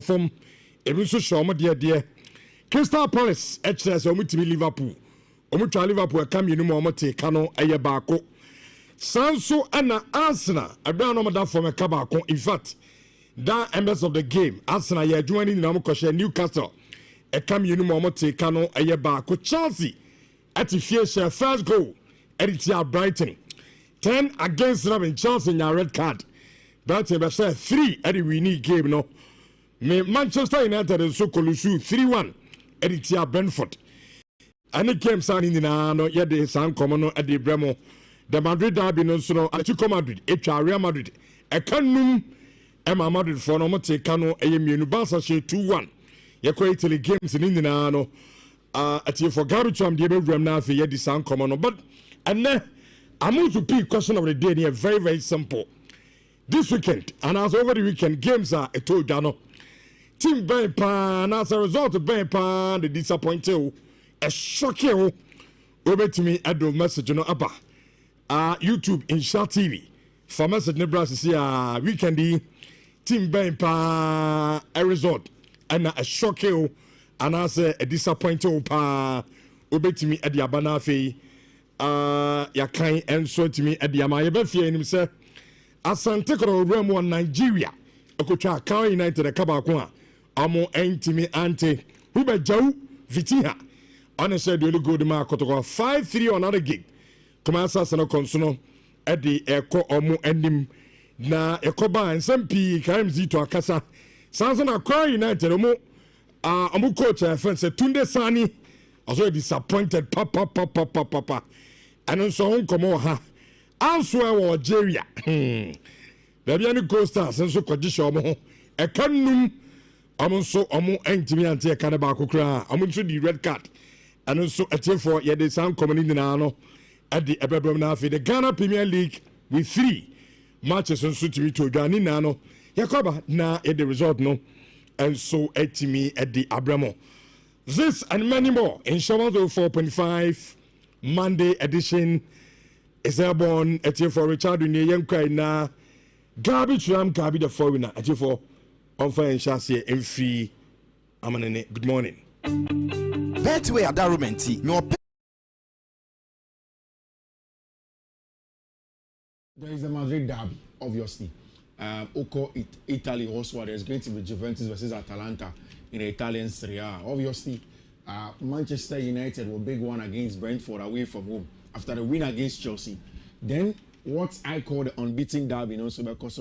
from ebi so show mo de Crystal Palace HCS omutimi Liverpool omutwa Liverpool ka mienu mo omote ka no eye baako Sanso ana Arsenal abra no moda from ka baako in fact that members of the game Arsenal ye adwuma ni na mo kɔhye Newcastle ka mienu mo omote ka no eye baako Chelsea at share first goal editia Brighton 10 against 11 Chelsea nya red card Brighton be say 3 at the winning game no me Manchester United so kolusu 3-1 editia Brentford any game signing na no ye de san komo no e de bremo the Madrid derby no so no Atletico Madrid etwa Real Madrid e kanum e ma Madrid for no mote kanu e mienu Barca she 2-1 ye ko Italy games ni na no atie for Garucham de be brem na afi ye de san komo no but and I'm going to pick question of the day here very very simple this weekend and as over the weekend games are a told no team Ben Pan as a result of Ben Pan the disappointed a shocking over to me at the message no abba YouTube in Shah TV for message nebra see weekend team Ben Pan a result and a shocking and as a disappointed pa over to me at the abana fe ya kan enso to me at the ama ye be fie nim say Asante Koro Remo Nigeria okotwa Accra United e kabako a amo entimi ante ube jau vitiha on said the good mark 5-3 on other gig come asasa no konsono e de eko omo enim na ekoba nsmp KMZ to akasa sanso na Accra United omo coach friend say Tunde Sani also disappointed papa and so on come ha answer wa Nigeria baby any go stars so condition omo e kanum omo so omo entimi ante e kan ba kokra omo so di red card and so atie for ye de san community na no at the ebebem na afi the Ghana Premier League with 3 matches so timi to Ghana na no yakoba na e the result no and so etimi at the Abramo this and many more in Showers 4.5 Monday edition is airborne atie for Richard ni yenkwai na garbage ram gabi the foreigner atie for on fire chassis mfi amanene good morning Betway Adarumenti no. There is the Madrid derby, obviously. Italy also. There's going to be Juventus versus Atalanta in the Italian Serie A. Obviously, Manchester United were big one against Brentford away from home after the win against Chelsea. Then what I call the unbeaten derby, also because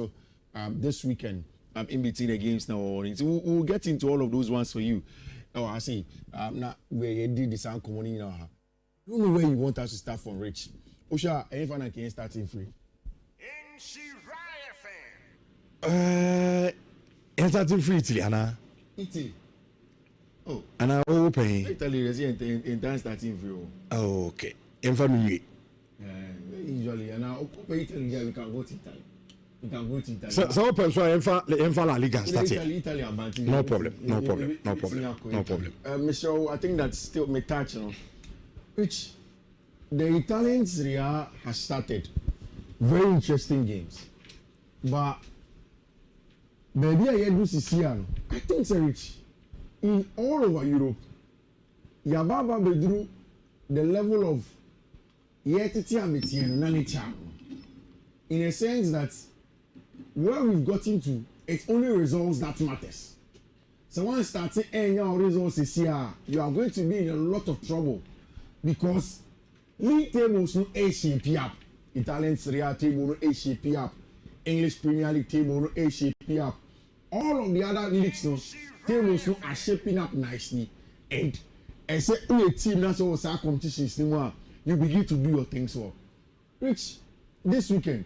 this weekend in between the games now. We'll get into all of those ones for you. Oh, I see. Now we did this community now. I don't know where you want us to start from, Rich. Osha, any fan can start in free. Starting free Italy, Anna. Italy. Oh. Anna open. Italy resident in time starting free. Oh, okay. In family. Usually, and now Italy, yeah, we can go to Italy. We can go to Italy. So open so in La Liga starting. Italy, no problem. Michelle, I think that's still my touch, you know. Which the Italian Serie A has started very interesting games, but maybe I do see I think so Rich in all over Europe. Yababa bedru the level of yetiti amiti and nanicha in a sense that where we've gotten to, it's only results that matters. So once starting any results this year, you are going to be in a lot of trouble because league tables no shape up. Italian Serie A table no shape up. English Premier League table no shape up. All of the other leagues no tables no are shaping up nicely. And say a team that's all our competitions you begin to do your things well. Rich, this weekend,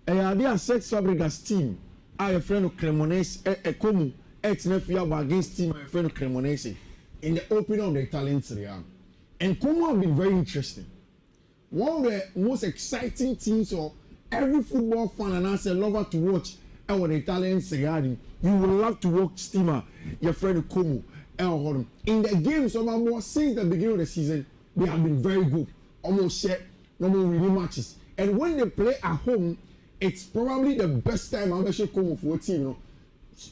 a sex Fabregas team, a friend of Cremonese, a Como, ex-Nefia against team, a friend of Cremonese, in the opening of the Italian Serie A. And Como have been very interesting. One of the most exciting teams for every football fan and as a lover to watch our Italian Serie A. You will love to watch Stima, your friend Como, in the games of more since the beginning of the season, they have been very good. Almost share normal winning matches. And when they play at home, it's probably the best time I'm actually coming for a team.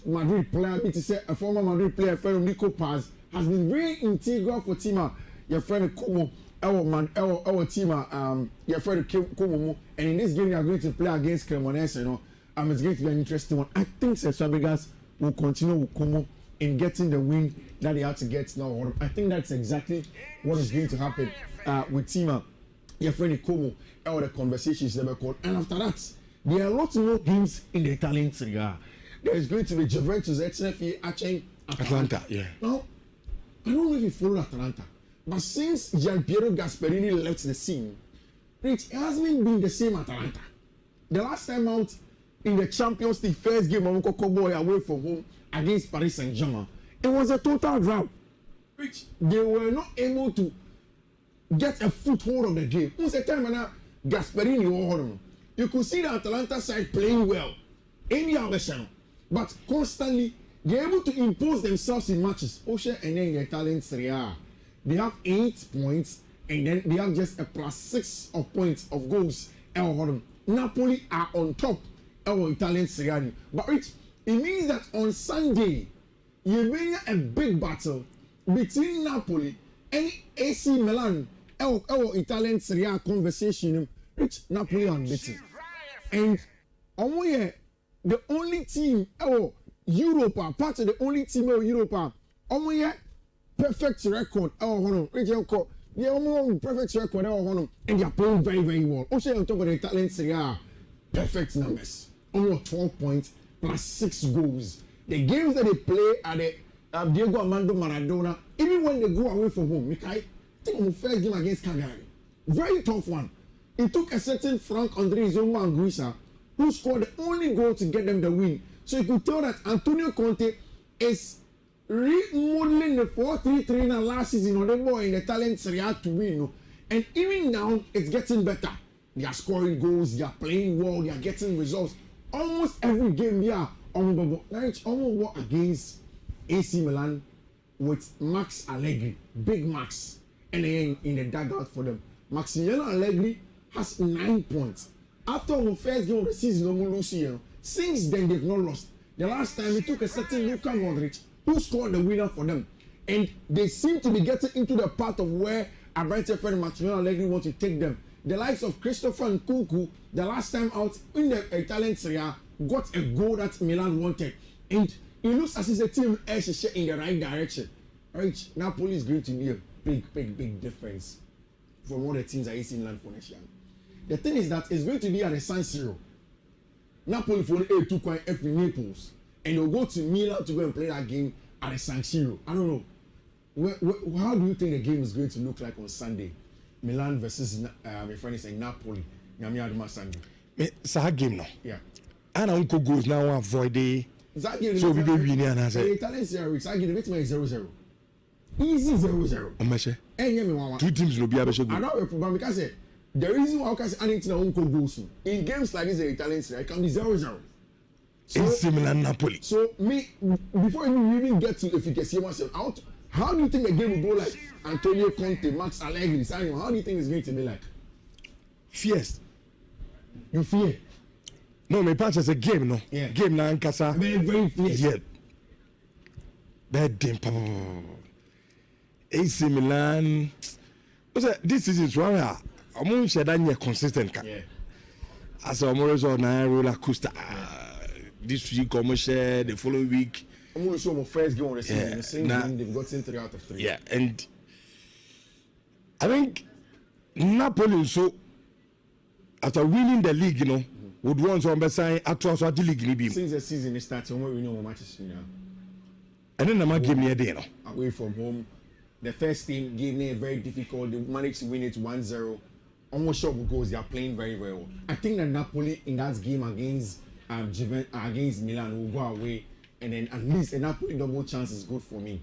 Madrid player, it is a former Madrid player, friend Nico Paz, has been very integral for team. Your friend Kumo, our team, your friend Kumo, and in this game you are going to play against Cremonese, you know. It's going to be an interesting one. I think Fabregas will continue with Kumo in getting the win that they have to get now. I think that's exactly what is going to happen with Tima, your friend Kumo, or the conversations they were called. And after that, there are lots more games in the Italian Serie A. There is going to be Juventus, XFE, Achen, Atlanta. Yeah. Now, I don't know if you follow Atalanta, but since Gianpiero Gasperini left the scene, it hasn't been the same Atalanta. The last time out in the Champions League first game, Boy away from home against Paris Saint-Germain, it was a total drought. They were not able to get a foothold on the game. Once a time now, Gasperini, you could see the Atalanta side playing well, any other channel, but constantly they're able to impose themselves in matches. Osha and then the Italian Serie A, they have 8 points and then they have just a +6 of points of goals. Napoli are on top of Italian Serie A. But Rich, it means that on Sunday, you're bring a big battle between Napoli and AC Milan. Our Italian Serie A conversation, Rich, Napoli are unbeaten. And the only team, Europe, part of the only team of Europe, perfect record, they are perfect record, and they are playing very, very well. Also, on top of the Italian Serie A, perfect numbers, almost 12 points +6 goals. The games that they play at the Diego Armando Maradona, even when they go away from home, Mikai, think of the first game against Cagliari, very tough one. It took a certain Frank André Zoma Anguissa who scored the only goal to get them the win. So you could tell that Antonio Conte is remodeling the 4-3-3 now last season on the ball in the Italian Serie A to win. And even now, it's getting better. They are scoring goals, they are playing well, they are getting results. Almost every game they are almost against AC Milan with Max Allegri, big Max, and then in the dugout for them. Maximiliano Allegri has 9 points. After the first game of the season, since then they've not lost. The last time he took a certain Luka Modric who scored the winner for them. And they seem to be getting into the part of where a brighter friend Maximiliano Allegri wants to take them. The likes of Christopher Nkunku, the last time out in the Italian Serie A, got a goal that Milan wanted. And it looks as if the team is in the right direction. Right? Napoli is going to be a big difference from all the teams that AC Milan for next year. The thing is that it's going to be at the San Siro. Napoli for A2 coin F in Naples. And they'll go to Milan to go and play that game at the San Siro. I don't know. How do you think the game is going to look like on Sunday? Milan versus my friend is saying Napoli. Sunday. It's a game now. Yeah. And Uncle goes now avoid the. So we be winning and I say. The Italian Serie A, I give it 0-0. Easy 0-0. Two teams will be able to go. I know a problem because the reason why I can say anything Uncle goes in games like this, the Italian Serie A can be 0-0. So, similar Napoli. So before you even get to efficacy myself, how do you think the game will go like Antonio Conte, Max Allegri, how do you think it's going to be like? Fierce. You fear? No, my patch is a game, no. Yeah. Game na Ankasa. Very fierce. Yeah. Bad game, papa. AC Milan. This season is one. I'm going to share that consistent. Yeah. As I'm always on a roller coaster. This week, I'm share the following week. I'm going to show my first game on the season. The same game they've gotten 3 out of 3. Yeah, and I think Napoli so after winning the league, would want to sign at once the league. Since the season started, we know more matches now. And then the game near there, away from home. The first team gave me a very difficult. They managed to win it 1-0. Almost sure goals. They are playing very well. I think that Napoli in that game against Milan will go away, and then at least a Napoli double chance is good for me.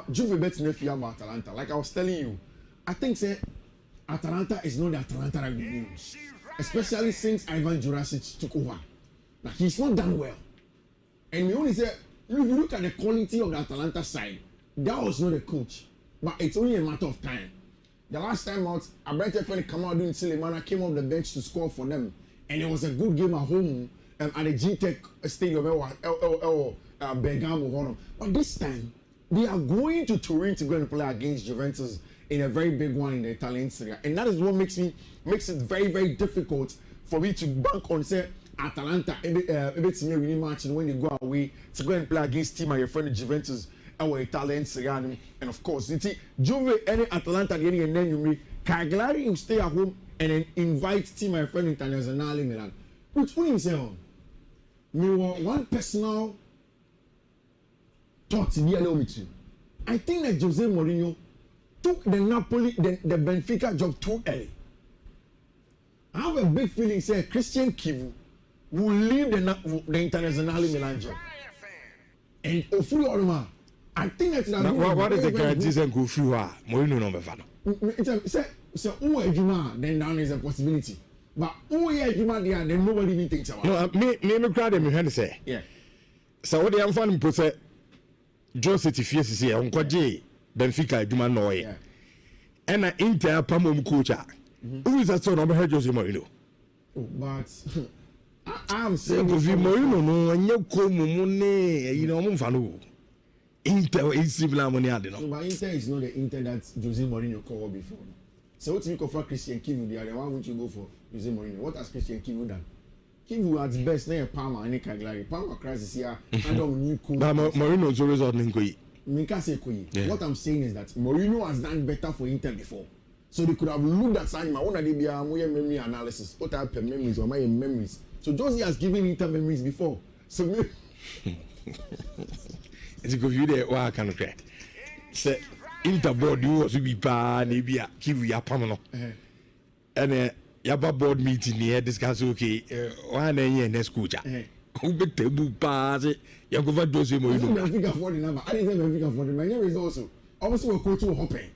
Juve bet no fear about Atalanta. Like I was telling you, I think Atalanta is not the Atalanta that we knew, especially since Ivan Jurasic took over. Like he's not done well, and we only say if you look at the quality of the Atalanta side, that was not the coach, but it's only a matter of time. The last time out, a brighter friend Kamal Sulemana came off the bench to score for them, and it was a good game at home. at the G-Tech Stadium, Bergamo. But this time, they are going to Turin to go and play against Juventus in a very big one in the Italian Serie A. And that is what makes it very, very difficult for me to bank on, say, Atalanta, it's a winning match, and when they go away to go and play against team and your friend Juventus, our Italian Serie A. And of course, you see, Juve, any Atalanta, and then you Cagliari will stay at home and then invite team my friend Internazionale Milan. Which one is on? Me one personal thought in the with you. I think that Jose Mourinho took the Napoli, the Benfica job too early. I have a big feeling, say Christian Kivu will leave the Internazionale Milan job. And Ofuri Oruma, I think that's what is the guarantees and go through Mourinho number fan? So who Ejuma, then down is a possibility. But who Ejuma there, then nobody even thinks about. No, me crowd them you say. Yeah. So what they am fan put say Jose Tifiesi say on kwaje Benfica Ejuma no ye. And Inter pamom coach. Who is that son of Jose Mourinho? But I'm saying Mourinho no anya ko mumune you know mum fanu. Inter is similar money ade no. But Inter is not the Inter that Jose Mourinho called before. So what do you call for Christian Kivu there? Why won't you go for Jose Mourinho? What has Christian Kivu done? Kivu at best na Palmer and Cagliari. Palmer crisis here and on new coach. But Mourinho is always on Nkoyi. Minka say Koyi. What I'm saying is that Mourinho has done better for Inter before. So they could have looked at Sanima. One of the memory analysis. What type of memories or my memories? So Jose has given Inter memories before. So maybe it's a good view there. What kind of credit? Say Interboard you was be pa nebia Kivu ya pamano. And yaba board meeting here discuss okay one year next coach. Who be table pa say you go for Jose Mourinho. Benfica for the number. I didn't say Benfica for the my name is also. Obviously we coach will hopping.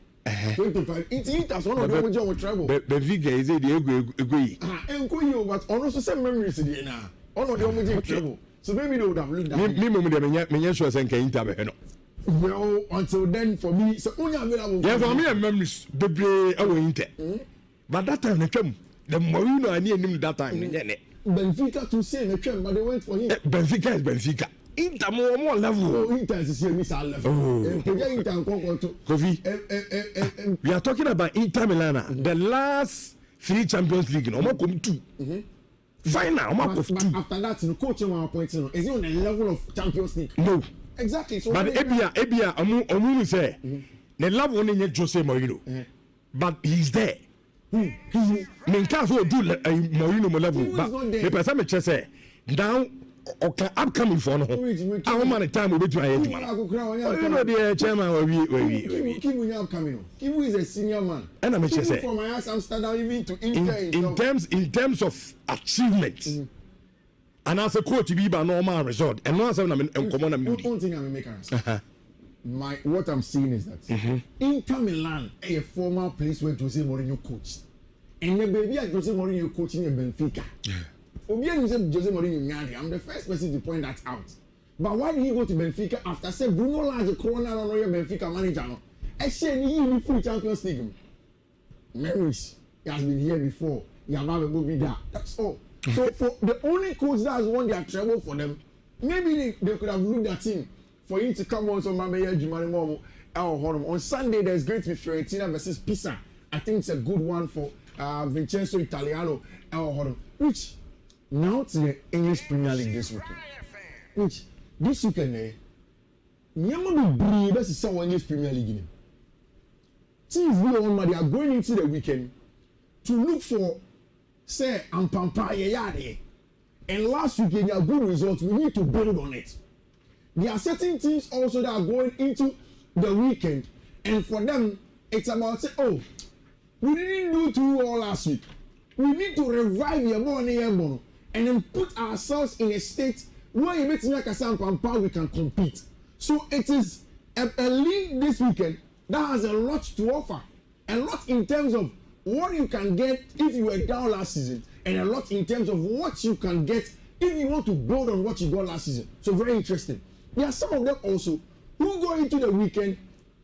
25. It's one of them with trouble. Benfica is the Egui. Enkoyi but also some memories there now. One of them with trouble. So maybe they would have looked at me. Me sure say Inter be no. Well, until then, for me, so only available. Yeah, for me, I memories the play Inter. But that time, the Mourinho I knew him that time. Benfica to say the trend, but they went for him. Benfica is Benfica. Inter more level. Oh, Inter is the same level. Kofi. We are talking about Inter Milan. The last 3 Champions League, no more come 2. Final, more of 2. After that, the coach is on the level of Champions League. No. Exactly. So but Ebia, Amu say, the love only need Jose Mourinho, but he's there. Minkas will do Mourinho level, but the person just say now okay upcoming for no. How many time we be to you know the chairman will be Kivu upcoming. Kivu is a senior man. And I'm just say from my ass Amsterdam even to in terms of achievement. And as a coach, be by normal result. And no one common one thing I'm making. What I'm seeing is that Inter Milan, a former place where Jose Mourinho coached, and the baby at Jose Mourinho coaching in Benfica. Jose Mourinho, I'm the first person to point that out. But why did he go to Benfica after say Bruno Lage Corona on your Benfica manager? I said he full Champions League. Memories. He has been here before. He has never been there. That's all. So for the only coach that has won their treble for them, maybe they could have looked at him for him to come on some on Sunday. There's going to be Fiorentina versus Pisa. I think it's a good one for Vincenzo Italiano. Which now to the English Premier League this weekend. Which this weekend, that's the English Premier League. Teams they are going into the weekend to look for. Say Ampampa Yayade. And last week they are good results. We need to build on it. There are certain teams also that are going into the weekend, and for them it's about say, oh, we didn't do too well last week. We need to revive your money and then put ourselves in a state where you make Ampampa we can compete. So it is a league this weekend that has a lot to offer, a lot in terms of what you can get if you were down last season, and a lot in terms of what you can get if you want to build on what you got last season. So very interesting. There are some of them also who go into the weekend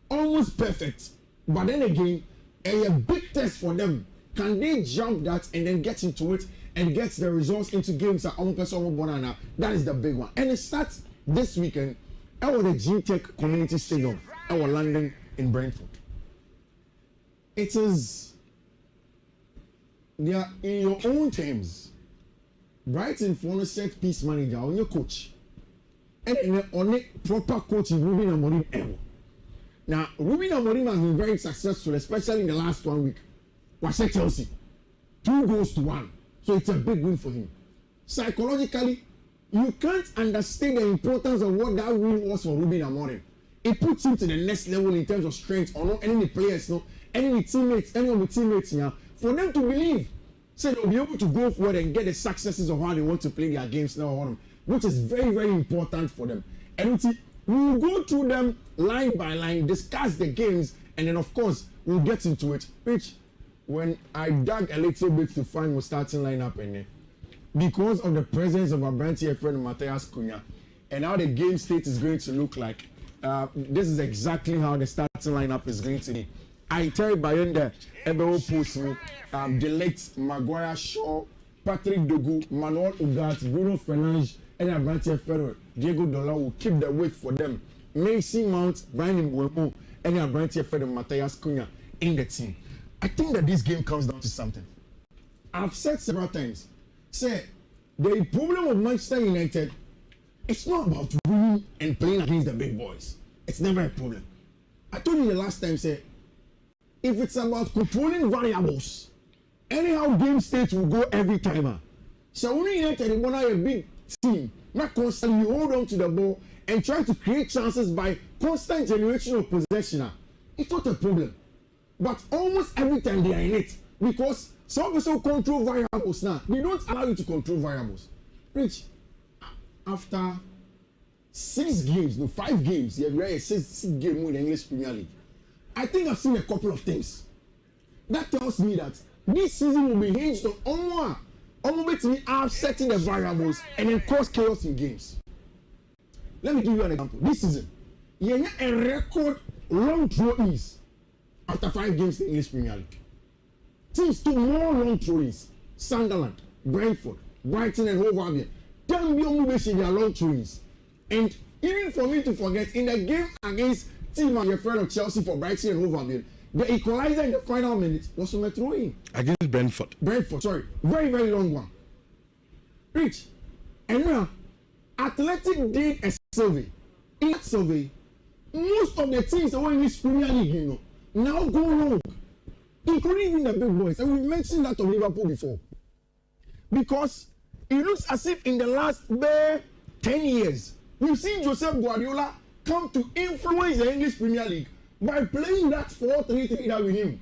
almost perfect, but then again, a big test for them. Can they jump that and then get into it and gets the results into games at Banana. That is the big one. And it starts this weekend at the G-Tech Community Stadium at London in Brentford. It is, they are in your own terms. Brighton for a set piece manager on your coach. And on a proper coach is Ruben Amorim ever. Now, Ruben Amorim has been very successful, especially in the last 1 week. Was at Chelsea. 2-1. So it's a big win for him. Psychologically, you can't understand the importance of what that win was for Ruben Amorim. It puts him to the next level in terms of strength, or not any of the players, no, any of the teammates now, for them to believe, so they'll be able to go forward and get the successes of how they want to play their games now, which is very, very important for them. And we'll go through them line by line, discuss the games, and then of course we'll get into it. Which, when I dug a little bit to find my starting lineup in there, because of the presence of our brand here friend Matthias Cunha, and how the game state is going to look like, this is exactly how the starting lineup is going to be. I tell Bayonde, Ebeo Posu, Delect, Maguire, Shaw, Patrick Dogu, Manuel Ugarte, Bruno Fernandes, and Abrantia Ferro, Diego Dola will keep the weight for them. Macy Mount, Brian Mbeumo, and Abrantia Ferro, Matthias Cunha in the team. I think that this game comes down to something. I've said several times, say, the problem of Manchester United, it's not about winning and playing against the big boys. It's never a problem. I told you the last time, say, if it's about controlling variables, anyhow game state will go every time. So when United is a big team, not constantly hold on to the ball and try to create chances by constant generation of possession. It's not a problem. But almost every time they are in it, because some people control variables now. They don't allow you to control variables. Rich, after 6 games, no 5 games, you have a 6 game in the English Premier League. I think I've seen a couple of things. That tells me that this season will be hinged on me upsetting the variables and then cause chaos in games. Let me give you an example. This season, you have a record long throw-ins after 5 games in the English Premier League. Teams took more long throw-ins. Sunderland, Brentford, Brighton and Hove Albion. 10 million their long throw-ins. And even for me to forget, in the game against team and your friend of Chelsea for Brighton and Hove Albion, the equalizer in the final minute was from a throw-in. Against Brentford. Sorry. Very, very long one. Rich. And now, Athletic did a survey. In that survey, most of the teams that were in this Premier League, now go wrong. Including even the big boys. And we've mentioned that of Liverpool before. Because it looks as if in the last 10 years, we've seen Joseph Guardiola come to influence the English Premier League by playing that 4-3-3 that with him.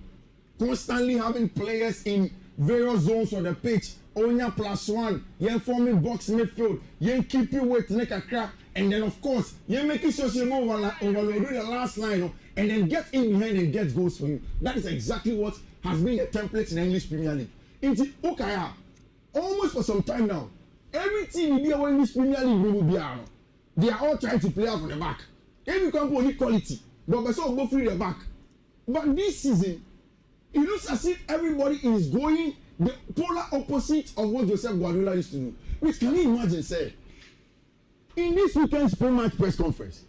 Constantly having players in various zones on the pitch. Onya +1, you're forming box midfield, you're keeping weight to make a crack, and then of course, you're making sure you overload the last line, and then get in behind and get goals for you. That is exactly what has been the template in the English Premier League. It's okay, almost for some time now. Every team in the English Premier League will be out. They are all trying to play out from the back. Every company only quality, but so go through the back. But this season, it looks as if everybody is going the polar opposite of what Joseph Guardiola used to do. Which can you imagine, say, in this weekend's pre-match press conference,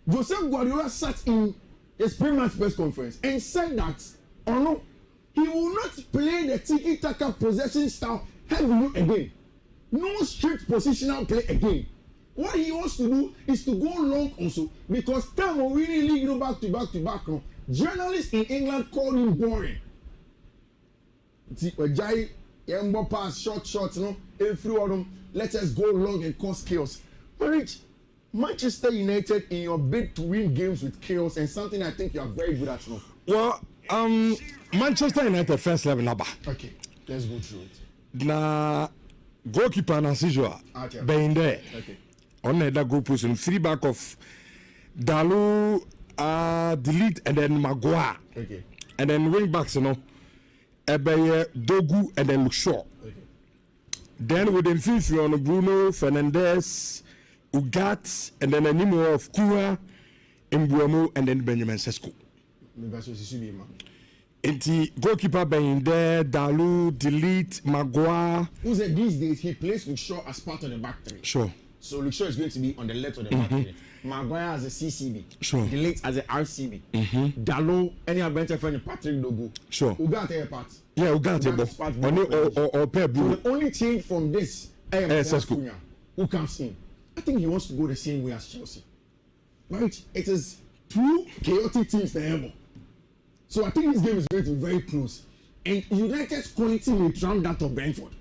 Joseph Guardiola sat in his pre-match press conference and said that, or no, he will not play the tiki-taka possession style heavily again. No strict positional play again. What he wants to do is to go long also, because time will really league back to back. Journalists in England call him boring. Pass, short, every of let us go long and cause chaos. But Manchester United in your bid to win games with chaos and something I think you are very good at now. Well, Manchester United first level number. Okay, let's go through it. Na goalkeeper as usual, being there. Okay. On that goal position, 3 back of Dalu, Delete, and then Maguire. Okay. And then wing backs, Ebeye, Dogu, and then Shaw. Okay. Then within 50 on Bruno, Fernandes, Ugarte, and then a number of Kura, Mbeumo, and then Benjamin Sesko. Enti goalkeeper being there, Dalu, Delete, Maguire. Who said these days he plays with Shaw as part of the back three. Sure. So Luke Shaw is going to be on the left of the back three. Maguire as a CCB. Sure. Delete as a RCB. Dalu, any adventure friend, Patrick Dogo. Sure. Ugarte part. Yeah, Ugarte. Or Pebu. So the only change from this, who comes in, I think he wants to go the same way as Chelsea. Right? It is two chaotic teams there. So I think this game is going to be very close. And United's quality may trump that of Brentford.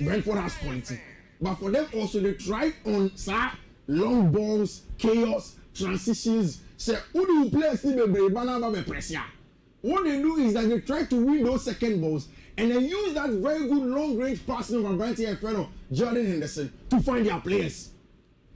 Brentford has quality. But for them also, they try on long balls, chaos, transitions. Say, who do you play still be pressure? What they do is that they try to win those second balls and they use that very good long range passing from Brighton and friend Jordan Henderson to find their players.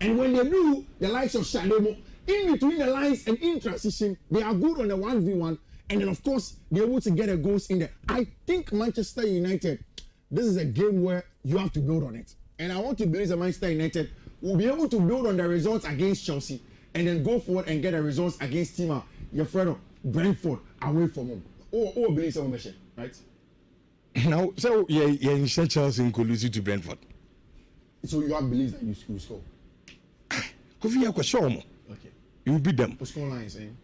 And when they do, the likes of Shademo, in between the lines and in transition, they are good on the 1v1. And then, of course, they're able to get a goals in there. I think Manchester United, this is a game where you have to build on it. And I want to believe that Manchester United will be able to build on the results against Chelsea and then go forward and get the results against your friend Brentford away from home. Oh, believe someone mentioned, right? Now, so yeah, Chelsea could lose to Brentford. So you have belief that you will score? Kofi Yakwashomo. Okay. You will beat them. What score line is saying?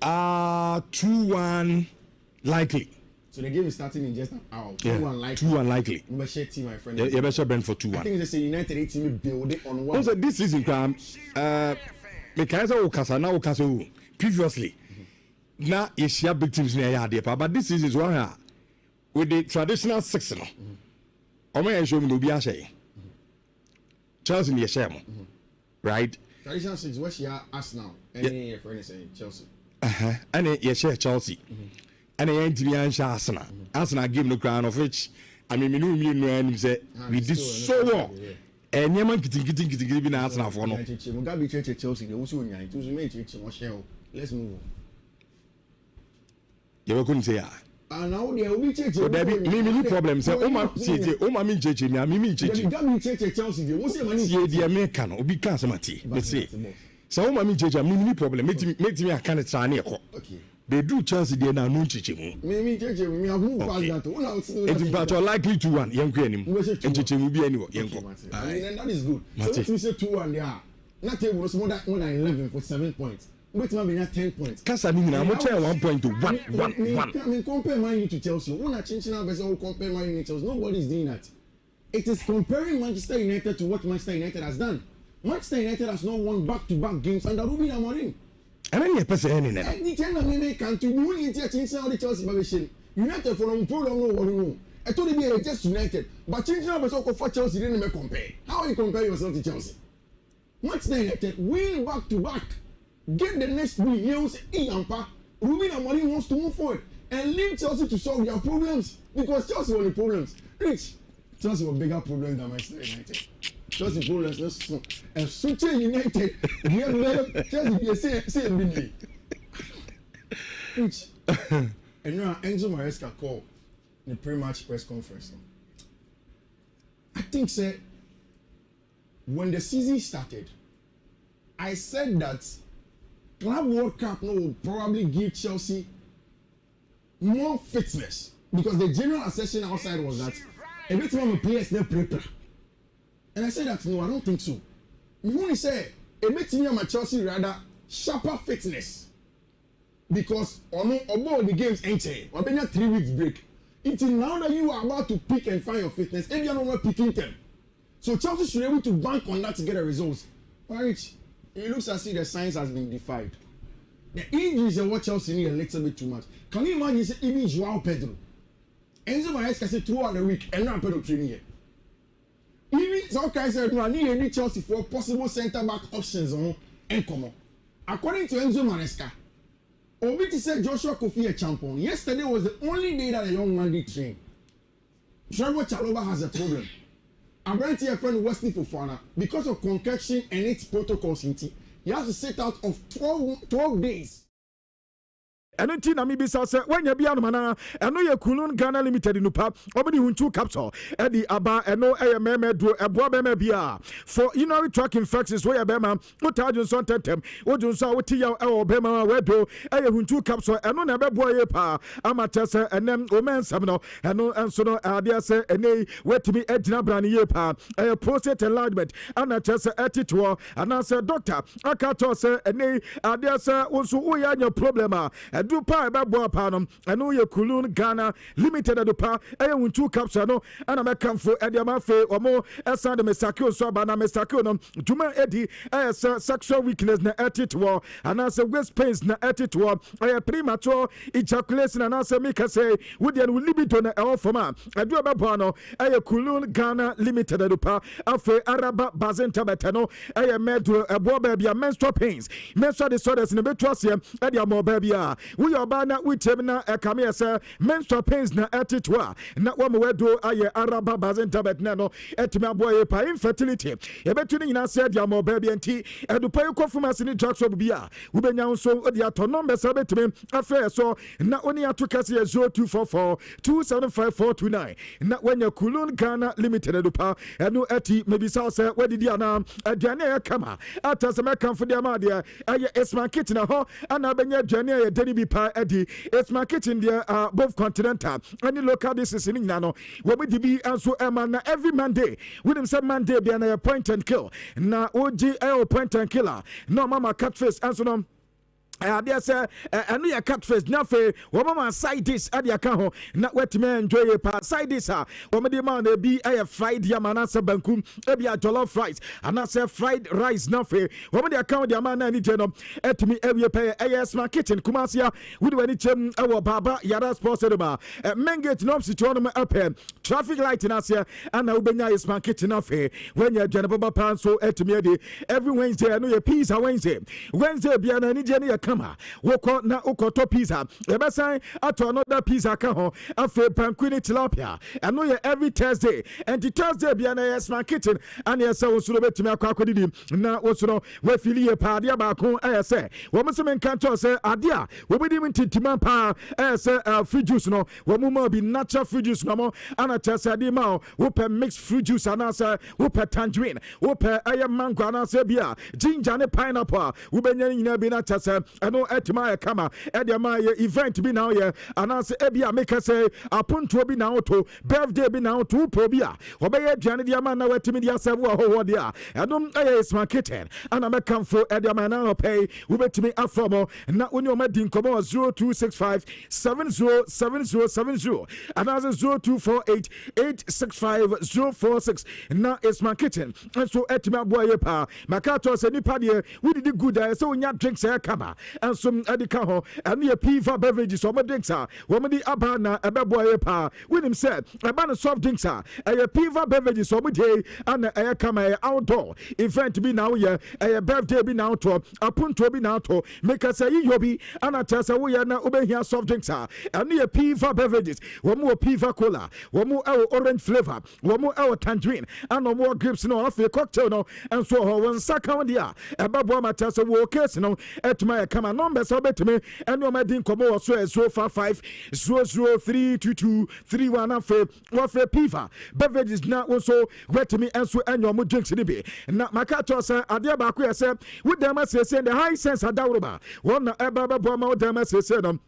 2-1 likely. So the game is starting in just an hour. 2-1 likely. 2-1 likely. You better team, my friend. You better Brentford 2-1. I think it's a United team build it on one. Also, this season, previously, now Asia big teams in the but this season is one with the traditional 6. Omo show me no be ashay. Chelsea in the share, right? Traditional 6, where she are Arsenal, any friend saying Chelsea. And you share Chelsea. And I ain't to be Arsenal. Arsenal give no crown of which I mean, me no say we did so well. And you man kitting be Arsenal for no. Mugabe Chelsea, they also nyai. To me church, let's move on. You couldn't say now there will be church. So there be many problems. Say, oh my me church, me church. Mugabe church Chelsea, they won't say money. Yeah, the American obi can samati. Let's say. So oh my church, many problem. Make me I can't try near. Okay. They do Chelsea there now no church. Me church, me have moved past that. It's but you're likely to one. Young Queen. And church will be anywhere. Young. And that is good. So we say 2-1 there. Not table was more than 11 for 7 points. Wait, maybe not 10 points. Casa mean I'm trying 1 point to 1. I mean, compare Man U to Chelsea. We're not changing our best. Compare Man U to Chelsea. Nobody's doing that. It is comparing Manchester United to what Manchester United has done. Manchester United has not won back-to-back games under Ruben Amorim. And then you person any now. Any time I may can't you only change how the Chelsea babyshin. United for no problem no. I told you be just United, but changing our best for Chelsea didn't make compare. How you compare yourself to Chelsea? Manchester United win back-to-back. Get the next win. You say, Iyampa, Ruben Amorim wants to move forward and leave Chelsea to solve their problems because Chelsea were the problems. Rich, Chelsea were bigger problems than Manchester United. Chelsea problems, and switching United, we have Chelsea say Billy. Rich, and now Enzo Maresca called the pre-match press conference. I think, sir, when the season started, I said that Club World Cup will probably give Chelsea more fitness because the general assessment outside was that a bit more players they prepare. And I said that no, I don't think so. You only say a bit more Chelsea rather sharper fitness because about the games ain't or been a 3 weeks break. Until now that you are about to pick and find your fitness, maybe you're not picking them. So Chelsea should be able to bank on that to get the results. Right? It looks as if the science has been defied. The injuries are what Chelsea need a little bit too much. Can you imagine say, even Joao Pedro? Enzo Maresca said 2 a week and now Pedro training here. Even some guys said, no, I need any Chelsea for possible centre-back options on Nkomo. According to Enzo Maresca, Obiti said Joshua Kofi a champion. Yesterday was the only day that a young man did train. Trevor Chalobah has a problem. Abrante a friend Wesley Fofana, because of concussion and its protocols, he has to sit out of 12 days. ɛno nti na mebisa sɛ woanya bia no mana ɛno yɛ Kulun Ghana Limited no pa ɔmde huntu capsule ɛde aba ɛno ɛyɛ mɛmɛ duro ɛboa bɛmɛ bia for urinary tract infections woyɛ bɛma wotaa dwonso ntɛntɛm wodwonso a wote yaw ɛwɔ bɛma wedo ɛyɛ huntu capsule ɛno na ɛbɛboa yɛ paa ama kyɛ sɛ ɛnɛm omɛnsɛm no ɛno nso no adeɛ sɛ ɛnɛ watumi agyina bra ne yɛ paa ɛyɛ prostate enlargement ana kyɛ sɛ ɛtetoɔ anaasɛ doctor aka kyerɛ sɛ ɛnɛ adeɛ sɛ wo nso woyɛ anya problem a ɛdu paa ɛbɛboa paa no ɛno yɛ Kulun Ghana Limited ɛdo pa ɛyɛ huntu capsule no ana mɛkamfo ɛde ama afei ɔmo ɛsan de mesakio nso aba na mesakio no dwuma ɛdi ɛyɛ sɛ sexual weakness na ɛtetoɔ anaasɛ waist pains na ɛtetoɔ ɛyɛ premature ejaculation anaasɛ meka sɛ wodeɛ no libido na ɛwɔ fam a ɛdu ɛbɛboa no ɛyɛ Kulun Ghana Limited ɛdo pa afei araba bazenta bɛtɛ no ɛyɛ mɛduro ɛboa baabi a menstrual pains menstrual disorders na bɛtu aseɛ ɛde ama baabi a woyɛ ɔbaa na wotiam na ɛkame yɛ sɛ menstrual pains na ɛtetoɔ a na wɔma wɛdo ayɛ araba bazenta bɛtɛ no ɛtumi aboa yɛ pa infertility yɛbɛtu no nyinaa sɛ de ama baabi nti ɛdupa yi kɔ pharmacy ne drug shop bi a wobɛnya nso de atɔ nɔmbɛ sɛ bɛtumi afrɛ yɛ so na wone ato kɛse yɛ 0244 275429 na wanya Kulun Ghana Limited adupa ɛno ɛti mebisa sɛ wadidi anaa aduane a yɛkama ata sɛ mɛkamfo deɛ ma adeɛ ɛyɛ Isman Kitchen hɔ ana bɛnya aduane a yɛdani bi paa adi Isman Kitchen deɛ both continental ɛne local dishes ne nyina no wɔmedi bi nso ɛma na every Monday wonim sɛ Monday bia na yɛ point and kill na wogye ɛyɛ point and killer na ɔmama catfish nso no adeɛ sɛ ɛno yɛ catfish na afei wɔmama side dish ade aka ho na watumi enjoy yɛ pa side dish a wɔmde ma na bi ɛyɛ fried yam anaasɛ bankum ebi a jollof rice anaasɛ fried rice na afei wɔmde aka ho de ama na ani gye no ɛtumi awie pɛ ɛyɛ Isman Kitchen Kumasi wode wani kyɛm ɛwɔ Baba Yara Sports Stadium a Mengate no situo no ɛpɛ traffic light na aseɛ ana wobɛnya Isman Kitchen afei wɔnya aduane baba pa nso ɛtumi adi every Wednesday ɛno yɛ pizza Wednesday bia na ani gye no yɛ kama wokɔ na wokɔtɔ pizza yɛbɛsan ato another pizza ka ho afei banku ne tilapia ɛno yɛ every Thursday and Thursday bia na yɛ Isman Kitchen ane ɛsɛ wo nso no bɛtumi akɔ akɔdidi na wo nso no wafili yɛ paa adeɛ baako ɛyɛ sɛ wɔn nso menka nkyɛw sɛ adeɛ a wɔbɛdi mu ntintima paa ɛyɛ sɛ free juice no wɔn mu bi natural free juice no mo ana kyerɛ sɛ adeɛ ma wopɛ mixed free juice anaasɛ wopɛ tangerine wopɛ ɛyɛ mango anaasɛ bi a ginger ne pineapple a wobɛnya nyinaa bi na kyerɛ sɛ ɛno ɛtuma yɛ kama ɛde ma yɛ event bi na yɛ anaasɛ ebi a meka sɛ apontoɔ bi na woto birthday bi na woto wopɔ bi a wɔbɛyɛ aduane de ama na watumi de asɛm wɔ hɔ de a ɛnom ɛyɛ Isman Kitchen ana mɛkamfo ɛde ama na ɔpɛ wobɛtumi afrɔ mo na wone ɔma di nkɔmmɔ 0265 707070 anaasɛ 0248 865 046 na Isman Kitchen nso ɛtumi aboa yɛ paa maka tɔ sɛ nipa deɛ wodidi good a ɛsɛ wonya drinks ɛyɛ kama ɛnso ɛde ka ho ɛno yɛ piva beverages ɔmo drinks a wɔmo de aba na ɛbɛboa yɛ paa wonim sɛ ɛba no soft drinks a ɛyɛ piva beverages ɔmo de ana ɛyɛ kama ɛyɛ outdoor event bi na woyɛ ɛyɛ birthday bi na wotɔ apontoɔ bi na wotɔ meka sɛ yiyɔ bi ana kyerɛ sɛ woyɛ na wobɛhia soft drinks a ɛno yɛ piva beverages wɔmo wɔ piva cola wɔmo ɛwɔ orange flavor wɔmo ɛwɔ tangerine ana ɔmo wɔ grapes no afei cocktail no ɛnso hɔ wɔn nsa ka ho deɛ a ɛbɛboa ma kyerɛ sɛ wɔ case no ɛtuma yɛ kama number sɛ wobɛtumi ɛne ɔma di nkɔmmɔ wɔ so ɛ 055 00322 31 afei wɔfrɛ piva beverages na wo nso wɛtumi ɛnso ɛnyɛ ɔmo drinks no bi na maka kyerɛ sɛ adeɛ baako yɛ sɛ wodam asiesie the high sense adaworoba wɔn na ɛba bɛboa ma wodam asiesie no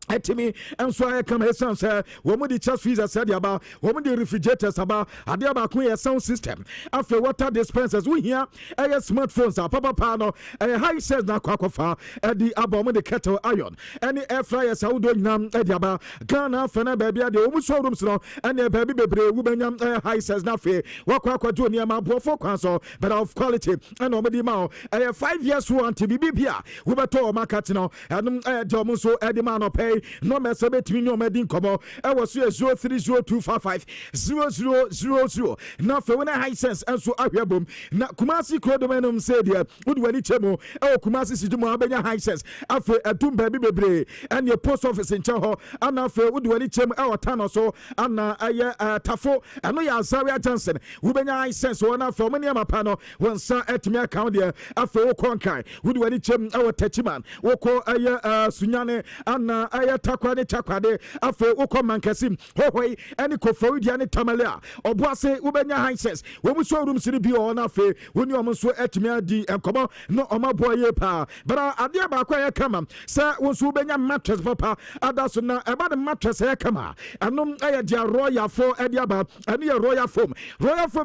ɛtimi ɛnso ayɛ kama ɛsiane sɛ wɔn de chest freezers sɛde aba wɔn de refrigerators aba adeɛ baako yɛ sound system afei water dispensers wohia ɛyɛ smartphones a papapaa no ɛyɛ high sense na akɔ akɔfa ɛde aba wɔn de kettle iron ɛne air fryers ahodoɔ nyinaa ɛde aba Ghana afɛ na baabi adeɛ wɔn showrooms no ɛne baabi bebree wobɛnya ɛyɛ high sense na afei wakɔ akɔgye nneɛma aboɔfo kwan so but of quality ɛna wɔn de ma ɛyɛ 5 years warranty bibi bia wobɛtɔ wɔn akati no ɛnum ɛyɛ deɛ wɔn nso ɛde ma no pɛɛ afei no me se betimi no me din komo e wo so 030255 0000 na afei wona high sense enso ahwebom na Kumasi Krodomenum say dia wodi wani chemo e Kumasi sijumo abenya high sense afei adum ba bi bebre and your post office in Chaho and afei wodi wani chemo e otano so ana aye tafo ano ya Zaria Johnson wubenya high sense wona afei omani amapa no wonsa etimi account dia afei wo konkai wodi wani chem e tachiman woko aye sunyane ana aye takwade afei woko mankasim hohoi eni kofawidi ani tamalea oboase wubenya high sense wo muso room siri bi ona afei woni omonso etimi adi enkomo no omaboye pa bara adia ba kwa ya kama sa wonso wubenya mattress papa adaso na eba de mattress ya kama anom aye dia royal for edia ba ani royal foam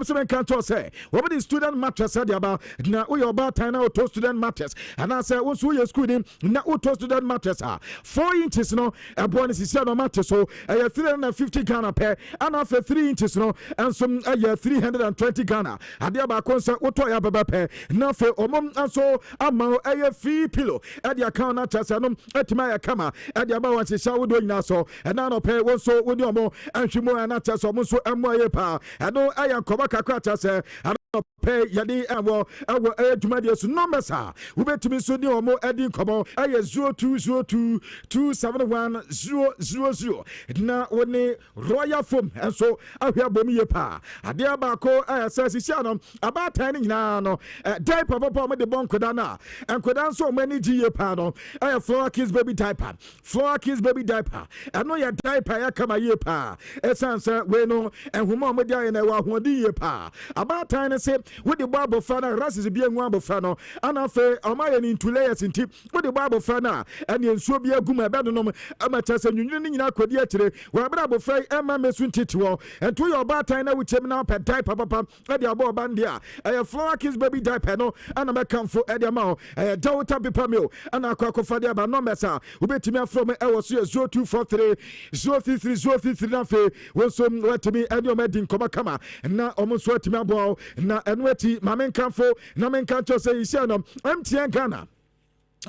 se men kan to say wo be student mattress edia ba na wo your ba tan na to student mattress and say wonso ye school din na wo to student mattress 4 inches no ebo ne sisi no mattress so 350 Ghana per and after 3 inches no and some 320 Ghana adia ba konsa wo to ya baba per na fe omom anso ama free pillow edia account na chasa no etima ya kama edia ba wan sisa wo do nyina so na no pe wonso woni omo anhwimo na chasa omo so emo ye pa eno aya koba kakra chasa pay yadi awo adwumade so numbers wobetumi so ni omo edi komo 0202271000 na woni royal foam enso ahwe abomi ye pa ade abako asasi sia no abatan ni nyina no diaper papa mo de bon koda na enkoda so mani gi ye pa no flower kids baby diaper eno ya diaper ya kama ye pa esanse we no enhuma mo dia na wa hoodi ye pa abatan se with the Bible fan races be en wabo fan ana fe amaye ni ntuleyes nti with the Bible fan and enso bia guma be no amacha se nwunwunu ni nyina kodi akire wa bra bo fe ema mesu ntitiwo ento your batan na wuchem na pe diaper papa e dia bo bande a flower kids baby diaper no ana me kamfo e dia ma Delta paper meal ana akwakofa dia ba no mesa ubetimi afro me e wo so 0243 033 na fe wo so watimi e dia medin koma kama na omo so atimi abo na enweti mamenkanfo na menkancho say isi no MTN Ghana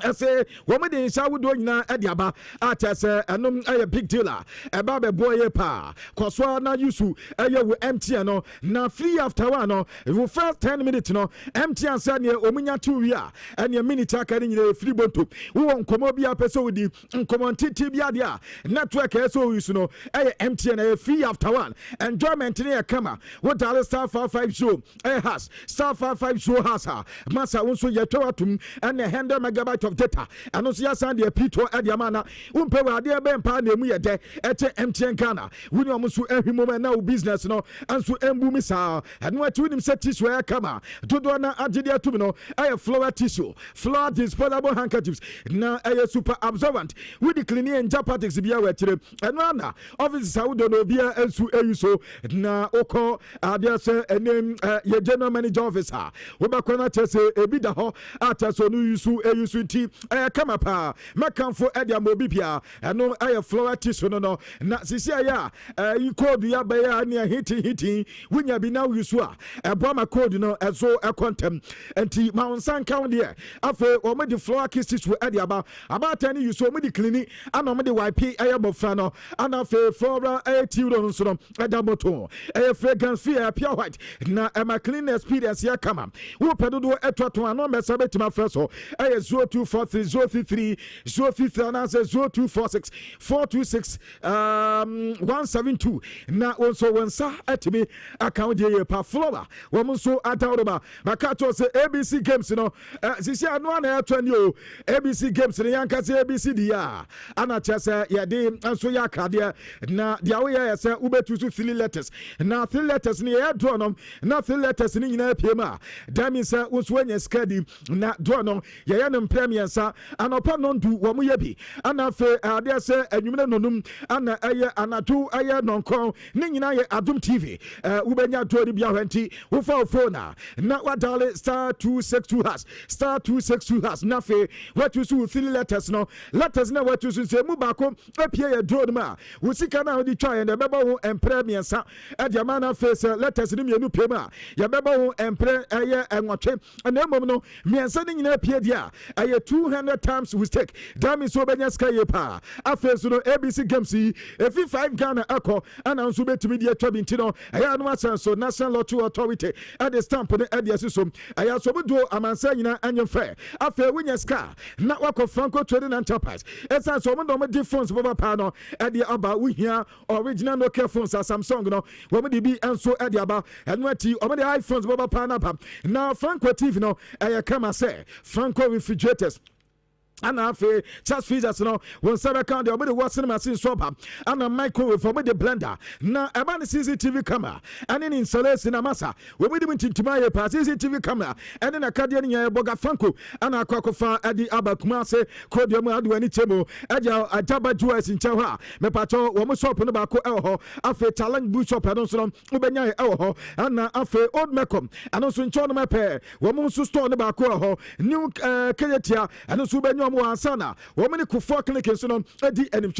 ese woman de shawu do nyina ediaba atese enum aye big dealer eba be boy pa koswa na yusu aye wo MTN no na free after one no wo first 10 minutes no MTN say ne omunya 2 wi a ene minute aka ni nyina free bonto wo nkomo bia pese wodi nkomo titi bia dia network eso yusu no aye MTN aye free after one enjoyment ne kama wo dial star 55 show has star 55 show has masa wonso yetwa atum ene 100 megabyte of data and also yasan de pito adiamana umpe wa de be mpa na emu yede eche MTN Ghana wuni omusu ehwimo na business no anso embu mi sa anu atu nim set tissue ya kama dodo na agide atum no aye flower tissue flower disposable handkerchiefs na aye super absorbent with the cleaning and japatics bia wa kire anu ana office saudo no bia ensu eyuso na oko adia se enem ye general manager officer wo ba kona chese ebi da ho ataso no eyusu kama pa makamfo edia mobibia eno aye flower tissue no na sisi aya yi code ya ba ya ne hiti wunya bi na yusu a ebo ma code no ezo ekontem enti ma onsan count there afa o me di flower tissue edia ba abata ni yusu o me di clean ana o me di wipe aye bofra no ana fa flora aye tiuro no so no eda moto aye fragrance free pure white na ma clean experience ya kama wo pedodo etoto ano mesa betima freso aye 0243 033 and answer 0246 426 172 na also wansa atimi account ye pa flower wo so atawroba makato se ABC games no sisi anu na atwani o ABC games ne yanka se ABC dia ana chese ye de anso ya kade na dia wo ye se ubetu so 3 letters na 3 letters ne ye draw no na 3 letters ne nyina piema that means wo so anya skadi na draw no ye ye no premier sa anopa no ndu wo mu ye bi ana fe ade se anwumene nonum ana eye anatu eye nonkon ne nyina ye Adum TV ubenya tori bia hwanti wo fa phone na wadale star 262 has star 262 has na fe watu su 3 letters no letters na watu su se mu bako apie ye draw ma wo sika na odi twa ye na beba wo premier sa ade ma na fe se letters ni mienu pema ya beba wo empre eye enwotwe na emom no miensa ni nyina apie dia eye 200 times we stake. That means so many sky pa. After so ABC games if you 5 Ghana echo and I'm so to media trouble tino. I had no sense so National Lottery Authority at the stamp on the idea system. I also do a man saying and your fair. After when your scar, not work of Franco Trading Enterprise. As I saw no difference Baba Pano at the Abba we hear original Nokia phones as Samsung no when we be and so at the Abba and what you over the iPhones Baba Pana. Now Franco TV no I come and say Franco refrigerators. And after just features no when some account the washing machine swap and a microwave for the blender now about the CCTV camera and then installation in a massa we will be to my CCTV camera and then a cardian boga franco and a cocofa at the abakumase codium adu any chemo aja ajaba juice in chawa me pato wo shop no ba ko elho after challenge boot shop and so ubenya elho and after old mekom and so ncho no mepe wo store no ba ko elho new keyetia and so ubenya Ansana, woman who for clinic and so on, Eddie and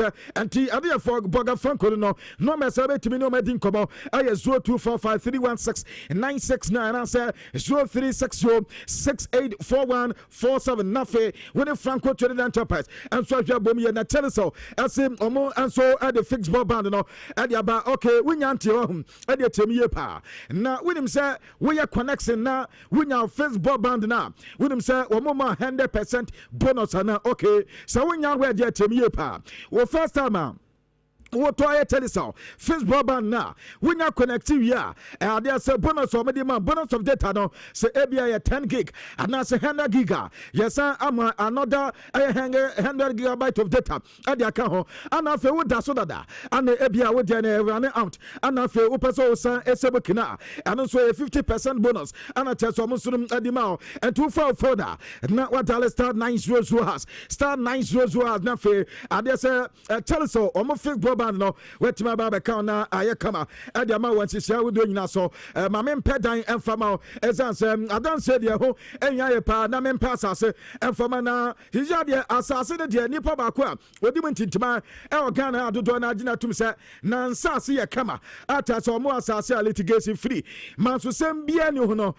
T. Adia for Boga Franco, no messabe to me, no medding come. I 0245 316 969 answer 0360 684147 Nafe when a Franco Trading Enterprise and so Bomi and tell us so as him or and so at the fixed band no at the about okay we yanti home at the Timmy pa now with him say we are connection now we now first band now with him say 100% bonus. Okay, so when you're ready to me, well, first time, what do I tell you so? First broadband now. When you're connected, yeah, and there's a bonus of bonus of data no. Say ABI 10 gig and that's 100 giga. Yes, I'm another 100 gigabyte of data at the account. And I feel that's so that and the ABI would run out. And I feel Upaso San Esebukina and also a 50% bonus. And I tell someone at the mouth and 2 4 further. Not what I'll start 900 has. Start 900 has not fair. And there's a tell us so almost first broadband. No, wait my baba count now. I come out. And the amount once we doing now. So, my men peddling and fama as I don't say the whole and ya pa na men pass us and fama na he's the assassin the nipa bakwa. What do you want to my Ghana do Donadina to say Nansasi a kama at us or more assassin litigation free. Man so same bien you know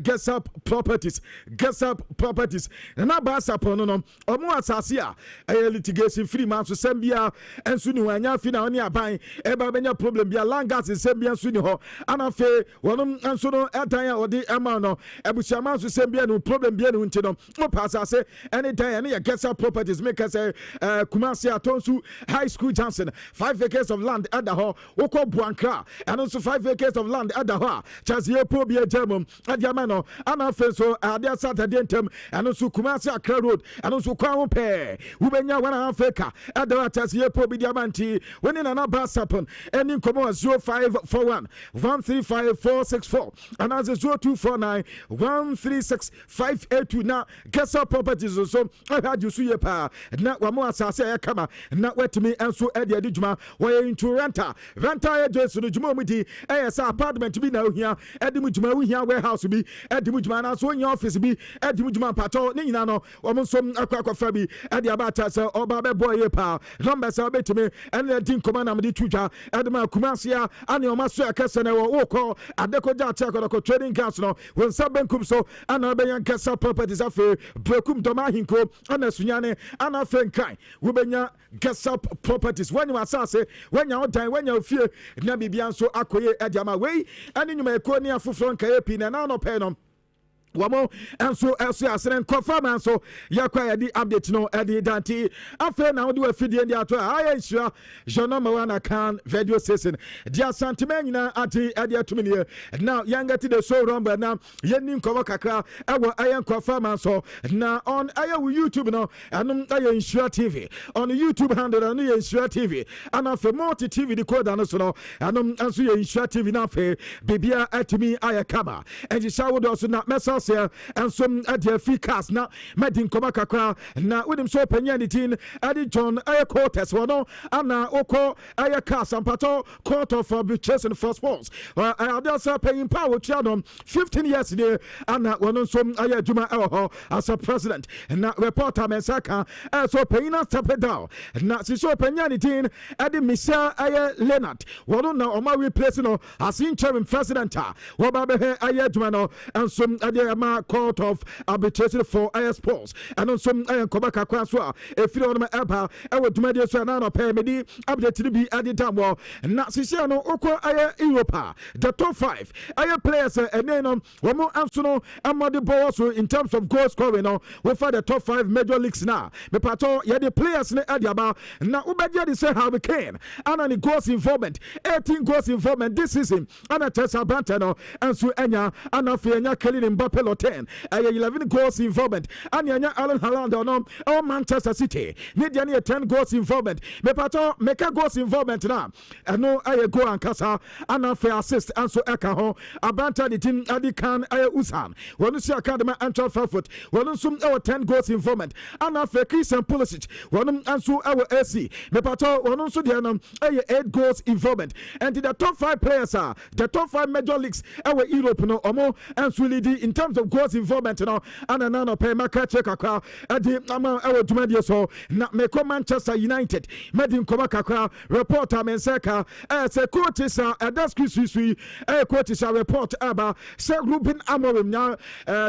gets up properties and now bass upon no or more assassin litigation free man so same bia and soon you fina oni aban eba benya problem bia langas sembia so ni ho anafe wonum anso no edan odi ema no ebusiama so sembia no problem bia no nti no mo pasa se anytime any get some properties make us Kumasi Atonsu High School Johnson 5 acres of land at the ho woko Buankra and also 5 acres of land at the ho chasie po bia jamum adiama no anafe so adia Saturday ntem and also Kumasi Accra Road and also kwa pe ubenya 1.5 acre at the chasie po bia diamanti when in another bus happen ending come on 0541 135 464 and as 0249 136 582 now guess our properties so I had you see pa na wa mo asase kama na wetimi enso e de adjuma we into renter address no djuma mu di sa apartment bi na ohia e de mu djuma ohia warehouse bi e de mu djuma na so ohia office bi e de mu djuma pato ni nyina no wo mo so akwafa bi e de abata se oba be boy pa number se obetimi and the command am di tuja edema kumasia ane o maso akase na wo ko adekoja acha trading gas no when sabenkum so ana be yan kasa properties afi brekum doma hinko ana sunyane ana fenkai wo benya gas up properties when you asase when you odan when you fie na bibia so akoye ediama we ane nyuma ekoni afofro nka epi na na no pe no wamo enso asren confirm enso yakwa di update no edi danti afa na wo afidie ndi ato ayesha jono mawana kan video session dia sentiment na ati edi atumini now yanga ti the show rumble na yeni nkowo kakra ewo ayen confirm enso na on ayewu YouTube no anum ayen Nhyira TV on YouTube handle anu yen Nhyira TV ana fe multi TV decoder no so no anum enso yen Nhyira TV na fe bibia atimi ayakama enji shawo do so na message and some at the free cast now Medin Komakakra now with him so penyanity Adi John Aya Cortes one Anna Oko Aya Cast and Pato Court of Chess and First Sports I just paying power channel 15 years there and one some Aya Juma as a president and now reporter Mesaka so paying us tap down now si so penyanity Adi Misa Aya Leonard one now on my replacing as interim president Wababe Aya Juma and some Adi ma court of arbitration for sports and also nkɔba kakra so a ɛfiri hɔ no ɛba ɛwɔ dwumadie so na anɔpɛ mede update no bi ade tam wɔ na sisia no wokɔ ɛyɛ Europa the top 5 ɛyɛ players ɛnɛ no wɔn anso no amade bɔwɔ so in terms of goal scoring no wofa the top 5 major leagues na mepato yɛde players ne ɛde aba na wobɛgye de sɛ Harry Kane ana ne goals involvement 18 goals involvement this season ana Tessa Branta no anso anya ana fe anya Kylian Mbappe lo 10 11 goals involvement ana anya Erling Haaland no our Manchester City need any 10 goals involvement mepato meka goals involvement na ɛno ɛyɛ goal ankasa ana fe assist anso ɛka ho Abranta the team adi kan ɛyɛ Usan wɔn si academy Antwerp Frankfurt wɔn nso ɛwɔ 10 goals involvement ana fe Christian Pulisic wɔn nso ɛwɔ AC mepato wɔn nso deɛ no ɛyɛ 8 goals involvement and the top 5 players are the top 5 major leagues ɛwɔ Europe no ɔmo nso lead in terms of goals involvement no ana na no pɛ maka check akra ɛde ama ɛwɔ dwumadie so na meko Manchester United medi nkɔma kakra reporter menseka ɛsɛ coaches a ɛdaski susui coaches a report aba sɛ Ruben Amorim nya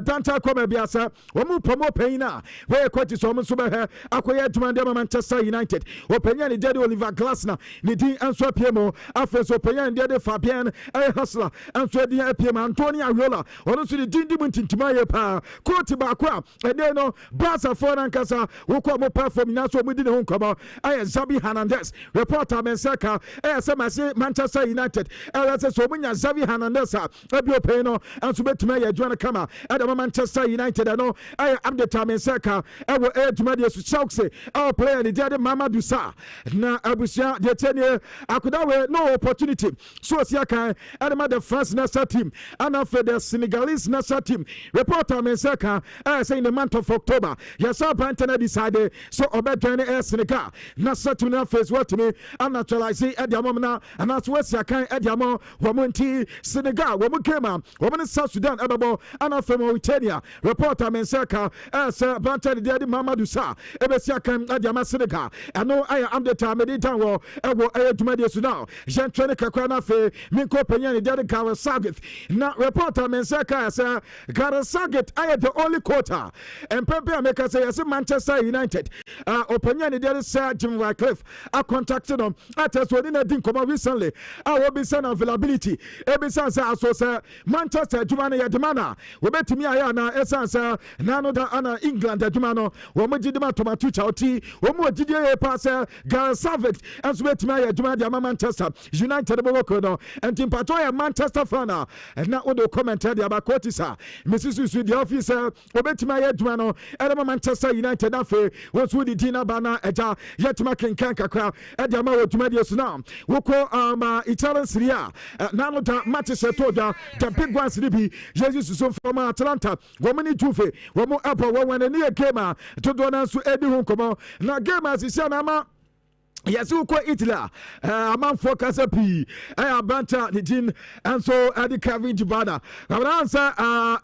danta kɔma biasa wɔn promo pɛina where coaches wɔn nso bɛhɛ akɔyɛ dwumadie ma Manchester United wɔpɛnya ne de Oliver Glasner ne din anso apiemo afɛ so pɛnya ne de Fabian Hustler anso de apiemo Antonio Ariola wɔn nso de din di muntintima yɛ pa coach baako a ɛde no Barca for nankasa wokɔ mo perform na so mo di ne ho nkɔmɔ ayɛ Xavi Hernandez reporter menseka sɛ mase Manchester United sɛ so mo nya Xavi Hernandez a ɛbi opɛ no anso betuma yɛ adwuma no kama ɛde Manchester United no ayɛ update menseka ɛwɔ adwuma de so Chelsea our player ne de Mamadou Sarr na abusia de tenie akodawe no opportunity so sia kan ɛde the France national team and after the Senegalese national team reporter menseka say in the month of October yasa Brantana decided so obedwene Senegal na satuna face what me and naturalize ediamona and as wesia kan ediamo womonti Senegal womukema women South Sudan ebabo and after Mauritania reporter menseka say Brantana de Mamadou Sarr ebesia kan ediama Senegal ano I am the time editan wo ebo edumade so now Jean Trene kakwa na fe minko penya ne de Gareth Southgate na reporter menseka say Gareth Southgate I the only quarter and Pepe America say yes Manchester United openya ne de Sir Jim Ratcliffe I contacted them at us when in come recently I will be send availability ebisa say so Manchester Jumana ya demana we betimi aya na esansa na no da ana England Jumano wo mo gidima tomato chauti wo mo gidie pass Gareth Southgate as betimi aya Jumana de Manchester United bo ko no and timpato ya Manchester fan and na odo comment de abakotisa Mrs. Su the officer obetimi aya Jumano and Manchester United afa what's with the dinner bana eja yetima kenkan kakra e de ma wo Jumadi so now wo ko Italian Serie A na no da match setoja the big ones bi Jesus so from Atlanta wo mani tufe wo mo abo wo wan ni game to do na so edi hu komo na game as isia na ma yes uko Italy man focus up Abranta the team and so at the Kevin Jibana answer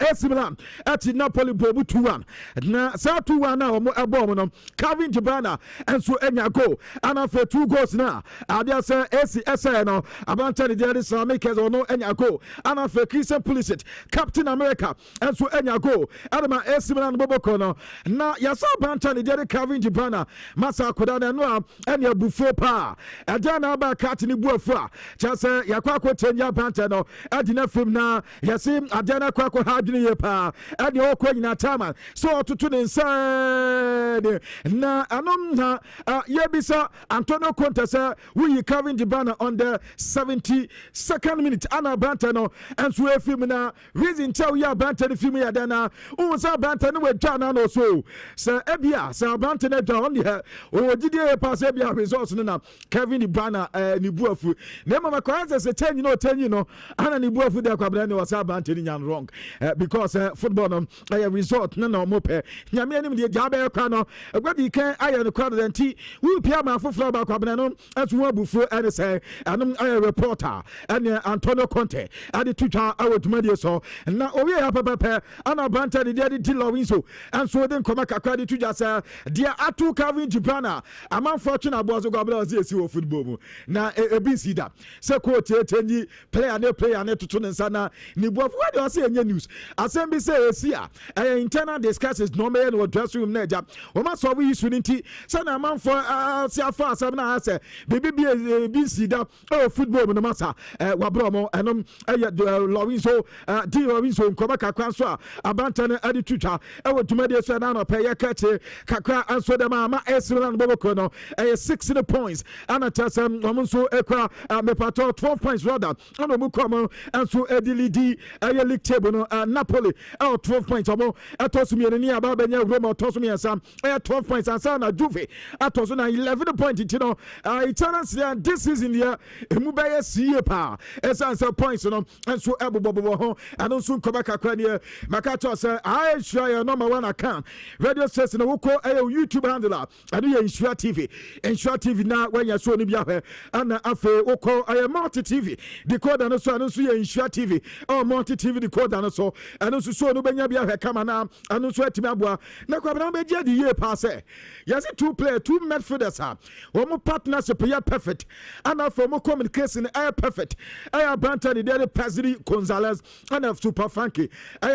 AC Milan at Napoli bobu 2-1 na sa 2-1 na omo ebo no Kevin Jibana and so enya go and after 2 goals na adia say ACSA no Abranta the Islamic or no enya go and after Christian Pulisic Captain America and so enya go adama AC Milan boboko no na yasa Abranta the Kevin Jibana masa kodana no enya bufo pa adana ba kat ni buafo a chase yakwa kwotenya panta no adina film na yasim adana kwakwa hadwene ye pa ade okwa nyina tama so otutu ne nsa na anom na yebisa Antonio Conte say we Kevin De Bruyne on the 72nd minute ana banta no enso e film na reason tell ya banta the film ya dana o sa banta no we twa na no so say ebia say banta na twa on the o gidie pass ebia result na Kevin De Bruyne ni buafu na mama kwanza say 10 no ana ni buafu de kwabra ne wasa banta ni nyan wrong because football no result na no mo pe nyame anim de jabe kwa no agwadi kan aye no kwa de nti wi pia ma foforo ba kwabra no asu abufu ene say anum aye reporter ene Antonio Conte ade tutwa awodumade so na owie ya papa ana banta de de lowinso and so den koma kakra de tuja say dia atu Kevin De Bruyne aman fortune abozo so go abla ose esi wo football mu na e bi si da se coach change player ne tutu ne nsa na ni bof where dey ose enye news asem bi say esi a internal discussions no me no dressing room na eja o ma so we issue nti se na man for si afa asem na say bi si da football mu no masa wa bro mo enom Lorenzo di Lorenzo nkoma kakra so abanta ne ade tutwa wo dwumade so na no pay kache kakra anso dem ama Esra no boboko no 16 points anatasem omonso ekra mepato 12 points rather and omo kom anso edilidi league table no Napoli 12 points omo atosumi ni aba benya Roma atosumi ensam 12 points ansa na Juve atoso na 11 points tino Italians this season here emu baye sie pa esansa points no anso ebobobo ho anonso nkoma kakra ne makato say I share your number 1 account radio station wo ko YouTube handle and you Nhyira TV na when you show ni bia hwe ana afe wo ko multi TV decoder no so anonso ye Nhyira TV multi TV decoder no so anonso so no benya bia hwe kama na anonso atimi aboa na kwa na begia di ye pa say yes 2 player 2 midfielders ha wo mo partnership ya perfect ana for mo communication perfect banter the daily Pedri Gonzalez and super funky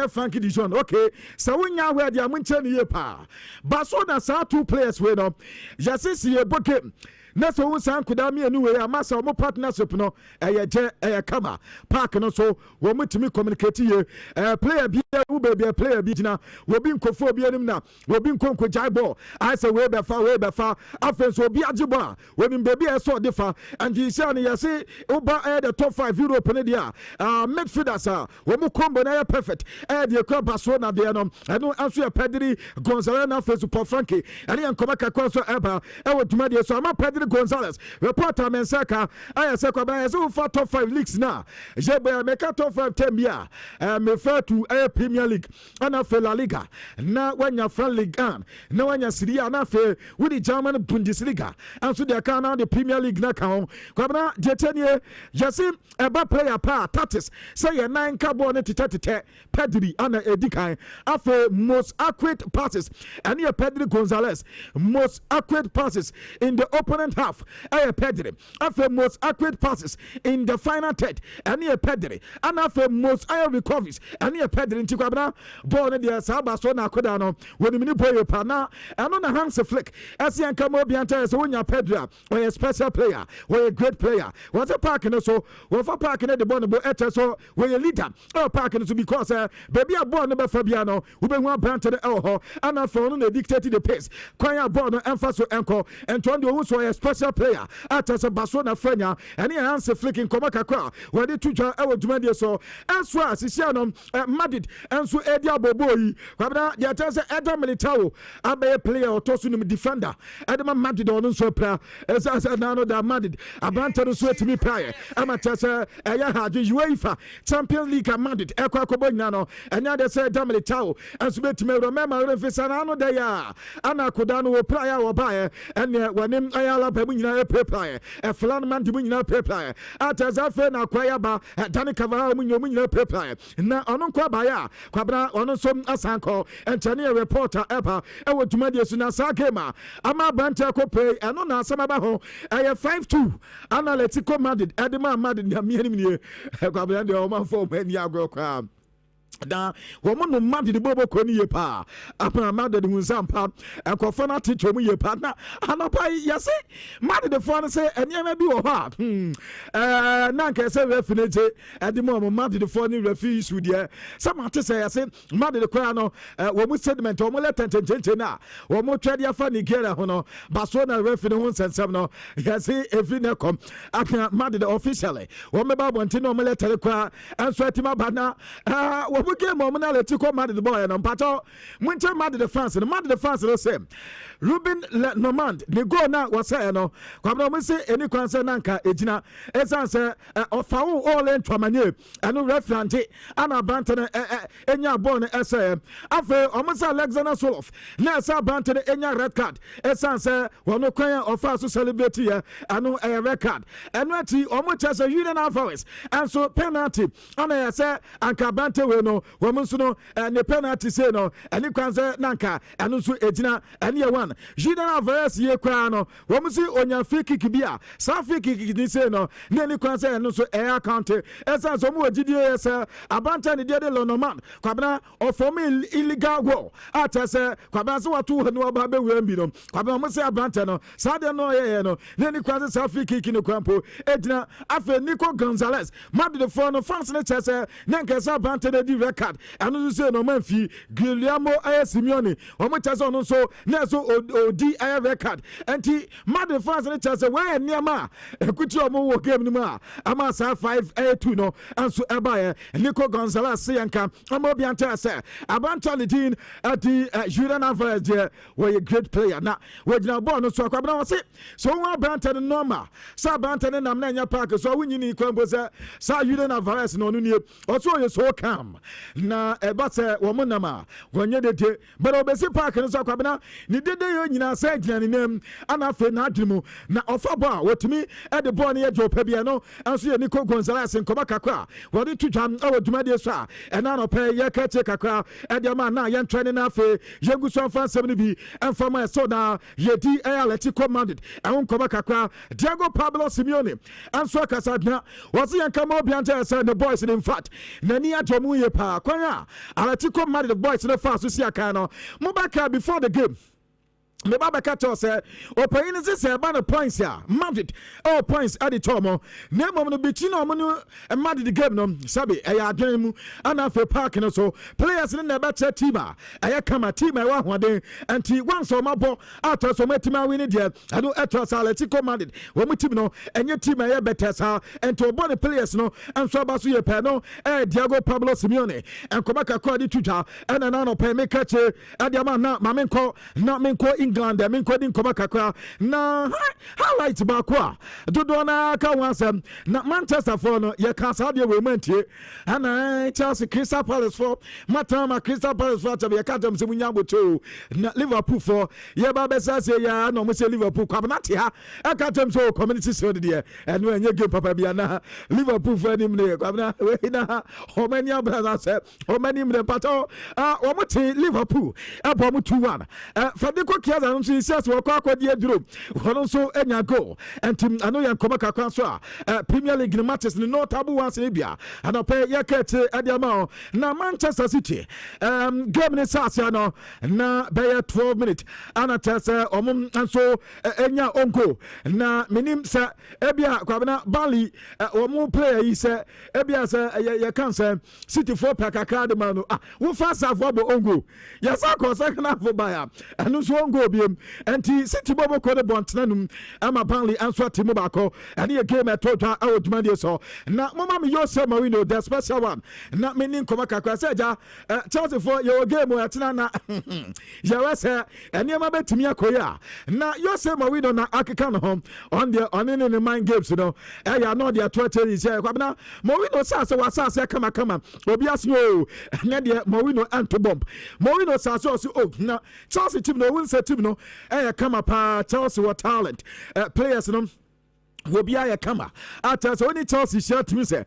funky Dijon okay so wonya where dia munche ni ye pa ba so na sa 2 players we no yase si ye boke na so wo san koda me anu we amasa wo partnership no kama park no so wo mutimi communicate ye player bi wo be player bi gina wo bi nkofo bi anim na wo bi nkonko jai ball I say we be fa offense wo bi ajibo wo bi baby e so defa and you say yase wo ba the top 5 Europe ne dia midfielders wo mu combo na perfect the club Barcelona there no eno anso Pedri Gonzalez na face Super Frankie and yankoma kakwa so eba wo dwumade so ama Pedri Gonzalez reporter Mensaka I say kwa ba so for top 5 leagues na je be make top 5 term ya me refer to Premier League and La Liga na wanya Fran League na wanya Serie A na fe with the German Bundesliga and so they can now the Premier League na kan kwa na jetenie yasi eba player pa tatis say ye 9 carbon tete Pedri ana edikan afe most accurate passes and ye Pedri Gonzalez most accurate passes in the opponent half Pedri afe most accurate passes in the final third and ye Pedri and afe most high recoveries and ye Pedri nti kwabna ball ne dia saba so na koda no woni mini boy pa na eno na hands flick asian kamo bi anta so wonya Pedri or a special player or a great player was a park no so wo for park ne the ball no bo so we a leader or park no so because baby a ball no be fa bia no wo be hu brand ne ho and afa no na dictate the pace kwan a ball no emfa so enko and to the so a special player at as a Barcelona frenya and he hands flicking koma kakra we dey tuja e wo dwumade so as well as no Madrid and so Edia Boboyi kwabna dia tell say Eder Militao abe player otoso nim defender Edema Madrid on so player as na no da Madrid abanta so etimi player ama tell say eya haje UEFA Champions League Madrid ekwa kobonya no enya de say Eder Militao and so betimi remember refisa na no da ya ana koda no wo player wo bae ene wanim ayala ba mu nyina player e flan man mu nyina player atazafe na kwaya ba Dani Cavara mu nyina player na ono kwa baya kwabra ono so asanko entene reporter eba e wo dwumade su na sakema ama banta ko pay eno na asama ba ho 5-2 Analytico Madrid edema Madrid na mianim nie kwabra de o man fo mani agro kwa da woman no mad the bobo koni ye pa apa mad the hunsampa ekofo na teach mu ye pa na anapa yase mad the phone say enyema bi wo ha na nke say refinite edimo mad the phone refuse with there some to say yase mad the kwa no wo mu sediment wo mu letentenchen na wo mu twede afa Nigeria ho no baso na refine ho sensem no yase every na come apa mad the officially wo me ba bonte no mu letere kwa anso atima bana wo game on Atletico Madrid the boy and Pato Winter Madrid the fans and Madrid the fans the same Ruben Normand the goal now was say no kwabna mo say any concern nanka ejina esan say ofawo all in twamanye eno referent ana banten enya ball no say afa omo Alexander Soloff na say banten enya red card esan say wono kwan ofa so celebrate here ano red card eno ati omo chese Union Alvarez and so penalty ana say anka banten we no no wɔn nso no ne penalty say no ɛne kwan sɛ nanka ɛno nso egyina ɛne yɛ one Julian Alvarez yɛ kura no wɔn si onya free kick bi a saa free kick ni say no ne ne kwan sɛ ɛno nso ɛyɛ account ɛsan so wɔn wɔ gidie sɛ abanta ne deɛ de Lonoman kwabena ɔfɔm illegal goal a kyɛ sɛ kwabena sɛ wato hɔ ne wɔba bɛwura bi no kwabena wɔn sɛ abanta no saa deɛ no yɛyɛ no ne ne kwan sɛ saa free kick ne kwan po egyina afei Nico Gonzalez Madrid for no fans ne kyɛ sɛ ne nkɛsɛ abanta ne di record ɛno nso sɛ no man fi Guillermo Simeone wɔn kyɛ sɛ ɔno nso ne so odi ɛyɛ record ɛnti Madrid fans ne kyɛ sɛ wɔyɛ nneɛma a ekuti wɔn wɔ game no mu a ama saa 5-2 no nso ɛbaeɛ Nico Gonzalez se yɛnka ama obi ante sɛ abanta ne din adi Julian Alvarez deɛ wɔyɛ great player na wɔgyina bɔɔl no so akwabena wɔ se sɛ wɔn abanta ne normal sɛ abanta ne nam na ɛnyɛ park so wɔnyini kwan bo sɛ saa Julian Alvarez na ɔno nie ɔso ɔyɛ so calm na ɛba sɛ wɔn nam a wɔnyɛ dede bɛrɛ ɔbɛsi park no so akwabena ne dede yɛ nyinaa sɛ gyina ne nam ana afei n'adwene mu na ɔfa bɔ a wɔtumi ɛde bɔɔl no yɛ dwo pɛ bia no nso yɛ Nico Gonzalez nkɔmɔ kakra wɔde tu dwam ɛwɔ dwumadie so a ɛna nɔpɛ yɛ kɛkye kakra ɛde ama na yɛntwɛ ne na afei yɛgu so amfa nsɛm no bi ɛmfa ma ɛso na yɛdi ɛyɛ Atletico Madrid ɛho nkɔmɔ kakra Diego Pablo Simeone ɛnso akasa dena wɔse yɛnka ma obianta sɛ ne boys no infact n'ani agye ɔmo yie paa kwan a Atletico Madrid boys no fa so si akan no mobɛka before the game me ba bɛka kyɛw sɛ ɔpanyin sɛ sɛ ɛba no points a Madrid points ade kyɛw mo na mmom no bɛkyi na ɔmo no Madrid game no sabi ɛyɛ adwene mu ana afei park no so players no na ɛbɛkyɛ team a ɛyɛ kama team a ɛwɔ ahoɔden nti once ɔmo abɔ atɔ so ɔmo atimi awi ne deɛ ɛno ɛtɔ sa Atletico Madrid wɔn team no ɛnyɛ team a ɛyɛ bɛtɛ saa nti ɔbɔ ne players no nso aba so yɛ pɛ no Diego Pablo Simeone nkɔmɔ kakra de tutwa ɛna na no pɛ me kɛkye ɛde ama na ma menkɔ England menkɔdi nkɔmɔ kakra na highlight baako a dodoɔ na ka ho asɛm na Manchester for no yɛka saa deɛ wɔ mu antie ana Chelsea Crystal Palace for matama Crystal Palace for atɛm yɛka dɛm sɛ munya abotoo na Liverpool for yɛba bɛsa sɛ yɛ na ɔmo sɛ Liverpool kwabena te ha ɛka dɛm sɛ community shield deɛ ɛno ɛnyɛ game papa bia na Liverpool for anim ne kwabena wei na ɔmo ani abra sɛ ɔmo anim ne patɔ ɔmo te Liverpool ɛbɔ ɔmo 2-1 Fadiko Kiaza no nso isi asɛ wɔkɔ akɔdi aduro ɔno nso anya goal ɛnti ano yɛ nkɔmɔ kakra so a Premier League ne matches ne notable ones ne bia anɔpɛ yɛka ɛte ɛde ama na Manchester City game ne saase no na bɛyɛ 12 minutes ana kyerɛ sɛ ɔmo nso ɛnya onko na menim sɛ ebia kwabena Bali ɔmo player yi sɛ ebia sɛ yɛka sɛ City for pɛ kakra de ma no wofa asafo abɔ onko yɛsa kɔ second half baya ɛno nso onko biem ɛnti City bɔbɔ kɔ de bɔntena num ama Bali anso ate mu baako ɛne yɛ game ɛtɔtwa awɔ dwumadie so na moma me Jose Mourinho the special one na me ni nkɔmɔ kakra sɛ agya Chelsea for yɛwɔ game ɛtena na yɛwɔ sɛ ɛnneɛma bɛtumi akɔ yi a na Jose Mourinho na akeka no ho ɔne ne mind games no ɛyɛ ano de ato akyɛri sɛ kwabena Mourinho sɛ wasase kamakama obi ase o ɛnyɛ deɛ Mourinho anto bomb Mourinho sase ɔse na Chelsea team no win team no ɛyɛ kama paa Chelsea wɔ talent players no Wobia ya kama ata so ni Chelsea share team say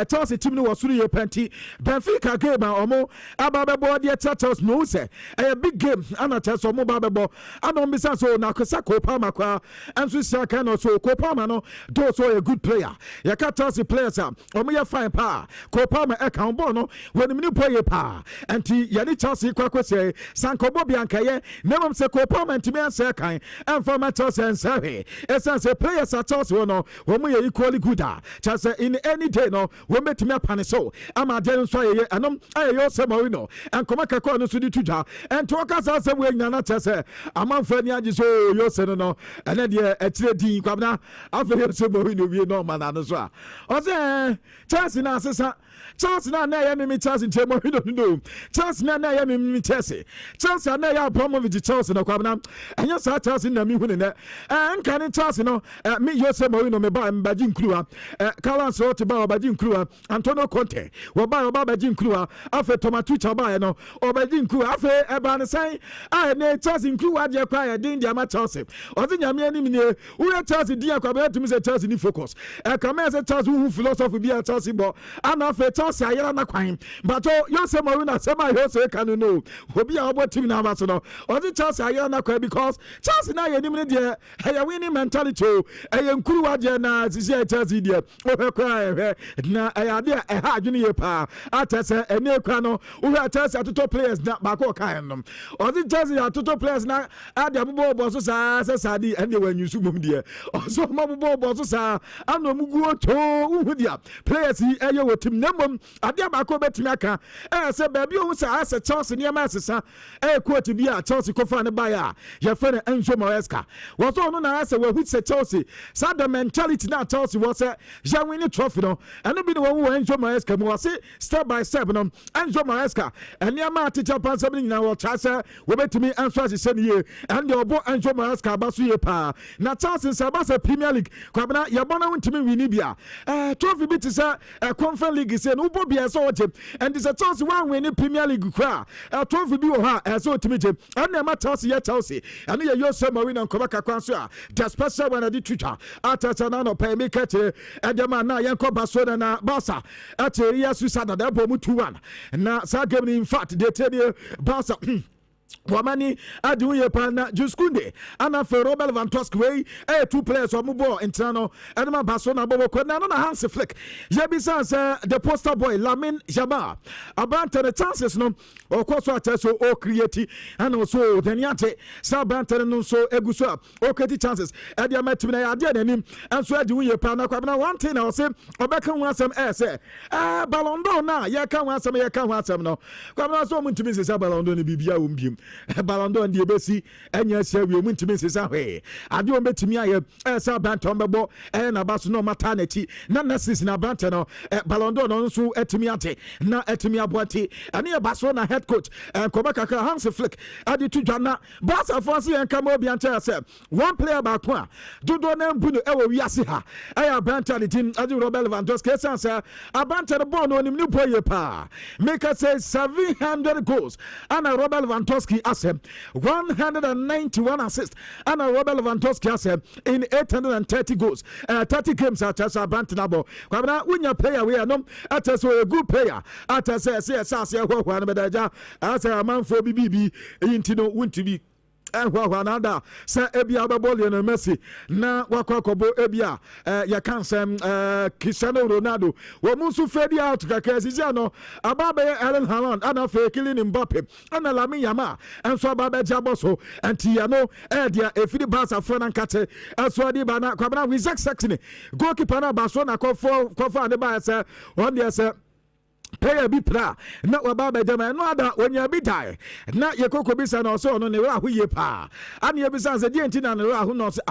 Chelsea team no was suru plenty Benfica game omo ababebo de Chelsea no say a big game ana Chelsea omo babebo ana mbisa so na kosa kopa makwa anso shaka no so kopa ma no do so a good player ya ka Chelsea players omo ya fine pa kopa ma e kan ball no when me play pa anti ya ni Chelsea kwakwa say sankobo bianka ye nemam say kopa ma ntimi anse kan emfa ma Chelsea ensahe essence players at Chelsea no when we are equally good just in any day no we met me upon so I'm a den so ye anom aye Jose Mourinho and come kakọ no so di tuja and talk as say we nyana chese amanfa ni agi so Jose no and dey etire din kwabna afa Jose Mourinho wie no man no so a o say Chelsea na asesa Chelsea na ya me Chelsea nche Mourinho no Chelsea na ya me Chelsea Chelsea na ya Abramovich Chelsea no kwabna anya sa Chelsea na mi hu ne en kan Chelsea no me Jose Marino Meba and Bajin Krua, Kalan Sotiba, Bajin Krua, Antonio Conte, Waba Bajin Krua, Afe Tomatucha Bayano, or Bajin Krua, Afe Abanasai, I had Chelsea Krua, Jaquia, Dindia Chelsea, or the Yamini, who had Chelsea, dear Cabet to Mr. Chelsea focus. A commander Chelsea who philosophy be a Chelsea ball, and Afe Chelsea, I am not crime, but oh, Yosa Marina, semi Jose can know, will be our team now, or the Chelsea, I am not crime because Chelsea now, you I winning mentality. I am Kruwa na Zizia Chelsea dear. Oh, cry. Na I idea a hard junior pa. Atasa a new crano who had Chelsea to top players not back or kind. Or the Chelsea are to top players now. Add the ball bosses as Sadi and when you zoom dear. Also, mobile bosses are and no Mugu to Udia. Players he a yo team number. Adia Bako Betimaka. I said, baby, who says a Chelsea near Massa. A quote to be a Chelsea co-founded by your friend Enzo Moresca. Was on as a which said Chelsea. So the mentality now Chelsea was a Jawini trophy, no, and no be the one who Enzo Moresca was it step by step, no, Enzo Moresca, and Yama teacher pan something now, Chasa, we bet to me answer the same year, and your boy Enzo Moresca, Basu Pa. Now Chelsea Sabasa Premier League, Kwabana, Yabana went to me Winibia. Trophy bit is a conference league is an Ubo be a sort, and this a Chelsea one winning Premier League cry. A trophy be her as so to me, and Yama Chelsea, and you're some marine and Kobaka Kwansua. The special one at the Twitter. Atatanano pay me catch and the man now Yanko Basona na Basa at Susana the Bomutuan. Now Sagam in fact they tell you Basa. Wamani aduye pana Juskunde ana for Robert Van Tusk way 2 players of Mubo internal and my Basona Bobo Kona na Hans Flick Jebisa the poster boy Lamin Jama about the chances no of course what so o create and also the Niate Sabanta no so Egusa o create chances and the Matimina idea him and so aduye pana kwabna one thing I say Obeka wan some say Ballon d'Or na ya kan wan some no kwabna so muntimi say Ballon d'Or ni bibia umbim Ballon d'Or and the Ebesi, and yes, we went to Mrs. Away. I do bet to me, I saw Bantombo and Abasno maternity, not necessarily in Abantano, Ballon d'Or also at Timiate, not at Timia Boati, and near Basona head coach, and Kobaka Hans Flick, added to Jana, Bassa Fonsi and Camobian said, one player by one, Dudon Bunu Ewo Yasiha, I have banter the team, I do Robert Van Dosk, answer, I banter the ball on him, new player pa. Make us say 700 goals, and a Robert Van Toski asem 191 assists and a Robert Lewandowski asem in 830 goals 30 games at Chelsea Bantinabo kwabna unya player we no at so a good player at say ho bedaja as a man for BBB intino want to be Nada, Sir Ebia Babolian and Messi, na Wakakobo Ebia, Yakansem, Cristiano Ronaldo, Wamusu Fedi out, Kakazizano, Ababe Alan Haaland, Anna Fe killing Mbappe, Anna Lami Yama, and Swababe Jaboso, and Tiano, Edia, a Philip Basa, Fernan Kate, and Swadi Bana, Kabana, with Zach Saxony, goalkeeper Basona, Kofa, the Bass, one year, sir. Player be pra na wababa jama no ada wonya bi die na yekoko bisa na so no ne ra hu ye pa ani ye bisa se die ntina ne ra hu no se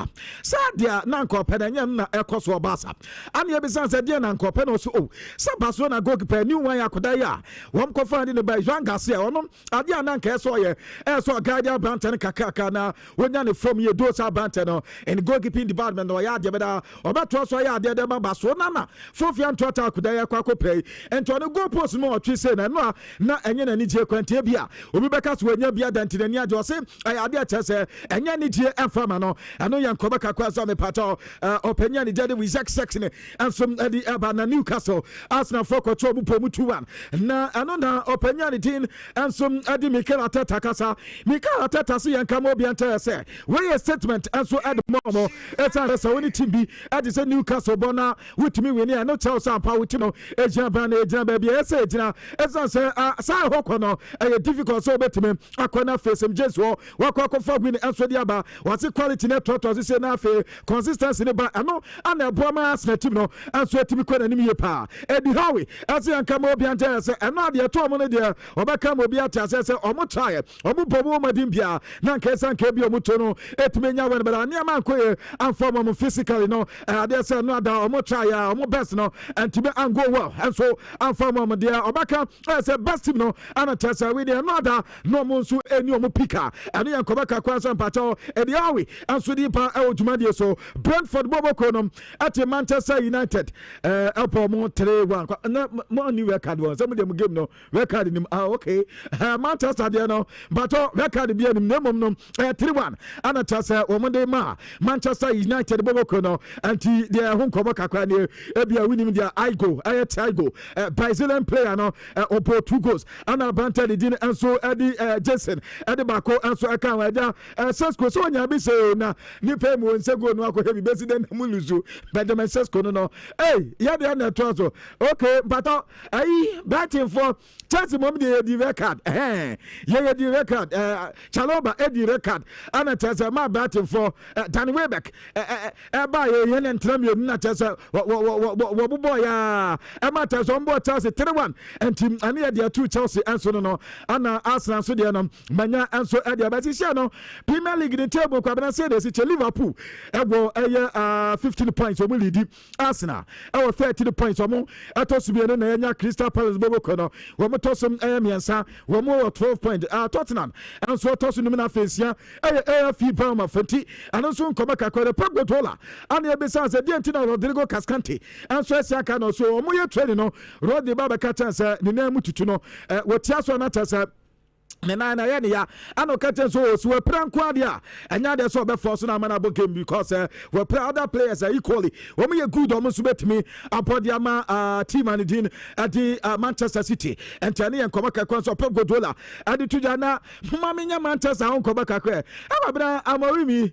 sa dia na nkope na nyam na ekoso basa ani ye bisa se die na nkope no so o sa baso na goalkeeper ni wan yakoda ya wom ko fa ne ba Juan Garcia ono ade na nka eso ye eso guardian banten kakaka na wonya ne from ye do sa banten no in goalkeeping department no ya de beda obato so ya de ba baso na na fofia ntota akoda ya kwa ko pay ento no post more twi say na no na enye na nije kwante bia obi beka so enya bia dantinani ajo se ade ache se enya nije enfama no ano yankoba kakwa so me pato openya ni jade with Zach Saxony and from the Abana Newcastle Arsenal for control bupomu 2-1 na ano na openya ni tin and some adi Mikel Arteta kasa Mikel Arteta so yankamo bia ante se we a statement and so add more eta so woni team bi adi se Newcastle bona witimi we ni no Chelsea ampa witino ejia ba na ejia ba bia say jina esa say say hokono e difficult so betime akona face him Jesus wakwa for win enso dia ba wase quality net to say na fe consistency ne ba ano ana boama Arsenal team no enso timi kwana nim ye pa Eddie Howe ase anka mo bia ntia say eno de to mo ne de obaka mo bia tia say omo try omo bobo madim bia na nka esa nka bia omo to no etime nya wen ba na man koye anform mo physically no ade say no ada omo try omo best no and to be and go well and so anform Brentford dia obaka say best team no ana tesa we dey another no mo nso eni omo pika eno yan kobaka kwanso mpacho edi awi anso di pa e odwumadie so Brentford boboko no at Manchester United elpo mo 3-1 mo new record one some dem game no record nim okay Manchester dia no but record bia nim nemom no 3-1 ana tesa omo dey ma Manchester United boboko no anti dia ho kobaka kwa ne ebia winim dia Igo Brazilian player no opo 2 goals ana banta di din enso edi Jason edi bako enso aka waja Sesko so nya bi say na ni pay mu nsego no akọ hebi president mu luzu Benjamin Sesko no ya dey na trozo okay but batting for Chelsea mom the record the record Chaloba edi record ana Chelsea ma batting for Danny Welbeck ba ye ntram ye na Chelsea wo boy ya emata so mbo Chelsea 3-1 and team ania dia 2 Chelsea enso no ana Arsenal so dia no manya enso e dia basi sia no Premier League the table kwa bana say dey si Liverpool ego 15 points o mo lead Arsenal 13 points o mo atosu bi no na nya Crystal Palace bobo kono wo mo tosum miensa wo mo 12 points Tottenham enso tosu no na fesia AFC Palma 50 anso nkoma kakwa Pep Guardiola ana e be say dey ntina Rodrigo Cascante enso sia ka no so mo ye training no Rodri baba ka chance ni na mututu no wotia so na tasa na ya ano catch so we prank kwadia anya de so be force na mana bo game because we play other players equally we me good o so betimi apodia ma team and din at the Manchester City and tani en koma kakwa so Pep Guardiola adi tuja na mama menya Manchester on koma kakwa ababra amorimi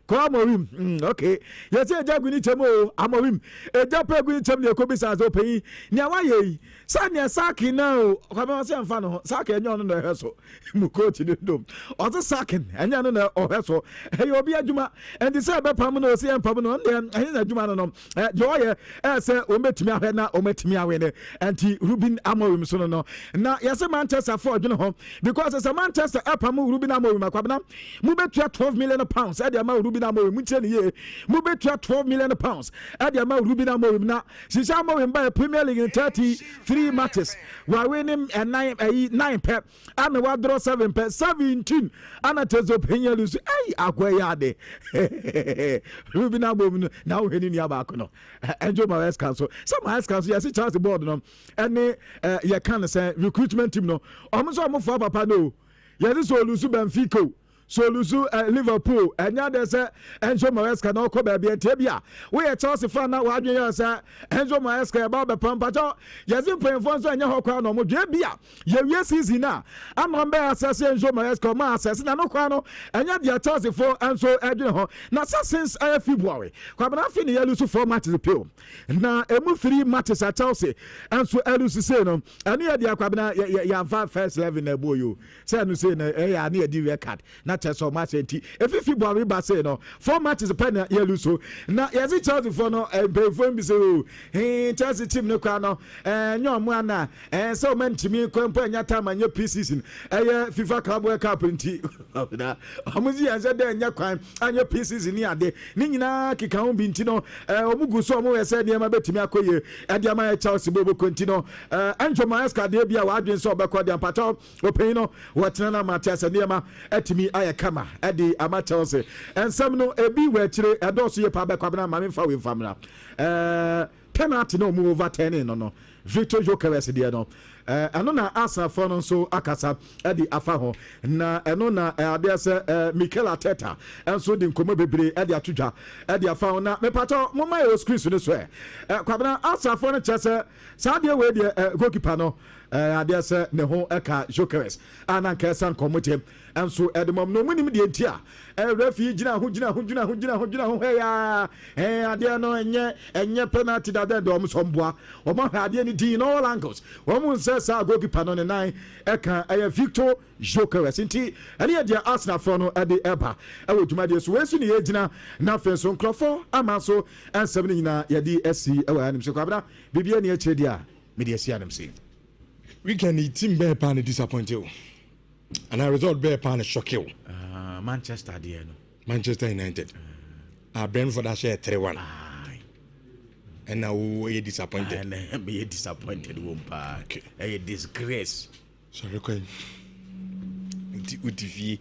Amorim, okay. Yes, Jaguni Chemo, Amorim, a Japaguni Chemo, Kobisa Zope, Niawaye, Sanya Saki now, Kamasan Fano, Saki and Yon the Hesso, Mukoti the Dome, or the Sakin, and Yan or Hesso, hey, Obia Juma, and the Sabba Pamano, and Pamano, and Jumanum, Joya, as Ometimia, Ometimia, and Rubin Amorim Sono. Now, yes, a Manchester for home, because as a Manchester Apamu Rubin Amorim, Makabana, Mubet 12 million pounds at the amount. Mube 12 million pounds at the amount Rubin Amorim na Sisamo by Premier League in 33 matches while winning 9 pep and what draw 7 pep 17 and a tezo penya lose akwayade Rubin Amorim now winning Yabakono enjoy my house council some house council yes chance the board no and you can say recruitment team no almost for papa no yes so lose Benfica so lusu Liverpool enya de se Enzo Maresca na ko ba bia tebia we Chelsea fan na wa adwen ya se Enzo Maresca ba be pampacho yazin penfo so enya hokwa na mo dwe bia ye wie season na ama be assess Enzo Maresca ma assess na no kwa no enya dia Chelsea for Enzo adwen ho na since February kwa bana fi ne ya lusu 4 matches pio na emu 3 matches at Chelsea Enzo elusu say no ene ya dia kwa bana ya first 11 na boyo say no say na ya na di record na so match enti if February ba say no 4 matches pen ya luso na yezi Chelsea for no be say Chelsea team no kwa no nyom ana so mentimi kwempo anya time anya pre-season FIFA Club World Cup enti na amuzi yanze de anya kwan anya pre-season ni ade ni nyina kika ho bi enti no omugu so omo yese de ma betimi akoye ade ama Chelsea bobo konti no Enzo Maresca de bia wa adwen so obekọ de ampato opin no wotena na Matias de ma atimi kama edi ama Chelsea ensem no ebi we kire edoso ye pa be kwabena ma memfa we famra penalty no move over 10 no Victor Jokeres de no eno na Arsenal for no so akasa edi afa ho na eno na ade se Mikel Arteta enso di nkomo bebre edi atudwa edi afa ho na mepato moma e screen so so kwabena Arsenal for no chese sa de we de goalkeeper no ade se ne ho eka Jokeres ana nkesan komotem enso edemom no munim de entia referee gina ho hey ya ade no enye penalty da de dom somboa o ma ade ni di no all angles o mu se sa goalkeeper no ne nine eka Victor Jokeres nti ene de Arsenal for no ade eba e dwumade so we su ne ye gina na fenso nkrofo ama so ensem ni nyina ye di SC e wa anim se kwabra bibia ne akire dia me de SC anim se weekend team be pan disappointed and a result be pan shock you Manchester there no Manchester United Brentford share 3-1 And now we disappointed. And be disappointed one part. A disgrace. Sorry, Queen. UTV.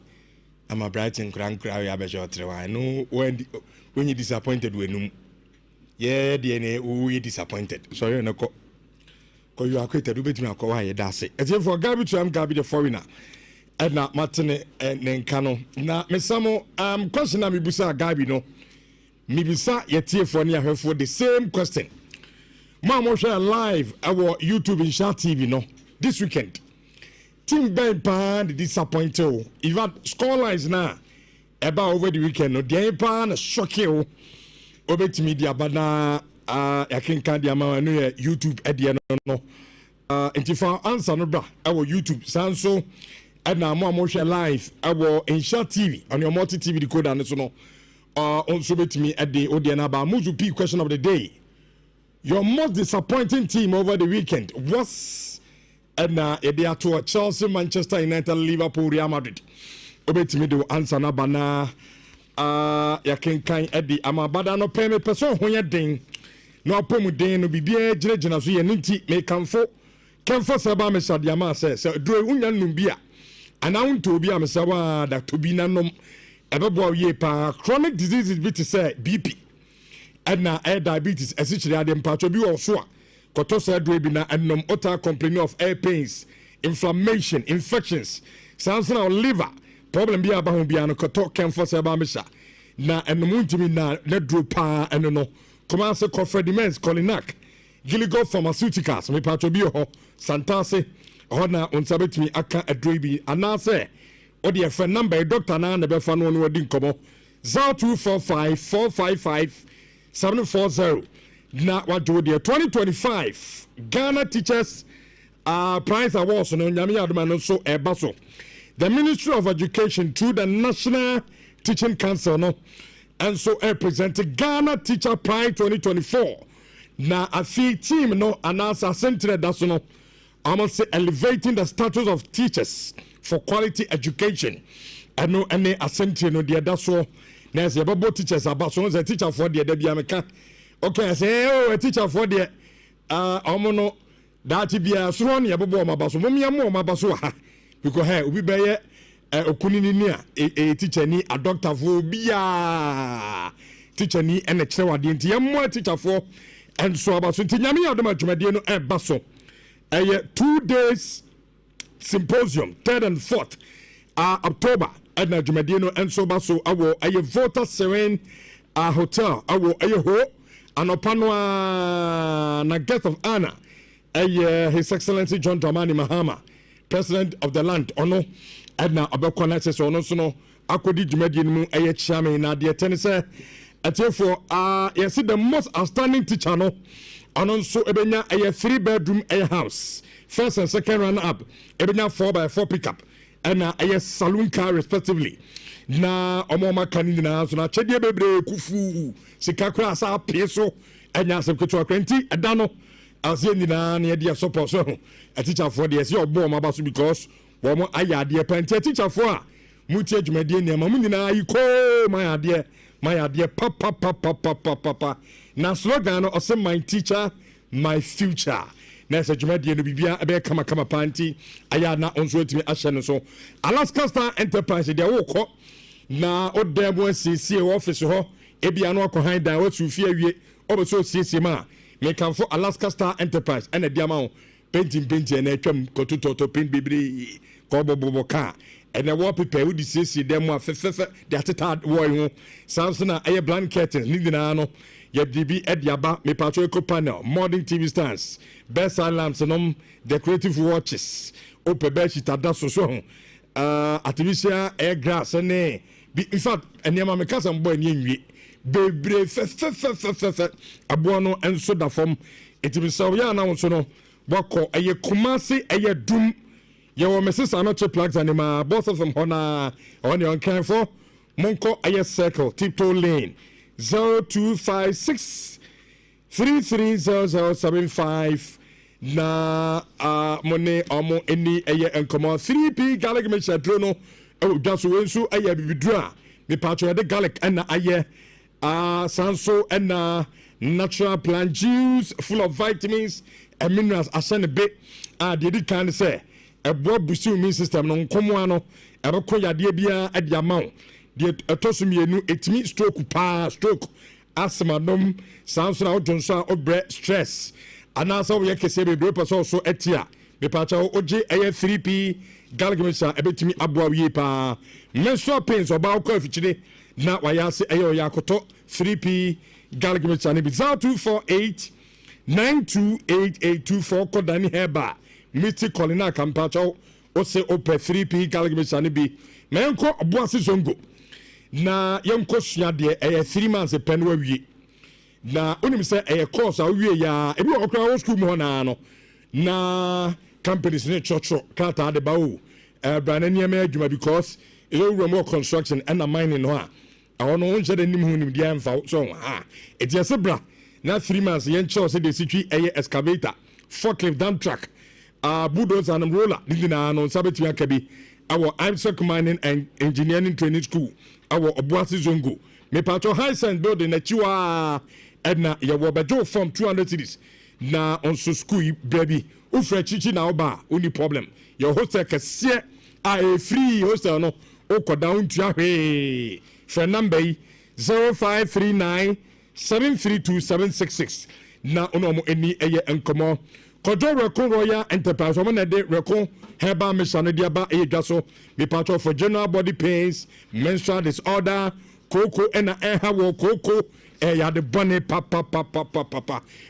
I'm a bright and grand crowd. I know when you disappointed when yeah, DNA, we disappointed. Sorry, no. Because you are quite a bit of a that's it. As if for garbage, I'm Gabi the foreigner. And not Martin and Nenkano. Now, Miss Samo, question me Busa Gabi no. Mibisa yet for near her for the same question. Mama share live our YouTube and Shark TV no this weekend. Team Ben Pan disappointed. Even scorelines now about over the weekend. No, the Pan shock you over to media, but now I can't the amount YouTube at the end no. And if I answer no bra our YouTube Sanso and now Mama share live our in Shark TV on your multi TV decoder and so no. Also bet me at the Odianaba Muzu P question of the day. Your most disappointing team over the weekend was a to Chelsea, Manchester United, Liverpool, Real Madrid. Obet me do answer na bana ya kenkan Eddie Amabada no pay me person when you ding. No pomu den no bibia gyina so ye nti me kanfo seba me sadiama se do unya numbia ana unto obi am seba da to bi nanom ebebo ye pa chronic diseases bit to say BP and air diabetes essentially adam patcho bi also a koto say do bi na enom ota complaining of air pains, inflammation, infections, sounds na liver problem bi aba ho bia no koto kemfo say ba mesha na enom ntimi na dro pa eno no commence confediments colinac giligo pharmaceuticals me patcho bi ho santase ho na unsabetimi aka adro bi anase or the friend number doctor na be fa no no di nkomo 0245 455 740 na what do the 2025 Ghana Teachers Prize Awards no nyame adoma no so ebaso the Ministry of Education through the National Teaching Council no and so represented Ghana Teacher Prize 2024 na afi team no announce centre that so no almost elevating the status of teachers for quality education. I know any assembly no dear that's so there's a bubble teachers about so a teacher for the Debiameka. Okay, I say oh a teacher for the omono that be a swan ya bubble mabaso mumiamo mabaso ha because hey we be okunini a teacher ni a doctor for bia teacher ni and a chewa di nti yammo teacher for and so about so nyame adoma dwumade no e baso 2 days symposium 3rd and 4th October at Najumedino and Sobaso awo a voter serene hotel awo a ho anopanwa na guest of honor His Excellency John Dramani Mahama, President of the land ono edna abekona se so no so no akodi dwumadi mu chame na de tenise atefo yes the most outstanding teacher no ono so ebenya 3-bedroom house. First and second run up, ebenya 4x4 pickup, and a saloon car respectively. Na omoma kanina so na chedie bebre kufu sikakra sa peso enya sekwetu akwenti edano asie nyina na ye support so a teacher for the ese obo ma baso because wo mo ayade penti teacher for a muti adwumade ne ma nyina ayiko my idea papa na slogan no ose my teacher my future. Nessa Jumedia Bibia Abe Kama Panti, Ayana on Switimi Ashen so Alaska Star Enterprise, they walk na Odemo CC office ho, Ebiano behind that what you fear ye over so CCMA. May come for Alaska Star Enterprise and a diamond painting and a chum cotuto pin bibri Kobo Boboka. And the wallpaper would see them more the attitude war. Samsona air blanket, Nidinano. YDB Ediaba, me patrico panel, modern TV stands, best lamps and decorative watches, open bedsheet at that so artificial air grass and in fact, and your mamma cousin boy named Baby Abuano and soda from it will so now so no Bako a ye Kumasi a ye doom. Your Mrs. Anoche plugs and both of them on your care for Monko a circle, tiptoe lane. 0256 330075 na money omo eni eye enkomo 3p garlic mixture drono e daso wensu eye bibidra me patcho de garlic na aye sanso na natural plant juice full of vitamins and minerals asane be de kan say ebo busu immune system no nkomo ano ebeko yade bia e de amaw de etosumienu etimi stroke asthma dom sanso na odonso a obre stress anasa wo yekese be person so etia me pacha oje eye 3p galgmisa ebetimi aboa wie pa menstrual pains oba ko afichire na wayase eye yakoto 3p galgmisa ne bi 0248 928824 kodani heba miti kolina kampacha o se ope 3p galgmisa ne bi menko aboa se zongo na yenko sua de 3 months pen wa wie na onim se course a wie ya ebi okra wo school mo na no na companies ne chocho kata de bawo brand ne ma adwuma because e wo more construction and mining no a ono unje de nim hunim dia mfa so ha etiase bra na 3 months yen cho se de sitwi excavator forklift dump truck bulldozer and roller dina no sabeti akabi our IMSEC mining and engineering training school our obuasi zongo me pato high science building na chiwa edna ya wobejo from 200 cities na onso school baby ufre chichi na oba only problem your hostel kase a free hostel no o down to ahwe for number 0539 732766 na ono mo eni eye enkomo Kojo Rekon Royal Enterprise, woman a day Rekon Heba Missionaria Ba Ejaso, be part of for general body pains, menstrual disorder, cocoa and a hawo cocoa, ya the bunny papa.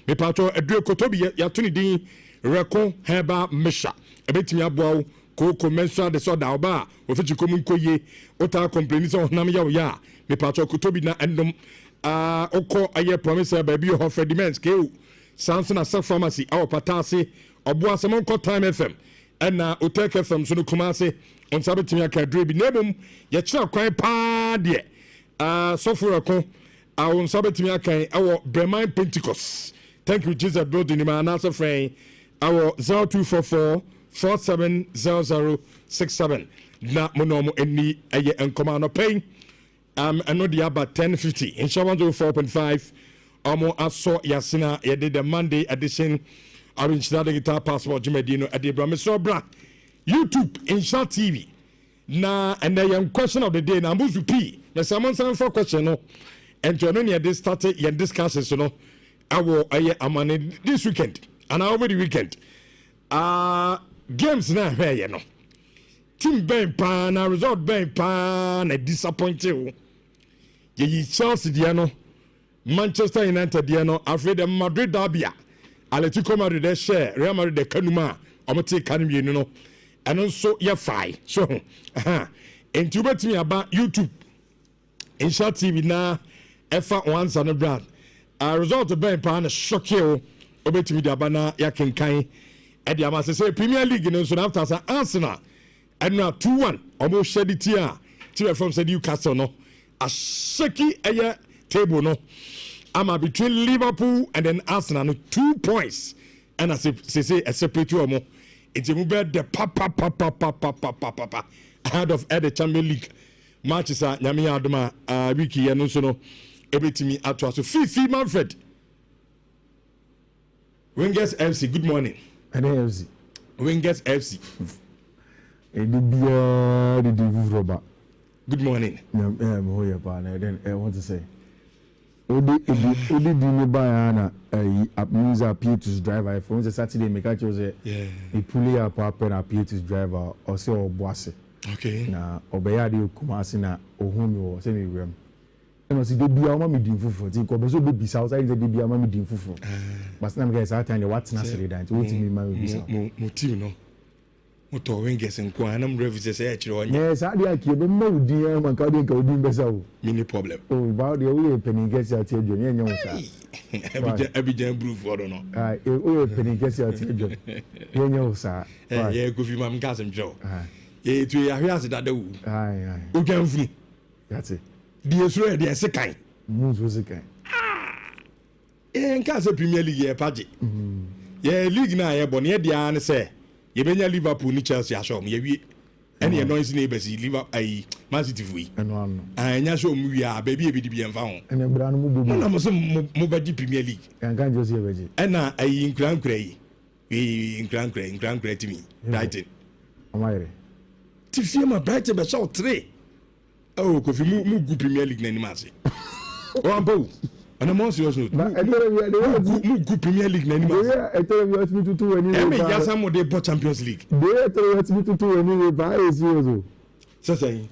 Be part of a dual cotobi yatuni di Rekon Heba Misha, a bit me abo, cocoa menstrual disorder, oba, of which you come ye, ota complaints of Namia ya, be part of cotobi na endum, oko a year promise baby of Fredimens, Keu. Samson Asaf Pharmacy, our Patasi, Obua Samonko Time FM, and Utek FM Sunu Kumase, on Sabatimia Kadribi Nebum, Yacha quite pa dear. Sofurako, our Sabatimia Kai, our Bremine Pentecost. Thank you, Jesus, building in my answer frame, our 0244 470067. Na Monomo any a year and command of paying. And no the about 1050 in Shawan 4.5. Amo aso yasina yede the Monday edition of Inshada Guitar Passport Jimedino at the Bramisobra YouTube Insha TV. Na and the question of the day na mbuzu P. Na someone send for question no. And to any this started your discussions no. Our amane this weekend and over the weekend. Games na here no. Team ben pa na result ben pa na disappointed. Ye Chelsea dia no. Manchester United dia no afraid the Madrid derby Atletico Madrid share Real Madrid de kanuma omote kanum no eno so ye fai so enti ubetimi aba YouTube Insha TV na efa once and brand result ben pa na shock you obetimi de aba na yakenkan e de amase say Premier League no so after say Arsenal eno 2-1 omo shedi tia team from said Newcastle no a shaky eye table no I'm between Liverpool and then Arsenal 2 points and I say a separate more it's a move the papa ahead of the Champions League matches are Nyami Adoma wiki and also no everything at us so Fifi Manfred Wingers FC good morning and FC Wingers FC good morning then I want to say Odi dini bayana means appeal to driver. If on Saturday, make a choose he pull up and appeal to driver or say or boss. Okay. Na obeyadi kumasi na ohumi or semi ram. And was the be ama me din fufu. Think ko beso be bisa outside the be ama me din fufu. But now guys out and what's necessary that what me man bisa. Motive no. Moto Wingers and Kwanam revises actually. Yes, I like you, but no dear man can do beso. Mini problem. Oh, about the way penny gets out here, Johnny and young Abidjan Blue for no. Penny gets out here, young sir. Yeah, go for my cousin Joe. Yeah, to your house that do. Aye. Okay, that's it. The Israel, the second. Moves was a kind. Yeah, and Casa Premier League, yeah, party. Yeah, League now, yeah, but near the answer. You been Liverpool ni Chelsea ashom ye wi any noise neighbors live up a massive way and one and ya show me baby be and found and a brand new I'm some mobile Premier League and can't just hear it and I in Grand Cray in Grand Cray to me right it to see my brighter but short three oh coffee move good Premier League name massy one bow and I'm also good Premier League name I tell you what me to do anyway just some of the bought Champions League they tell you what me to do anyway by zero so saying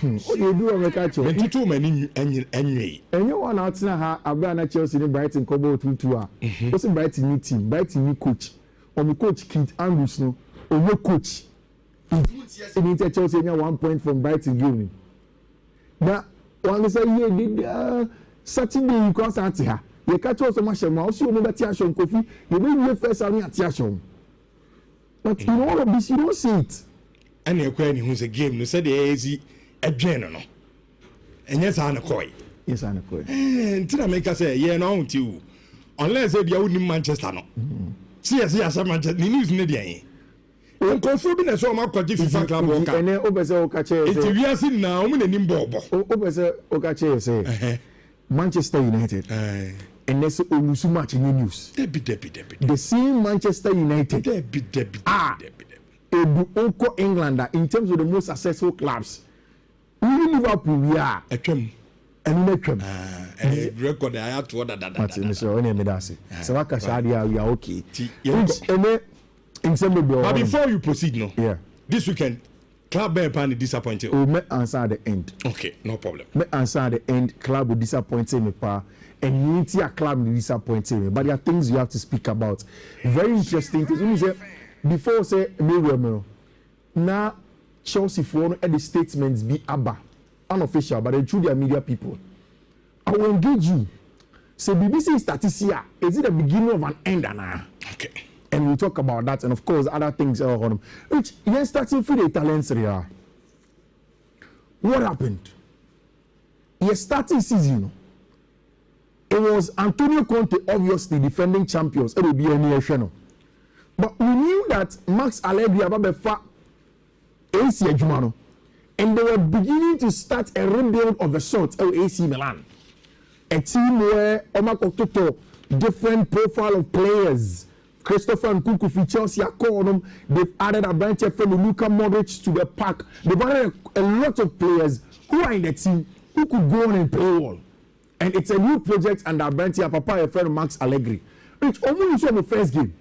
what you do on catch you and too many anyway and you want out now Abraham Chelsea in Brighton Kobo 2-2 what's Brighton new team Brighton new coach or my coach Keith Andrews no or your coach in Chelsea 1 point from Brighton game now one say here did Saturday you cross out here you catch us so much more also no better action coffee you be first and action but in all of this you don't see it and you quite who's a game no said the easy a general and yes I'm a coy yes I'm a coy until I make us say yeah no until unless they be out in Manchester no see yes Manchester news media confirm na so ma kwaji FIFA club worker ene obese o ka che say it we are seeing now we nim bobo obese o ka che say Manchester United and let's olusu match in the news debi the same Manchester United debi ebu onko England in terms of the most successful clubs even Liverpool we are atwam and atwam record I have to order that Martin so only me that say so waka shadia we are okay but before you proceed no yeah this weekend club bear pan disappointed oh me answer at the end okay no problem me answer at the end club will disappoint me pa and unity a club will disappoint me but there are things you have to speak about very interesting things you say before say me now Chelsea for the statements be aba unofficial but they through their media people I will engage you say BBC statistician is it the beginning of an end now okay and we'll talk about that and of course other things which yes starting for the Italians here what happened yes starting season it was Antonio Conte obviously defending champions it will be any channel but we knew that Max Allegri ababefa AC Ejumano and they were beginning to start a rebuild of the sort of AC Milan a team where Omako Toto different profile of players Christopher and Nkunku for Chelsea are calling them. They've added a bunch of Luka Modric to the pack. They've added a lot of players who are in the team who could go on and play well. And it's a new project under Bentia Papa, your friend Max Allegri, which only saw the first game.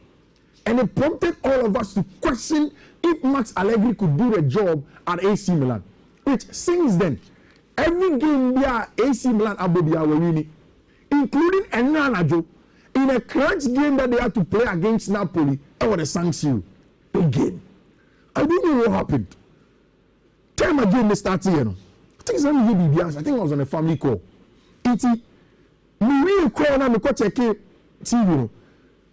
And it prompted all of us to question if Max Allegri could do the job at AC Milan. Which since then, every game there AC Milan Abobia were winning, including Enanajo. In a crunch game that they had to play against Napoli, I would have sanction again. I don't know what happened. Time again they started, you know. I think it's only BBS. I think I was on a family call. It's me really call now. Me go check TV.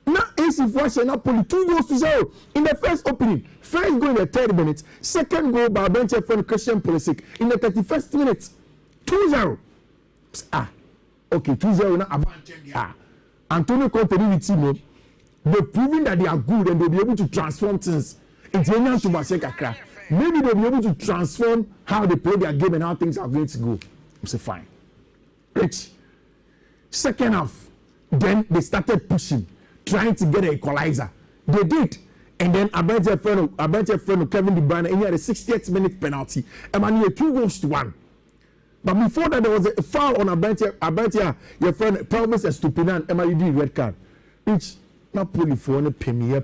Now AC for Napoli 2-0 in the first opening. First goal in the 3rd minute. Second goal by bench friend Christian Pulisic in the 31st minute. 2-0. Okay, 2-0 now. Abandon Antonio Conte with team, they've proven that they are good and they'll be able to transform things into any to Baseka. Maybe they'll be able to transform how they play their game and how things are going to go. I say fine. Rich. Second half, then they started pushing, trying to get an equalizer. They did. And then Abente friend Kevin De Bruyne, and he had a 60th minute penalty. And man, he had 2-1. But before that, there was a foul on Abentia, your friend Pelvis Estupinan, MID red card. Which Napoli for a premier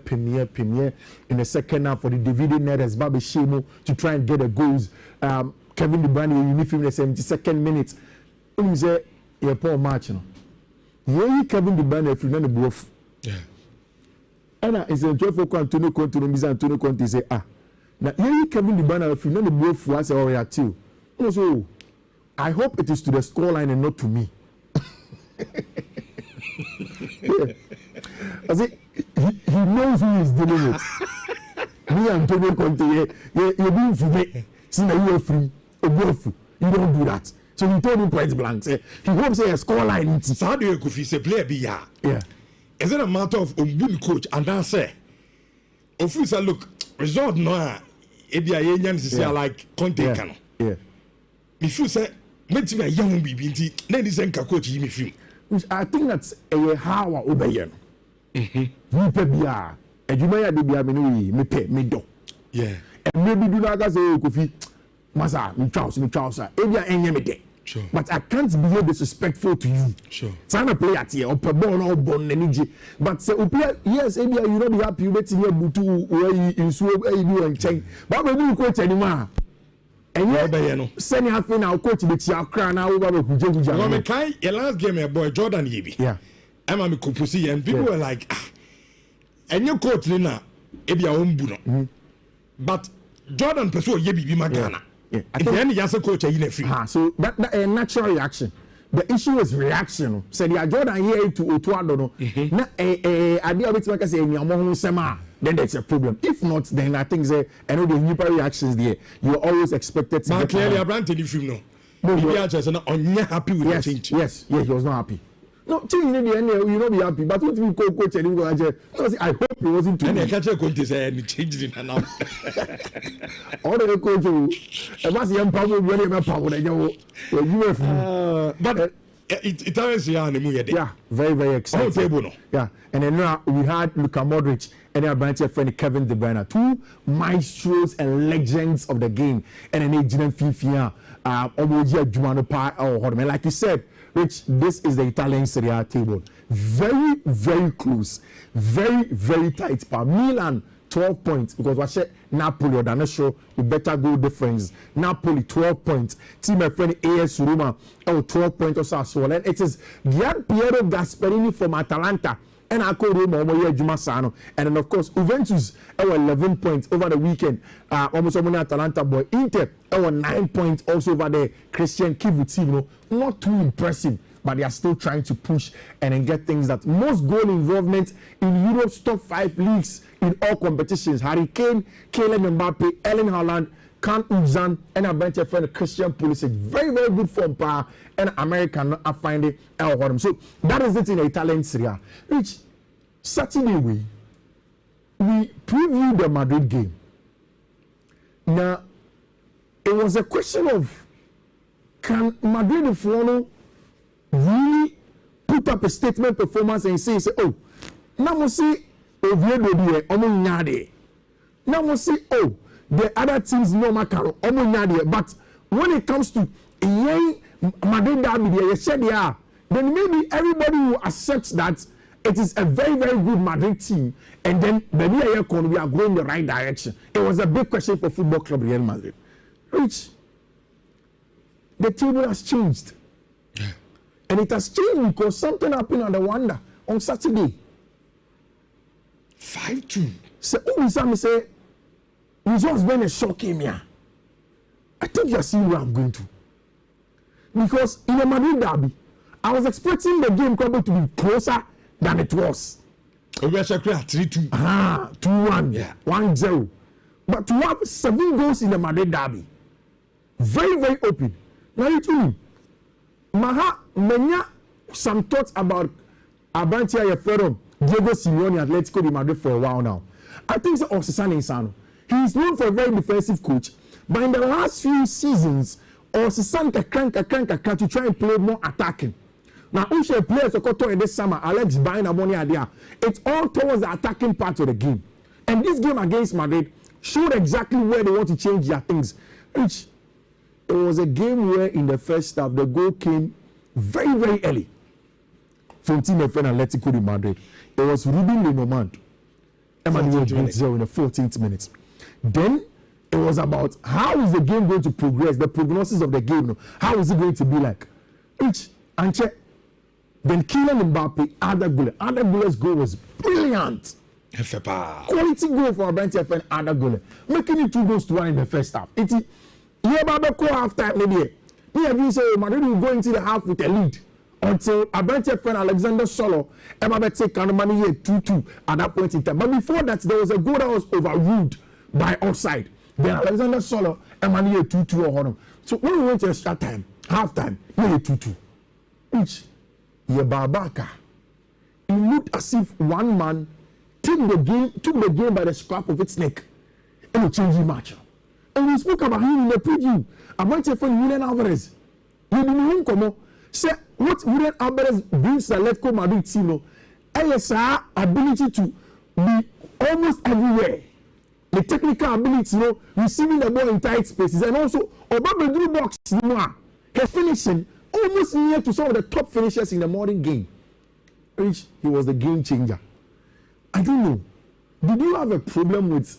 in the second half for the Davide Neres, Babi Shemo to try and get the goals. Kevin De Bruyne, uniform in the 72nd minute. When you say, you're poor match, no? Yeah, Kevin De Bruyne, if you know the bluff. Yeah. And it's a joy for Antonio Conte, Antonio Conte say, now, yeah, Kevin De Bruyne, if you know the bluff, what's our reaction? Also, I hope it is to the scoreline and not to me. Yeah. I say, he knows who he's dealing with. Me and Antonio Conte, you're being for me. See, now you're free. You don't do that. So he told him point blank, say, he hopes a scoreline. So how do you go if a player be ya? Yeah. Is it a matter of Umbun coach and then say, officer, look, result no, ebia ye nyan sisi like content kan. Yeah. Me feel say meti me young bibi nti na ni say nka coach yi me feel. I think that's how I obey. Nipa bia adwuma ya de bia me no yi me pe me do. Yeah. And maybe do not say Kofi masa me Charles ebia enye me de. Sure. But I can't be disrespectful to you. Sure. Sana play at here or per ball or bon energy. But say yes, ebia you no be happy you wait here butu where in so you do and check. But we do coach anymore. And you be no. Send half in our coach be tia kra na wo ba be kujeguja. No me kai your last game a boy Jordan Yebi. Yeah. Emma me kupusi and people were like and your coach ni na ebia ombu no. But Jordan person Yebi bi magana. Yeah. I think any yes coach are in a free. So that a natural reaction. The issue is reaction. Said the Jordan here to Otuado no. Na idea bit make say nyamo sema then there's a problem. If not then I think say I know the new reactions there. You're always expected to but clearly Abrante the film no. Maybe I just not happy with the change. Yes, he was not happy. No, change in the end, you know be happy. But what we coach and go I hope he wasn't too. And I catch a coach say any change in an hour. All the coach, it was young Pablo really about power. But it always yeah, very, very exciting. Yeah, and then now we had Luka Modric and our branch friend Kevin De Bruyne, two maestros and legends of the game. And then Ejina Fifia, Omoji Jumano Pa, like you said. Which this is the Italian Serie A table. Very, very close. Very, very tight. Milan, 12 points. Because what said Napoli or Danesho, you better go difference. Napoli, 12 points. Team my friend AS Roma, 12 points or so. And it is Gian Piero Gasperini from Atalanta. And I call Roma Juma Sano. And then of course Juventus 11 points over the weekend. Almost only Atalanta boy. Inter 9 points also over the Christian Kivu team. Not too impressive, but they are still trying to push and then get things that most goal involvement in Europe's top 5 leagues in all competitions. Harry Kane, Kylian Mbappe, Erling Haaland, Kan Uzan, and a bunch of friend Christian Pulisic. Very, very good form power. And American are finding El Horm. So that is it in the Italian Serie A. Which Saturday we previewed the Madrid game. Now it was a question of can Madrid really put up a statement performance and say oh now we see Oviedo there omo nyade. Now we see oh the other teams no makaro omo nyade. But when it comes to Madrid derby there, then maybe everybody will accept that it is a very, very good Madrid team, and then maybe we are going the right direction. It was a big question for Football Club Real Madrid. Which the table has changed. And it has changed because something happened at the Wanda on Saturday. 5-2. So Unisami say results been a shock in here. I think you are seeing where I'm going to. Because in the Madrid derby, I was expecting the game probably to be closer than it was. We are 3-2. 2-1, yeah, 1-0. But to have 7 goals in the Madrid derby, very, very open. Now you tell me, Maha menya some thoughts about Abantia Yefero, Diego Simeone, Atletico de Madrid for a while now. I think so. Osasani Insano. He is known for a very defensive coach, but in the last few seasons, Osasani crank to try and play more attacking. Now, Ushe players in this summer, Alex buying ammonia idea. It's all towards the attacking part of the game. And this game against Madrid showed exactly where they want to change their things. Which it was a game where in the first half the goal came very, very early from team of Atletico de Madrid. It was Ruben Lenormand. Emmanuel 0 in the 14th minute. Then it was about how is the game going to progress, the prognosis of the game. How is it going to be like? Which Anche. Then Kylian Mbappe, Arda Güler's goal was brilliant. Quality goal for Abrante and Arda Güler. Making it 2-1 in the first half. It's half time maybe. Me have you say Madrid will go into the half with a lead until Abrante and Alexander Solo Mbappe take Kanumani here 2-2 at that point in time. But before that, there was a goal that was overruled by offside. Then Alexander Solo Mbappe here 2-2 or him. So when we went to extra time, half time, we had 2-2. Each. Yebabaka. It looked as if one man took the game by the scruff of its neck and it changed the match. And we spoke about him in the preview. About your friend Julian Alvarez. You didn't come on. Say what Julian Alvarez brings the Atletico Madrid team. LSR ability to be almost everywhere. The technical ability, receiving the ball in tight spaces, and also Obama box, her finishing almost near to some of the top finishers in the modern game. Which he was the game changer. I don't know. Did you have a problem with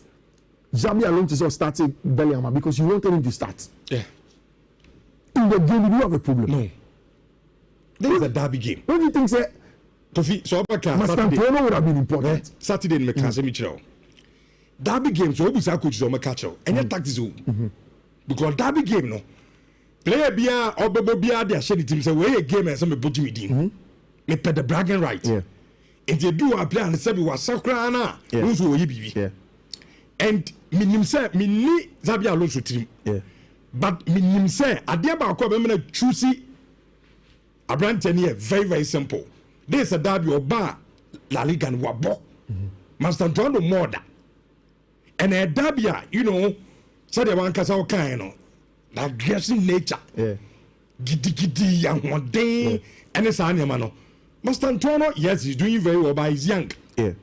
Xabi Alonso starting Bellingham because you wanted him to start? Yeah. In the game, did you have a problem? No. This is a derby game. What do you think, sir? So Saturday would have been important. Saturday in the derby game, so we say coach on catch and your tactics because derby game no player bia or bia they share the team say we a game and some put me din me pay the bragging right. Yeah. If you do a play and say we was sakra na who's we bibi. Yeah. And minim say me ni Xabi Alonso team. Yeah. But minim say ade ba ko be me choose Abrante here very very simple. This is a derby oba La Liga and wabo. Master Antonio Morda. And a derby, so the one cause all kind, the aggressive nature. Yeah. Giddy and one day, and it's animal. Master Antonio, yes, he's doing very well, but he's young. Yeah.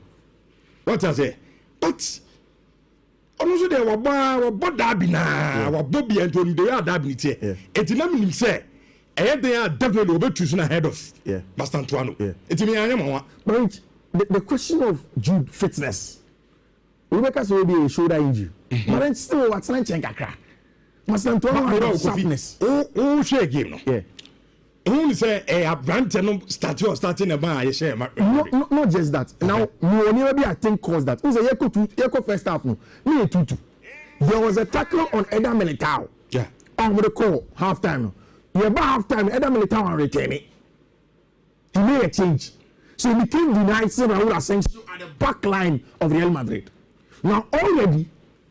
What I say? But also there were derby now, or Bobby and Tony, they are derby. It's not say. They are definitely over choosing ahead of Master Antonio. Yeah. It's me, I am. But the question of Jude fitness, Rebecca's will be a shoulder injury. But then still, what's not Chenkakra? Master Antonio has sharpness. Oh, share game. No? Yeah. Who say a brand starting a bar, I share. Not just that. Okay. Now, you never be a thing cause that. Who's a Yeko first half? No, me a 2-2. There was a tackle on Eda Militao. Yeah. On the call, half time. Yeah, about half time, Eda Militao and retain it. He made a change. So he became the nice Raul Asensio at the back line of Real Madrid. Now, already,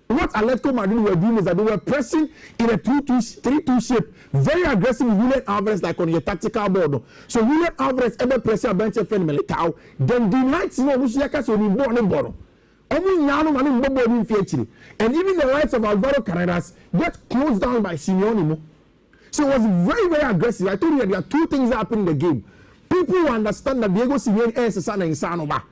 what Atletico Madrid were doing is that they were pressing in a 3-2 shape, very aggressive with Julian Alvarez, like on your tactical board. So Julian Alvarez ever pressing a bench of Militao, then the Knights, so we born in Bono. And even the rights of Alvaro Carreras get closed down by Simeone. So it was very, very aggressive. I told you that there are two things that happen in the game. People who understand that Diego Simeone is a son and Sanoba,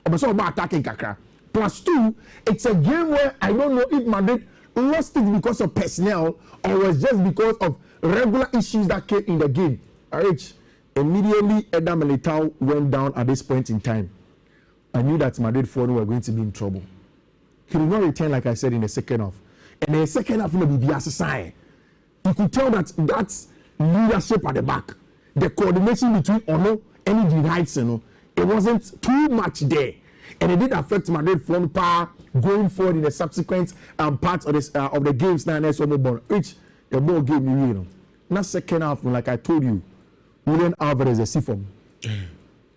or so about attacking Kakra. Plus two, it's a game where I don't know if Madrid lost it because of personnel or was just because of regular issues that came in the game. Alright, immediately Eda Militao went down at this point in time. I knew that Madrid were going to be in trouble. He did not return, like I said, in the second half. And the second half, be sign. You could tell that that's leadership at the back. The coordination between Ono and the Knights, it wasn't too much there. And it did affect Madrid front power going forward in the subsequent parts of the games now. Which the ball game you Not second half, like I told you, Julian Alvarez a C-form.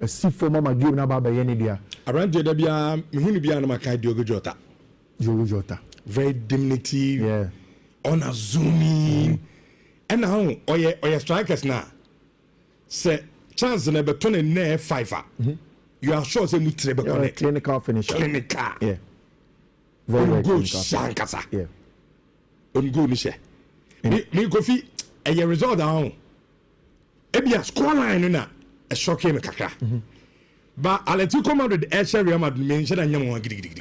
A C-form mama game na baba yeni dia. Around Jedabia, Mihuni Biana Makai Diogo Jota. Diogo Jota. Very diminutive. Yeah. Unassuming. And now, or strikers now. Say, chance never turn in near fiver. You are sure say mutre be connect. Clinical finisher. Clinical. Yeah. Very good shankasa. Yeah. On go ni she. Me kofi a result down. Ebia score line na a shock me kakra. But Atletico Madrid Real Madrid me nche da nyam wan gidigidi.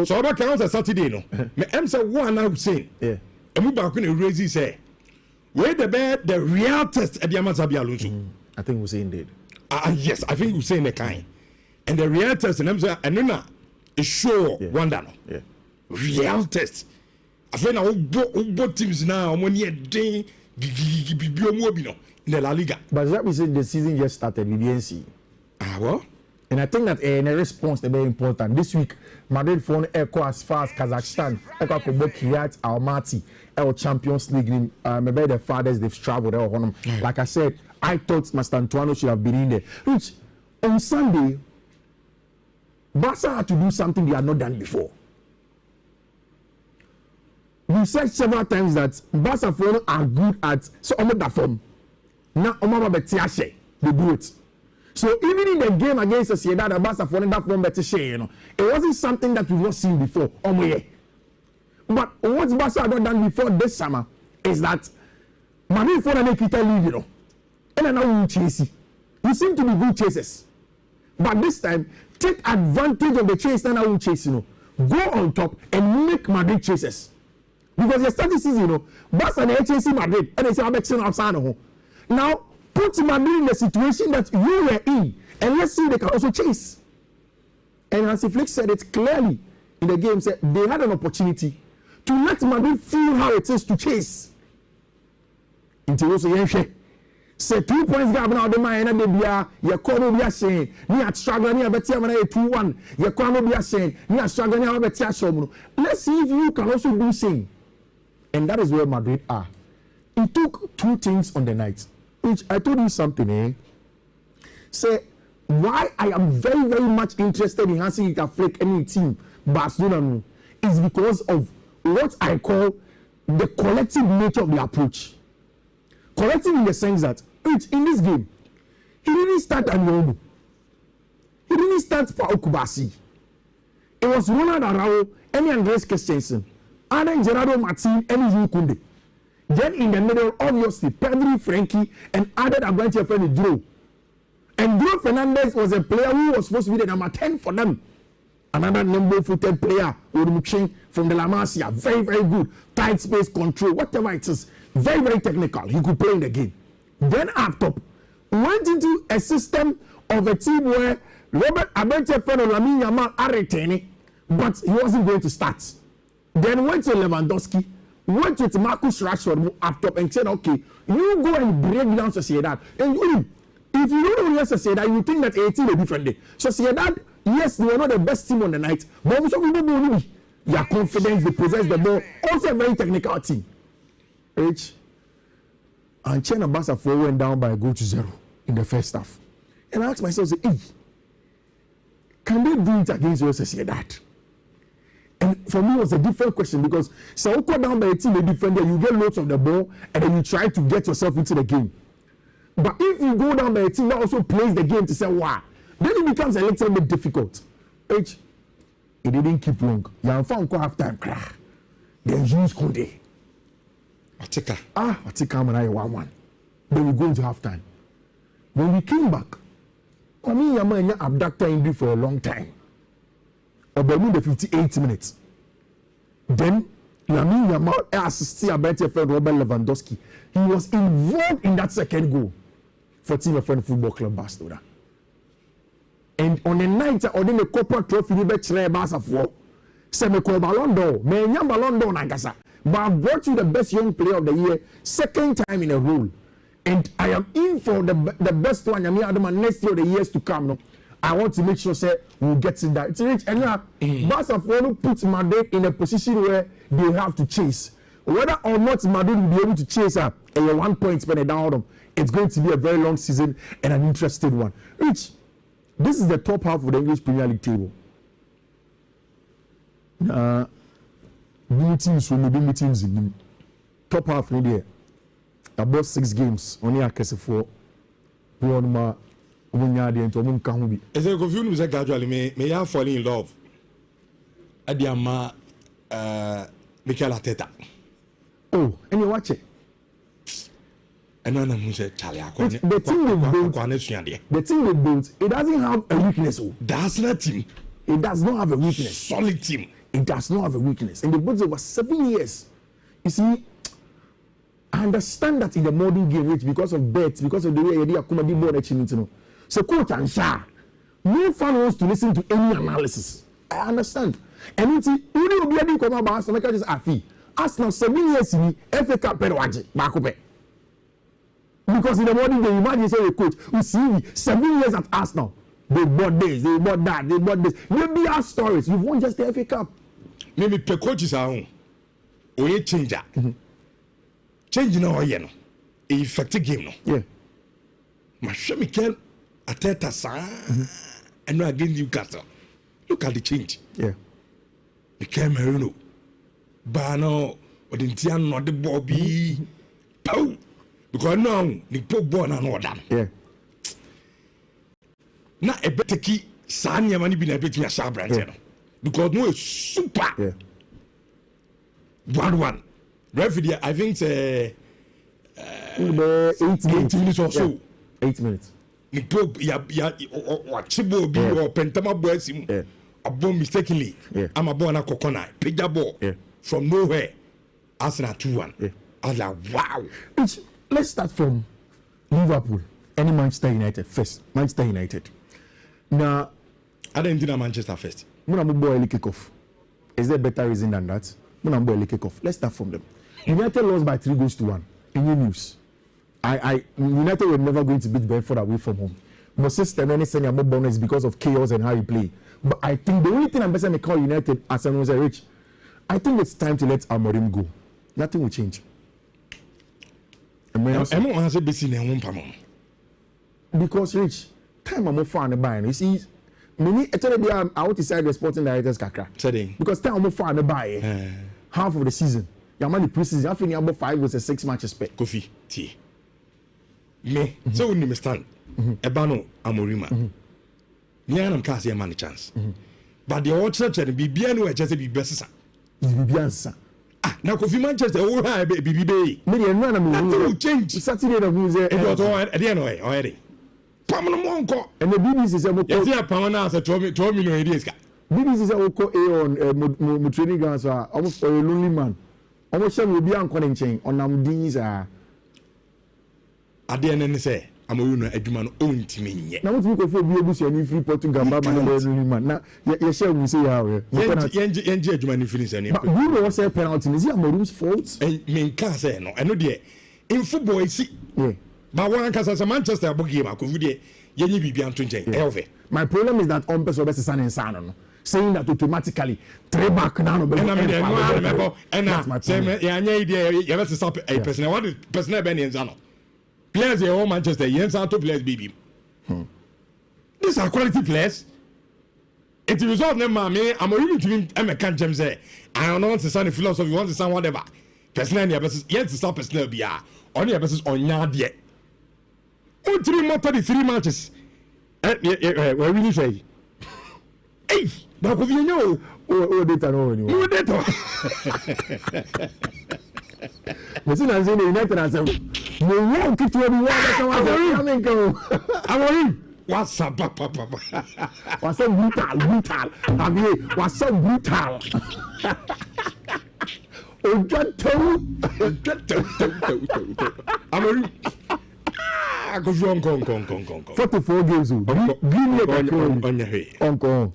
So about count Saturday no. Me am say one now saying. Yeah. Emu ba ko na raise say. Where the real test at the Xabi Alonso. I think we say indeed. Yes, I think we say in the kind. And the real test, and I'm saying, and is sure wonder no. Yeah. Real test. I think now both teams now when you day in the La Liga. But that we say the season just started with the NC. Well. And I think that in a response is very important. This week, Madrid phone echo as far as Kazakhstan, echo Kiryat Almaty, our Champions League. Maybe the fathers they've traveled. Like I said, I thought Master Antonio should have been in there. Which on Sunday, Barca had to do something they had not done before. We said several times that Barca are good at so that form. Now they do it. So even in the game against Sociedad, the Barca that form better share, it wasn't something that we've not seen before. But what Barca had not done before this summer is that Madrid for an equity lead, you know, and now you chase. You seem to be good chasers, but this time take advantage of the chase and now you chase, you know, go on top and make Madrid chasers. Because your starting season, you know, Barca and chasing Madrid and they say I'm outside of home. Now put Madrid in the situation that you were in, and let's see they can also chase. And Hansi Flick said it clearly in the game, said they had an opportunity to let Madrid feel how it is to chase. Until also Yenche say 2 points gap now the man and the your corner be saying near struggle near better 2-1 your corner be saying near struggle near better show. Let's see if you can also do same. And that is where Madrid are. It took 2 things on the night, which I told you something, say why I am very, very much interested in Hansi Flick any team Barcelona is because of what I call the collective nature of the approach. Collective in the sense that in this game, he didn't start Anyomu. He didn't start Okubasi. It was Ronald Araujo and Andres Christensen, and Gerardo Martin and Yukunde. Then in the middle, obviously, Pedri, Frankie, and added a bunch of friends, Drew. And Drew Fernandez was a player who was supposed to be the number 10 for them. Another number-footed player, Urumuchin from the La Masia, very, very good, tight space control, whatever it is, very, very technical. He could play in the game. Then up top, went into a system of a team where Robert Abete-Fen and Lamine Yamal are retaining, but he wasn't going to start. Then went to Lewandowski, went with Marcus Rashford up top and said, okay, you go and break down Sociedad. And if you don't know Sociedad, you think that 18 will be different. Sociedad, yes, they were not the best team on the night, but also we don't know their confidence, they possess the ball. Also a very technical team. And China Barca went down by a goal to 0 in the first half. And I asked myself, hey, can they do it against Real Sociedad? And for me, it was a different question because so you go down by a team, a defender, you get loads of the ball, and then you try to get yourself into the game. But if you go down by a team that also plays the game to say, wow, then it becomes a little bit difficult. It didn't keep long. You found half time. Then use Conde. Atika man, I 1-1. Then we go into half time. When we came back, I mean, Yama abductor injury for a long time. About the 58 minutes. Then Lamine Yamal assisted a better friend Robert Lewandowski. He was involved in that second goal for Team of Friend Football Club Barcelona. And on the night, on the corporate trophy, we bet Barca for. Say me call Ballon d'Or, me nyam Ballon d'Or nagasa. But I brought you the best young player of the year, second time in a row. And I am in for the best one. I mean, next year, the years to come. No? I want to make sure say we'll get to that. It's rich and Barca will put Madrid in a position where they have to chase. Whether or not Madrid will be able to chase a 1 point spend down them, it's going to be a very long season and an interesting one. Rich, this is the top half of the English Premier League table. Teams will be teams in the top half in there. About 6 games. Only a case for one more. Is it confusing me gradually? May I fall in love? Adiama Mikel Arteta. Oh, and you watch it. And then I'm say Charlie. The team they built, it doesn't have a weakness. That's not team. It does not have a weakness. Solid team. It does not have a weakness. And they built over 7 years. You see, I understand that in the modern game, Rich, because of bets, because of the way they are comedy board achievement, you know. So coach and Shah, no fan wants to listen to any analysis. I understand. And you see, you will be able to come about some just afi. Arsenal 7 years in the FA Cup Perwaji, Bakope. Because in the morning they imagine say a coach who see 7 years at Arsenal. They bought this, they bought that, they bought this. Maybe our stories. You've won just the FA Cup. Maybe the coaches are on. Or changer. Change now, you know. Effective game, no. Yeah. Masha Mikel Arteta and now again Newcastle. Look at the change. Yeah. Mikel Merino, Bano, or the Tian or the Bobby. Pow! Because now the Pope born and all done. Yeah. Now a better key, Sanya money been a bit of a brand. Because no super. Yeah. 1-1. Referee, I think 8 minutes or so. 8 minutes. Chibo be or Pentama boys a bomb mistakenly. I'm a born a coconut, pick the ball from nowhere. Arsenal 2-1. I was like, wow. Let's start from Liverpool. Any Manchester United first. Manchester United. Now, I didn't think Manchester first. Munambo early kickoff. Is there a better reason than that? Munambo early kickoff. Let's start from them. United lost by 3-1. Any news? United were never going to beat Brentford away from home. But system any senior more bonus because of chaos and how you play. But I think the only thing I'm best to call United as an Rich, I think it's time to let Amorim go. Nothing will change. Because Rich, time I'm far and buying. You see, many actually I want to say the sporting directors kakra. Because time I'm far and buy half of the season. Your money pre-season, I think about 5 or 6 matches. Kofi, tea. Me, so we understand. Ebano Amorima. Me and I'm casting a money chance. But the old church and BBN just be best. BBN. Now Kofi Manchester, oh hi, baby. Maybe nothing will change. Saturday the music. It was all at the end already. Pamela Monko. And the BBC said, "Yeah, Pamela said 12 million ideas." BBC said, "Oko on training grounds are almost a lonely man. Almost will be on calling chain on Namdins are." At the end, say, I'm a man own to me. Now, what we go for be able to any free Portugal, man, now, you shall we say how Yenji feelings and you know what's a penalty? Is it Amorum's fault? And main can't say no. I know the in football, see, but one can say Manchester game, I could be Yenny be beyond 20. My problem is that on person is and son. Saying that automatically, three back now, and that's my same. Yeah, you have to stop a person. What is personal Benny and Zano? Players in all Manchester, yes, are two players, baby. These are quality players. It's a result of them, mammy. I'm really doing American James. I don't want to sound a philosophy, want to sound whatever. Personally, yes, to stop personal BR. Only a basis on yard yet. Oh, 3 more 33 matches. Where will you say? Hey, now could you know? Oh, data no anymore. No data. Listen, I'm saying United as a no one keep to everyone. What's up, papa? What's so brutal? Have you? What's so brutal? Oh, God, I'm a go wrong. 44 games. Give me a Uncle.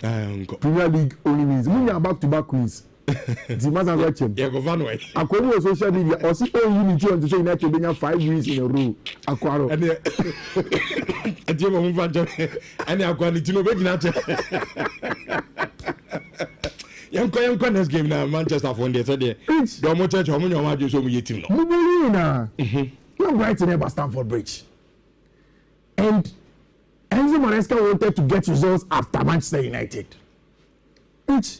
Premier League only means we are back-to-back queens. The master watch him. Yeah, go van way. According to social media, or see all unity on to say United being 5 wins in a row. Aquaro. And you move on. And I got to know baby nature. Young this game now, Manchester for the day. Don't much how many of you so we team. You're right in ever Stamford Bridge. And Enzo Maresca wanted to get results after Manchester United. Which,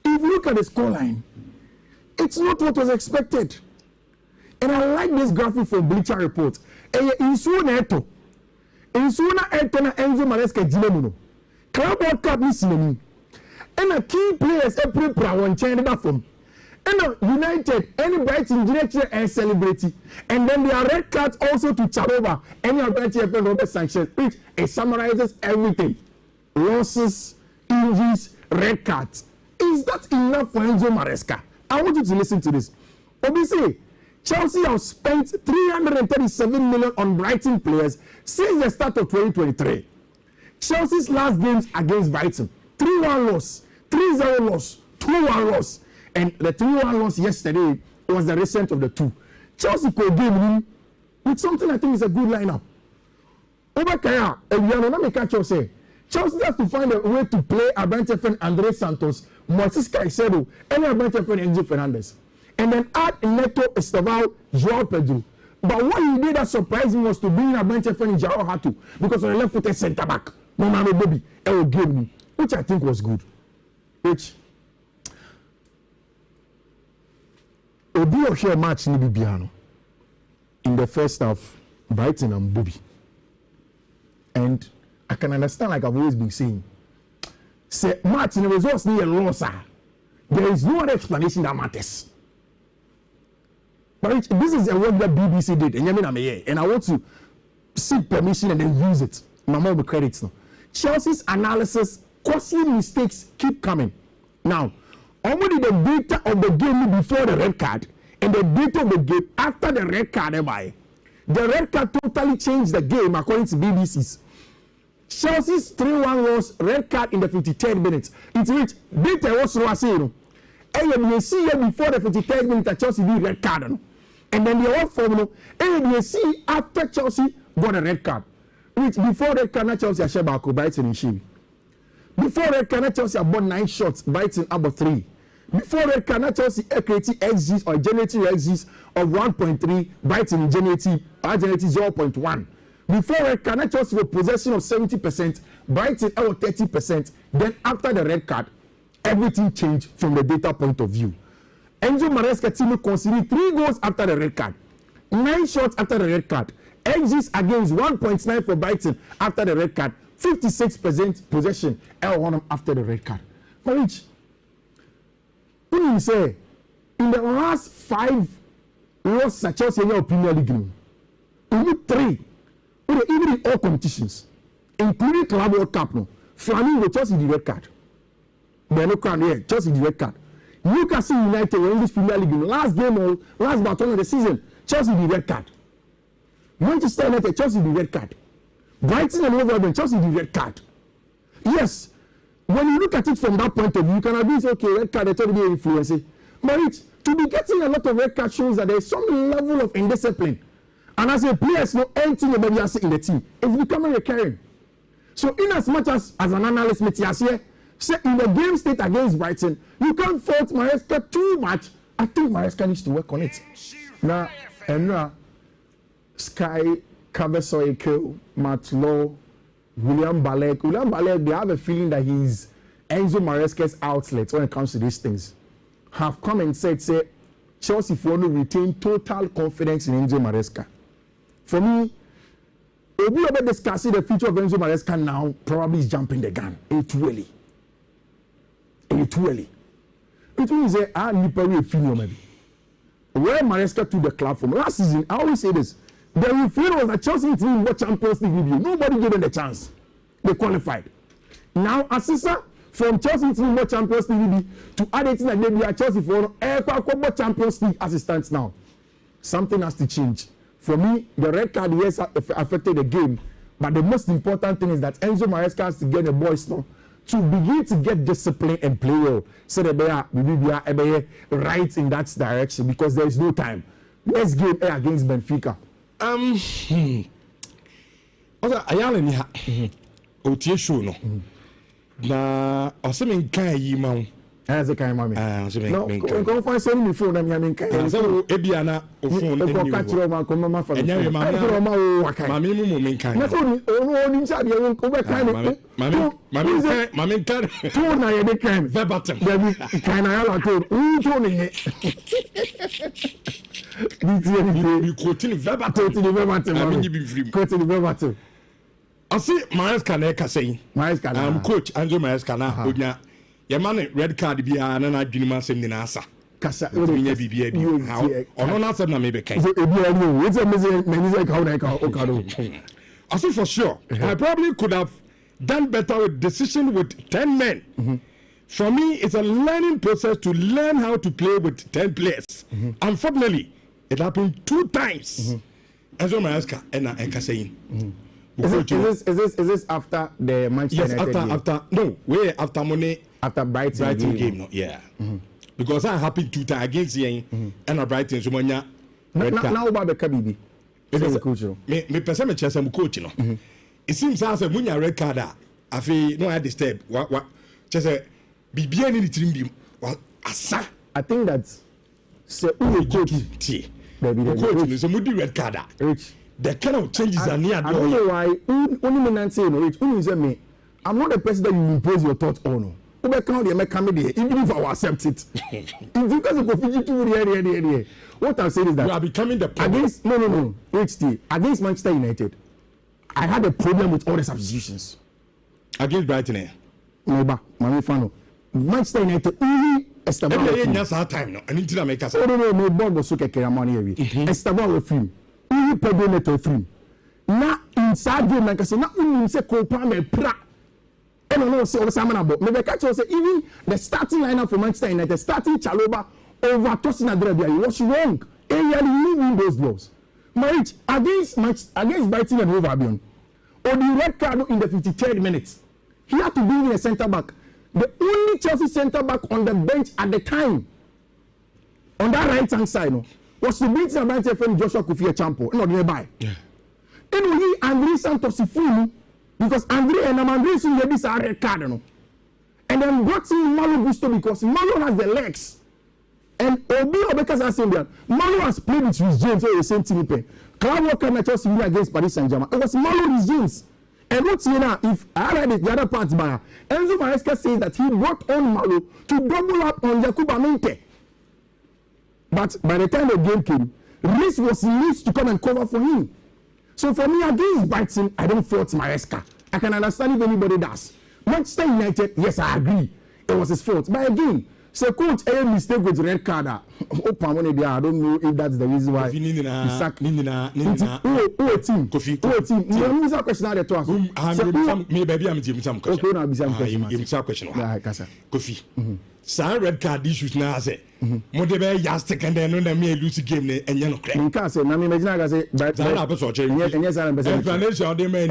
if you look at the scoreline, it's not what was expected. And I like this graphic from Bleacher Report. In Suona Eto na Enzo Maresca Jilemuno. Club World Cup ni sinemi. And the key players prepare one chain that from. And United, any Brighton director and celebrity, and then there are red cards also to Charova, any of Brighton and Robert Sanchez, which it summarizes everything: losses, injuries, red cards. Is that enough for Enzo Maresca? I want you to listen to this. Obviously, Chelsea have spent 337 million on Brighton players since the start of 2023. Chelsea's last games against Brighton: 3-1 loss, 3-0 loss, 2-1 loss. And the 3-1 loss yesterday was the recent of the two. Chelsea could game with something I think is a good lineup. Over Kaya, and we are not catch us say Chelsea has to find a way to play Abrante friend Andre Santos, Moises Caicedo, and Abrante friend Enzo Fernandez. And then add Neto Esteval, Joao Pedro. But what he did that surprised me was to bring Abrante friend Joao Hatu, because on the left footed centre back, Momano Bobby, which I think was good. Which Obi or share match ni Bibiano in the first half, Brighton and Bobby. And I can understand, like I've always been saying, say match in the results near loss. There is no other explanation that matters. But this is a work that BBC did, and I want to seek permission and then use it. My mom will credit now. Chelsea's analysis, costly mistakes keep coming. Now, only the data of the game before the red card and the data of the game after the red card, the red card totally changed the game according to BBC's. Chelsea's 3-1 loss, red card in the 53rd minute. It reached data was Roasino. And you see before the 53rd minute that Chelsea did red card. And then the old formula, and you see after Chelsea got a red card. Which before red card, Chelsea share back Brighton and Shim. Before red card, Chelsea bought 9 shots, Brighton about 3. Before red card, Chelsea created XGs or generating XGs of 1.3, Brighton generating 0.1. Before red card, Chelsea was possession of 70%, Brighton over 30%. Then after the red card, everything changed from the data point of view. Enzo Maresca team conceded 3 goals after the red card, 9 shots after the red card, XGs against 1.9 for Brighton after the red card, 56% possession L1 after the red card. But which, when you say, in the last 5 losses at Chelsea in your Premier League, only 3, even in all competitions, including Club World Cup, Flamingo Chelsea the red card. Beno Crown here, Chelsea the red card. Newcastle United were in this Premier League last game or last battle of the season, Chelsea the red card. Manchester United, Chelsea the red card. Brighton and Wolverhampton, Chelsea the red card. Yes, when you look at it from that point of view, you can agree, okay, red card, they tell you influence. But to be getting a lot of red card shows that there is some level of indiscipline. And as a player, no anything maybe I say in the team, it's becoming recurring. So in as much as an analyst, say in the game state against Brighton, you can't fault Maresca too much. I think Maresca needs to work on it. Now, Sky, Caversoy, Matt Law, William Balek, they have a feeling that he's Enzo Maresca's outlet when it comes to these things. Have come and said, say, Chelsea for to retain total confidence in Enzo Maresca. For me, if we ever discussing the future of Enzo Maresca now, probably is jumping the gun. It's too early. It means that I need to feel maybe. Where Maresca to the club from last season, I always say this. The referee was that Chelsea team what Champions League review. Nobody gave them the chance. They qualified. Now, Assisa from Chelsea team what Champions League review to add it in that maybe at Chelsea for Champions League assistants now. Something has to change. For me, the red card yes affected the game, but the most important thing is that Enzo Maresca has to get the boys now to begin to get discipline and play well. So that we are right in that direction because there is no time. Next game against Benfica. Also, ayala ni ha. Otie show no. Na oseme nkan yi ma wo. As a kind of no, go find sending me phone. I mean, so Ebiana phone. Catch your man, come on, for Mammy, verbatim. You quoting verbatim. I see Maresca saying, I'm coach Andrew Maresca. Your man red card be an adjunima same in answer. Cassa, or not answer, maybe. I see for sure. I probably could have done better with decision with 10 men. For me, it's a learning process to learn how to play with 10 players. Unfortunately, it happened 2 times. As well as and Kassayin. Is this after the Manchester United game? After no, way after money. After Brighton game, no, yeah. Because I happened 2 times against Yen and a Brighton. So now about the Kabibi. Me person chess am coach no. It seems as a munya red card I feel no I disturb. What just a bibia ni team bi asa. I think that say who coach the coach is a mudi red card. The kind of changes are near. I don't know why only me say no. Only say me. I'm not the person that you impose your thoughts on. Even if I accept it. Because of what I'm saying is that you are becoming the problem. Against HT against Manchester United, I had a problem with all the substitutions. Against Brighton, Manchester United only Estaban nya time no ani ntira make say no ball so kekere amani ewi Estaban we film we Pedro Neto film na inside game like say na unim say Copa me pra no say Osama bo me be catch say even the starting lineup for Manchester United starting Chaloba over Tosin Adrabia he was wrong and really win those balls Marich against Brighton and Hove Albion or the red card in the 53rd minute he had to bring in a centre back. The only Chelsea centre back on the bench at the time, on that right hand side, was to beat the Brighton friend Joshua Kofi Champo, not nearby. Yeah. And we Andre Santos Fulu, because Andre soon get this red card, and then brought in Malo Gusto because Malo has the legs. And Obi Obeka's Assembly, Malo has played with Rhys James or the same team. Club Walker and Chelsea against Paris Saint-Germain. It was Malo Rhys James. And what's here now, if I read it, the other part by Enzo Maresca says that he brought on Malo to double up on Yakuba Mente. But by the time the game came, Rhys was released to come and cover for him. So for me, against Brighton, I don't fault Maresca. I can understand if anybody does. Manchester United, yes, I agree. It was his fault. But again, so coach, a mistake with the red card. I don't know if that's the reason why he sacked. Team. No, question out to us. Me baby, I'm question. Kofi. Sa red card issues na say. Mo de be yastic and then no me lose game and you no crack. You can say na me imagine I say but na be so che. Yes, I am. Explanation dey man.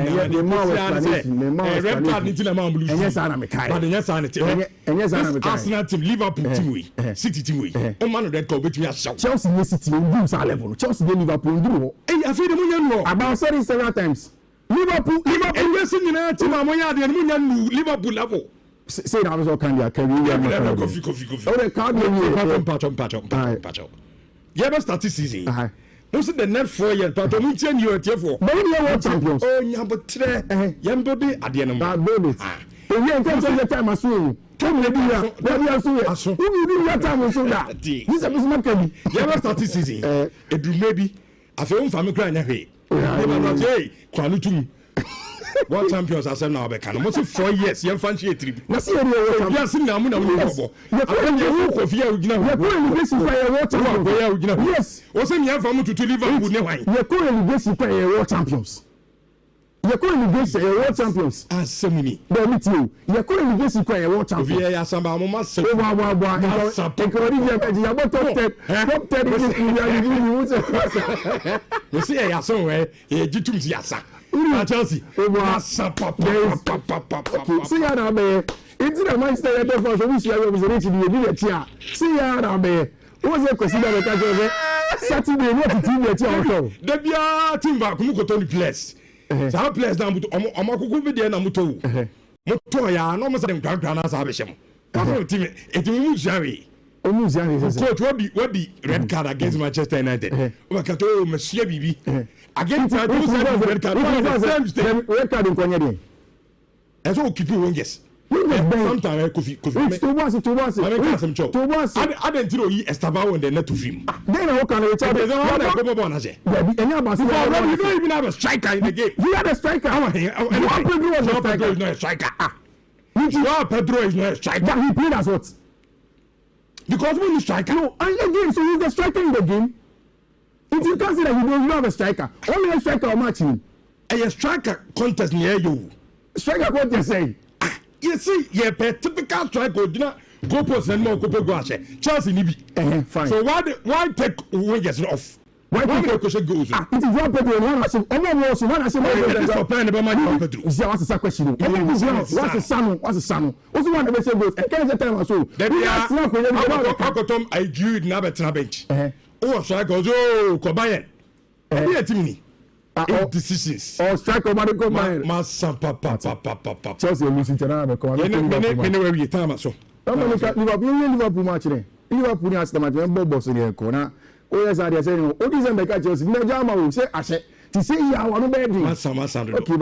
Red card need to man blue. Yes, I am. But yes, I am. Yes, I am. Arsenal team, Liverpool team we, City team we. O man red card between us. Chelsea City on sa level. Chelsea dey Liverpool do. Eh, I feel the money no. About sorry several times. Liverpool yes in na team amoya dey money Liverpool level. Say that was all kind of can we coffee. Oh, the card patch. Yeah, but start this season. Most of the net 4 years, but I'm telling you at for. But we are world champions. Oh, yeah, but today, Yambody at the end of the we are going to time as soon. Come here, we are so. Who will your time so that? This is Makani. Yeah, but start this season. It maybe I feel family crying here. Hey, Kwanutum. World champions are now back. I'm also 4 years. You're fancy a trip. Yes, I'm yes. Was in your family to Liverpool. You're currently basically world champions. You're currently basically world champions. As so many. You're currently basically world champions. Yeah, some must say, you see, I somewhere, Yasa. Chelsea. See ya now, man. It's the Manchester United for which you was reaching the chair. See ya now, man. What's the question that I Saturday, what the team that you the Bia team back, who could only place. Some place down to Amaku be there, Namuto. Motoya, no more than Grand Sabisham. It will Jerry. Coach, what the red card against Manchester United? Wakato, Monsieur Bibi. Against red card. Red card in Konyadi. As all keep you yes. Sometimes I didn't know he established on the net to film. Then how can we tell you? You don't even have a striker in the game. You have a striker. Pedro is not a striker. Pedro is not a striker. He played as what? Because when you striker. No, and again, so he's the striker in the game. If you can't say that you don't have a striker, only a striker will match him. A striker contest near you. Striker contest say. You see, you're a typical striker. Go post and more go Chelsea Nibi. Fine. So why take wingers off? Why take question goes? It is one Pedro one as one as for playing the man Pedro. Is what's the question? What's the son? What's the son? Also one the goes. And can time so. I agreed na better bench. Oh, striker oh Kobayen. Be team decisions. Oh, striker man go man. Papa. Chelsea losing tonight na come. Anyway, we time so. Liverpool match there. Liverpool has the match when boss there corner. Oh yes, I say no. Odi say make Chelsea. Me jama we say ashe. Ti say ya wa no be di. Massa. Okay,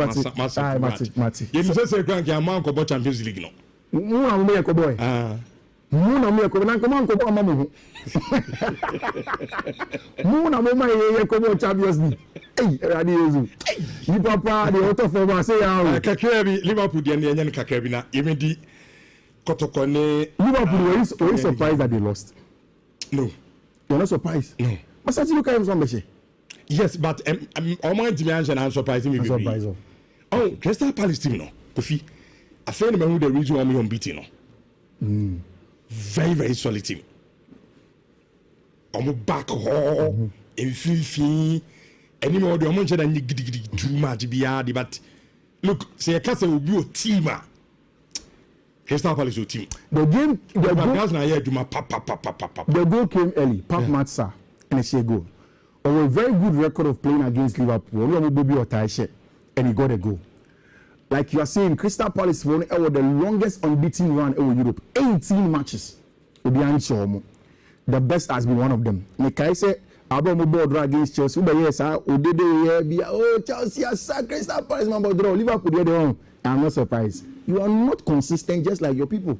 Mati. You say grand ke amount ko Champions League no. Mu na me ko boy. Mu na me ko na ko man ko bo mamu. Mu na mo mai ko bo Champions League. Hey, Radi Yezu. Ni papa the auto for say ya. Kakra bi Liverpool dey na kakra bi na even di Kotoko ne Liverpool were you surprised that they lost? No. You're not surprised? No. But since you can't remember. Yes, but I'm surprised me. Surprised. Oh, Crystal Palace team no. Kofi. I feel who the reason why we unbeaten no. Very, very solid team. I'm back home in Fifi. Anymore, the amount that you get too much be but look, say a castle will be a team. Crystal Palace team. The goal came early. Pap Matsa and a share goal. On a very good record of playing against Liverpool. And he got a goal. Like you are saying, Crystal Palace won the longest unbeaten run in Europe. 18 matches. The best has been one of them. Mekai said, Abraham board against Chelsea. But yes, Chelsea has sacked Crystal Palace. Liverpool did wrong. I'm not surprised. You are not consistent just like your people.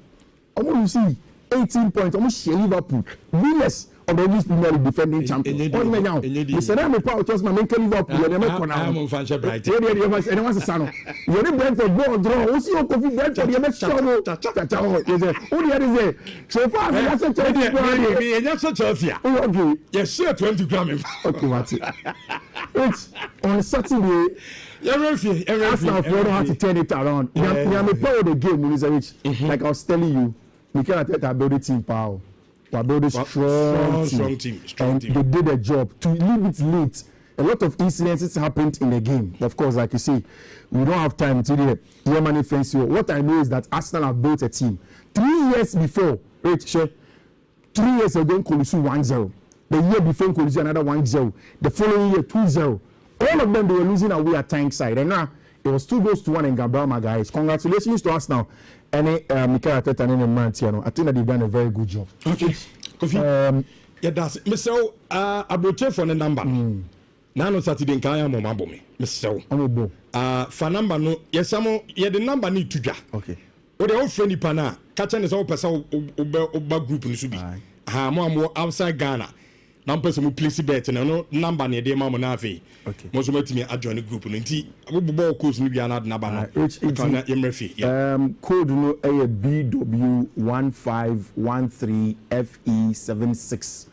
You see 18 points. Almost Liverpool. Winners of the English Premier League defending champions. What's my now? You said I'm a part of Chelsea. I'm Liverpool. I'm on Fancher Bright. And what's the son? You're the Brentford ball draw. Who's your coffee Brentford? You're not sure. Who the other say? So far, that's a Chelsea. That's a Chelsea. Okay. Yes, sir. 20 grams. Okay, what's it? It's on Saturday. Arsenal don't have to turn it around. I'm a part of the game, like I was telling you. We can't build a team power. We build a strong team. They did a job. To leave it late, a lot of incidents happened in the game. Of course, like you say, we don't have time to do it. What I know is that Arsenal have built a team. 3 years before, 3 years ago, Kolisu 1-0. The year before, Kolisu another 1-0. The following year, 2-0. All of them, they were losing away at Tyneside. And now, it was 2-1 in Gabriel Magalhaes. Congratulations to us now. And Mikel Arteta and Mantiano. I think that they've done a very good job. Okay. Kofi. Yeah, that's it. Mr. Abroche for the number. Now, no Saturday in Kaya Momabomi. Mr. Omobo. For number no, yes, the number need to go. Okay. Or the old friendly pana. Catching is all person over group in Subi. More outside Ghana. Now, person who plays bet and no number near the Mamma Navi. Okay. Most of me adjoin the group. And ball course maybe another number. Code no BW1513FE76.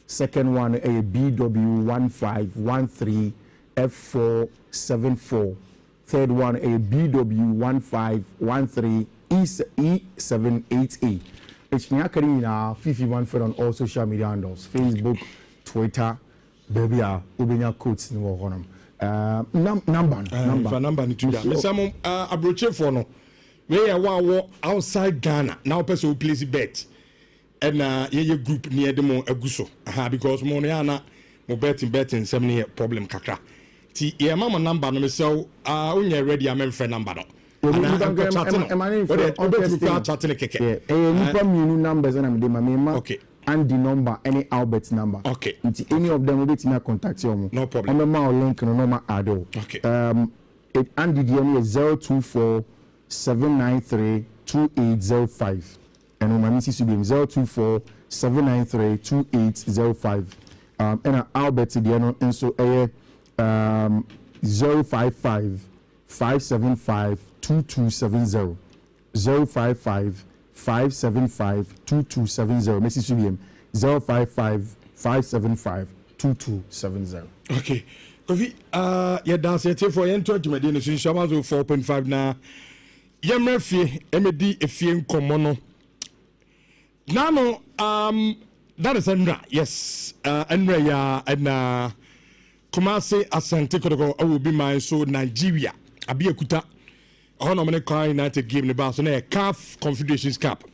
Second one BW1513F474. Third one BW1513E788. It's Nyakari 51 for on all social media handles. Facebook, Twitter, baby, Ubenya codes in Wagonum. Number to that. Some abroche for no. We are outside Ghana. Now, person who plays bet. And your group near the Mo Aguso. Because Moniana, betting, 70 problem kakra. Ti, your mama number, no, so, only ready, I'm friend number. Numbers and I'm okay. And the number, any Albert's number. Okay. Any of them will be to contact you. No problem. I'm a link no normal addo. Okay. It and the DNA is 024 793 2805. And my missus will be 024 793 2805. And Albert the and so 055 575 2270 055 575 2270 Mrs. William 055 575 2270. Okay. Kofi yeah dance it for enter to Medina so 4.5 na yemrefi emedi efie nkomo no nano that is Andra yes Andra ya na Kumasi Asante Kotoko will be my so Nigeria Abiyakuta Honomene United game in the Barca na CAF Confederations Cup.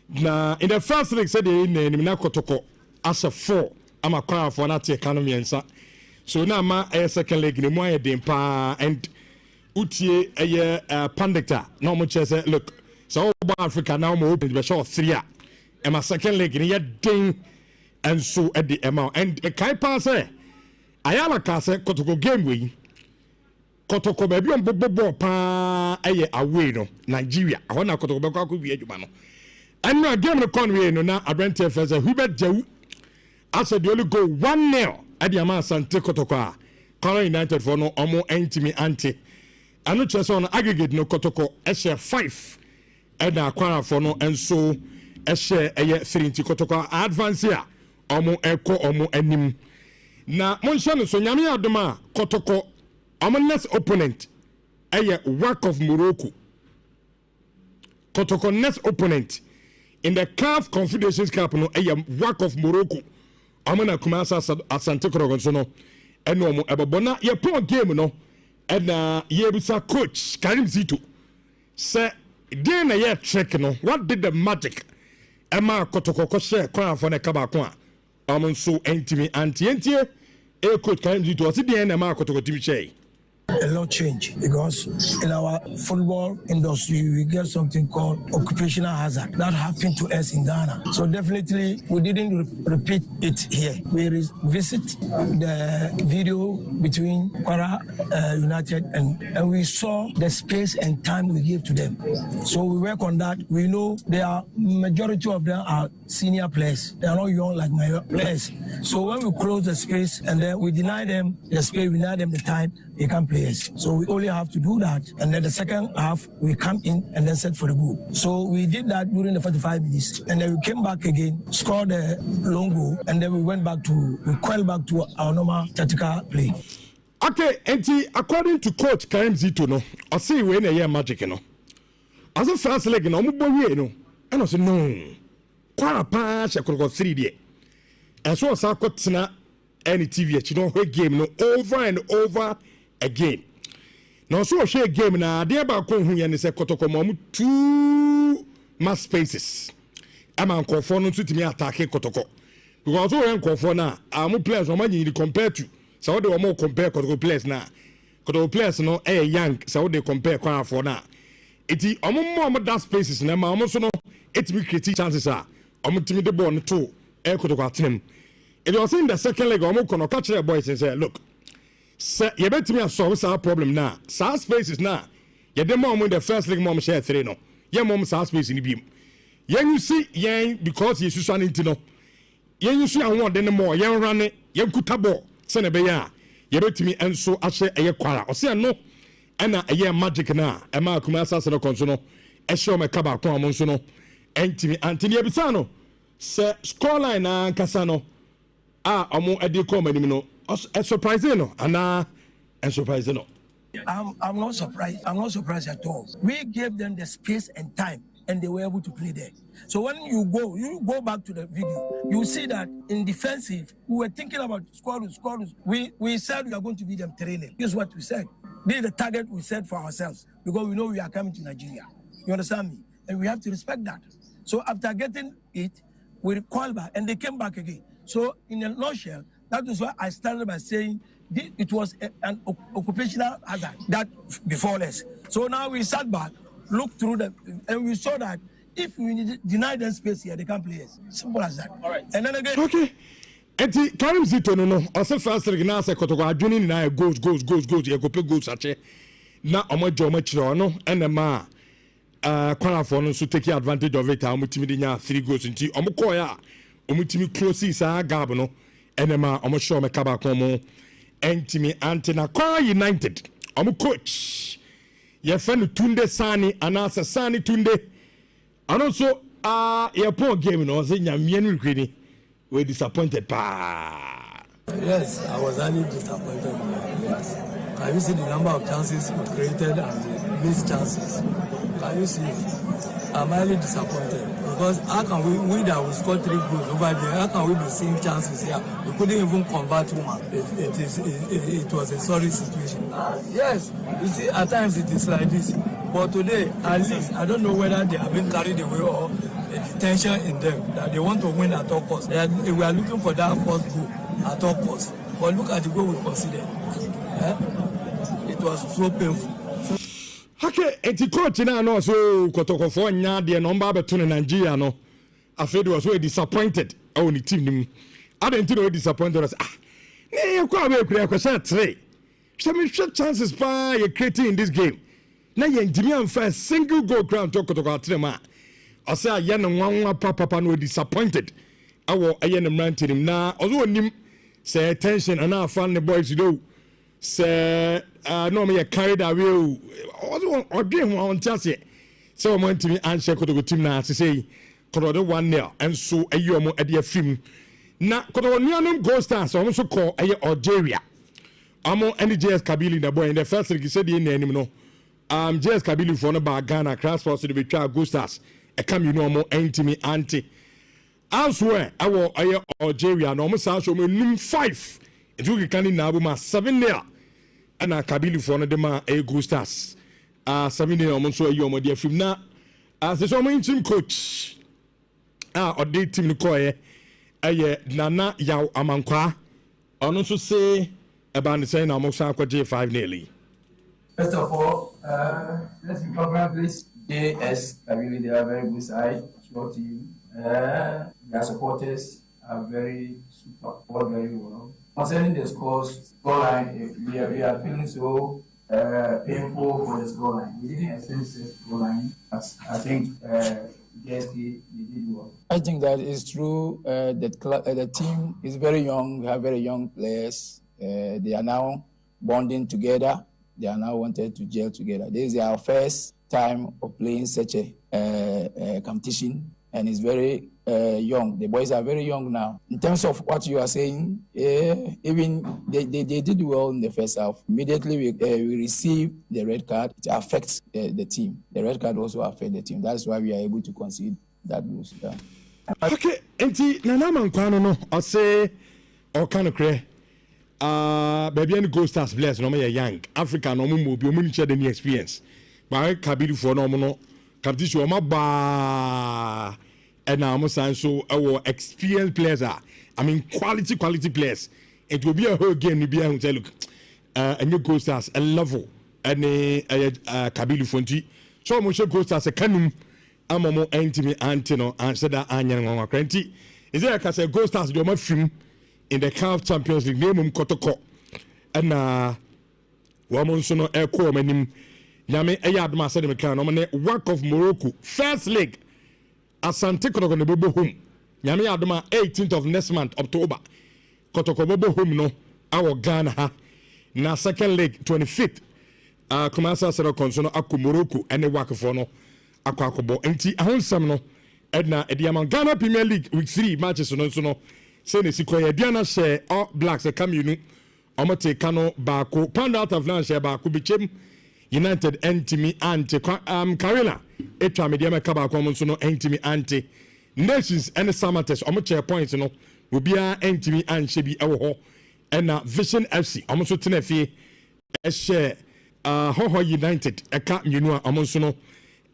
Na in the first league said in Kotoko as a 4 I'm a choir for that economy and so now my second leg in the Moya Dempa and Utie a pandicta no much as look so Africa now more open the short 3 and my second leg in a ding and so at the amount and a kai pass Ayala Kase Kotoko game we Kotoko baby on Bobo pa away no Nigeria. I want Kotoko Bako could be a Jumano. And no game the Conway no now a Brent as a Hubert Jau. I said the only go 1-0 at the Ama Sante Kotoko. Color United for no or more anti. And no chance on aggregate no Kotoko SR 5. ɛna akwarafo no nso ɛhyɛ ɛyɛ firinti kotoko advance a ɔmo ɛkɔ ɔmo anim na monhyɛ no so nyame adom a kotoko ɔmo next opponent ɛyɛ WAC of Morocco. Kotoko next opponent in the CAF Confederations Cup no WAC of Morocco. Amana Kumasa Asante Krogonso no eno mo ebobona ye pon game no na ye bisa coach Karim Zito say dey na ye trick no what did the magic Emma Kotoko ko share kwa for na kaba ko a nso entimi antie coach Karim Zito o si dey na ma Kotoko timi share. A lot change because in our football industry we get something called occupational hazard that happened to us in Ghana. So definitely we didn't repeat it here. We visit the video between Kwara United and we saw the space and time we gave to them. So we work on that. We know majority of them are senior players. They are not young like my players. So when we close the space and then we deny them the space, we deny them the time, they can play us. So we only have to do that. And then the second half, we come in and then set for the goal. So we did that during the 45 minutes. And then we came back again, scored a long goal, and then we quelled back to our normal tactical play. Okay, and according to Coach Karim Zito, no, I see we in a year magic, no. As a first leg, no, no, and I said, no, quite a pass, I could go 3 days. And so I got any TV, you know, her game, no, over and over again. Now, so share game now, dear Balcon, who and say Kotoko, 2 mass spaces. I'm on conform to me attacking Kotoko. Because all I'm conform now, I'm players on money compared to. So they were more compare Kotoko players now. Kotoko players no young, so they compare Kwara for now. It is almost that spaces now, I'm also no, it's me create chances are. I'm to me the ball too, Kotoko team. It was in the second leg, I'm going to catch the boys and say, look, sir, you bet me a solve our problem now. SAR spaces now. You the mom with the first leg mom share 3 no. Your mom SAR space in the beam. You see, because you should to know. You see, I want any more. You run it, you could tabo, send a bear. You bet me and so I say a year quarter. Or say no, and a year magic now. A mark Kumasa and a consono. A show my cabal monsono. And to me, Anthony Abisano. Sir, scoreline and Casano. Omo edi come no surprising no ana surprising no. I'm not surprised. I'm not surprised at all. We gave them the space and time and they were able to play there. So when you go back to the video, you see that in defensive, we were thinking about scorers. We said we are going to be them training. Here's what we said. This is the target we set for ourselves because we know we are coming to Nigeria. You understand me? And we have to respect that. So after getting it, we called back and they came back again. So in a nutshell, that is why I started by saying it was an occupational hazard that before us. So now we sat back, looked through them, and we saw that if we deny them space here, they can't play us. Simple as that. All right. And then again. Okay. Eti Karim Zito no. Ose first leg na se Kotoko adwini na goals. You go play goals ache. Na omo jomo chiro no enema Kwara no so take advantage of it. Omo timi de nya 3 goals nti omo call ya. Omutimi close sa gab no enema omo show me kaba ko mo entimi antina Kwara United omo coach ye fenu Tunde Sani anasa Sani Tunde anonso ye pon game no say nyamienu kwini we disappointed pa. Yes, I was highly disappointed. Yes. Can you see the number of chances we created and the missed chances? Can you see it? I'm highly disappointed because how can we that will score 3 goals over there? How can we be seeing chances here? We couldn't even convert one. It was a sorry situation. Yes, you see, at times it is like this. But today, at least, I don't know whether they have been carried away or the tension in them that they want to win at all costs. We are looking for that first goal at all costs. But look at the goal we considered. It was so painful. Okay, eti coach na no so Kotoko for nya de number beto in Nigeria no. Afraid was so disappointed on the team nim. I didn't know disappointed us. Ne kwa be kura kwasa 3. Some chances pa you creating in this game. Na ye ntimi amfa single goal crown to Kotoko atrema. I say ya no nwanwa papa no disappointed. Awo aye no ranting him na ozo nim say tension and na fan the boys do. Say no me carried away. Or dream on Chelsea. So I'm to me answer Kotoko team now to say Kotodo 1-0 and so a yomo at the film. Now Kotodo Gold Stars also call a Algeria. Amo any JS Kabili in the boy in the first league he said the name no. JS Kabili for no Ghana cross force to the Gold Stars. A come you know more me anti. Elsewhere, our Algeria no almost show me 5. It will be now 7-0. And a Kabili for no dema a Gold Stars. 7-0 almost so a yomo dear film now. As the Somo team coach. Or the team no koye. Nana Yao Amankwa. On also say about the same almost J5 nearly. First of all, let's be congratulate JS. I believe they are very good side, short team. Their supporters are very super, all very well. Concerning the scoreline, we are feeling so painful for the scoreline. We didn't extend the scoreline. I think JSK did well. I think that is true. The team is very young. We have very young players. They are now bonding together. They are now wanted to gel together. This is our first time of playing such a competition, and it's very young. The boys are very young now. In terms of what you are saying, even they did well in the first half. Immediately we received the red card. It affects the team. The red card also affects the team. That's why we are able to concede that goal. Yeah. Okay, enti Nana Mankwano no, I say, or kind of cray. Baby and Gold Stars players no me young Africa no mo bi o mun share the experience but Kabili for no no competition o ma ba and now mo san so our experienced players are quality players. It will be a whole game be a look and you Gold Stars a level and Kabili Fonti so mo show Gold Stars a kanum amomo entimi antino answer that anya ngwa kwenti is there ka say Gold Stars do ma film in the CAF Champions League name Kotoko and woman sono echo manim yame eyadma said me kan no work of Morocco first leg Asante Kotoko ne bobo home yame adma 18th of next month October Kotoko bobo home no our Ghana ha na second leg 25th Kumasa Sero Konsono aku Morocco and work for no akwakobo enti ahonsam no edna ediama Ghana Premier League week 3 matches no say ne sikoye Diana share all blacks come you omote kano baako pound out of land share baako bechem United entimi anti Karina etwa media meka baako mo so no entimi anti Nations and Samates omoche points no obia entimi anche bi ewo ho na Vision FC omoso tenafie share Hoho United eka you a omoso no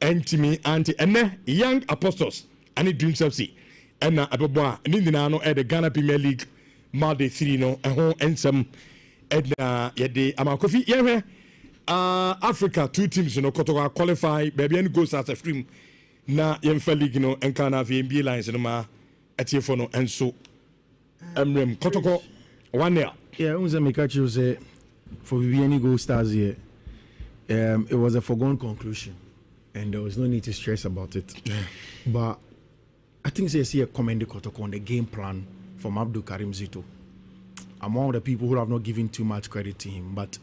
entimi anti ene Young Apostles and Dreams FC and aboboa nindina no the Ghana Premier League Monday 3 no ho ensem and yede amakofi yewe Africa 2 teams no Kotoko qualify baby and goes as a stream na yemfa league no enkana VNB lines no ma atiefo no enso emrem Kotoko 1-0 yeah unza mekachi say for any Gold Stars here it was a foregone conclusion and there was no need to stress about it but I think they see a commended Kotoko on the game plan from Abdul Karim Zito. I'm one of the people who have not given too much credit to him, but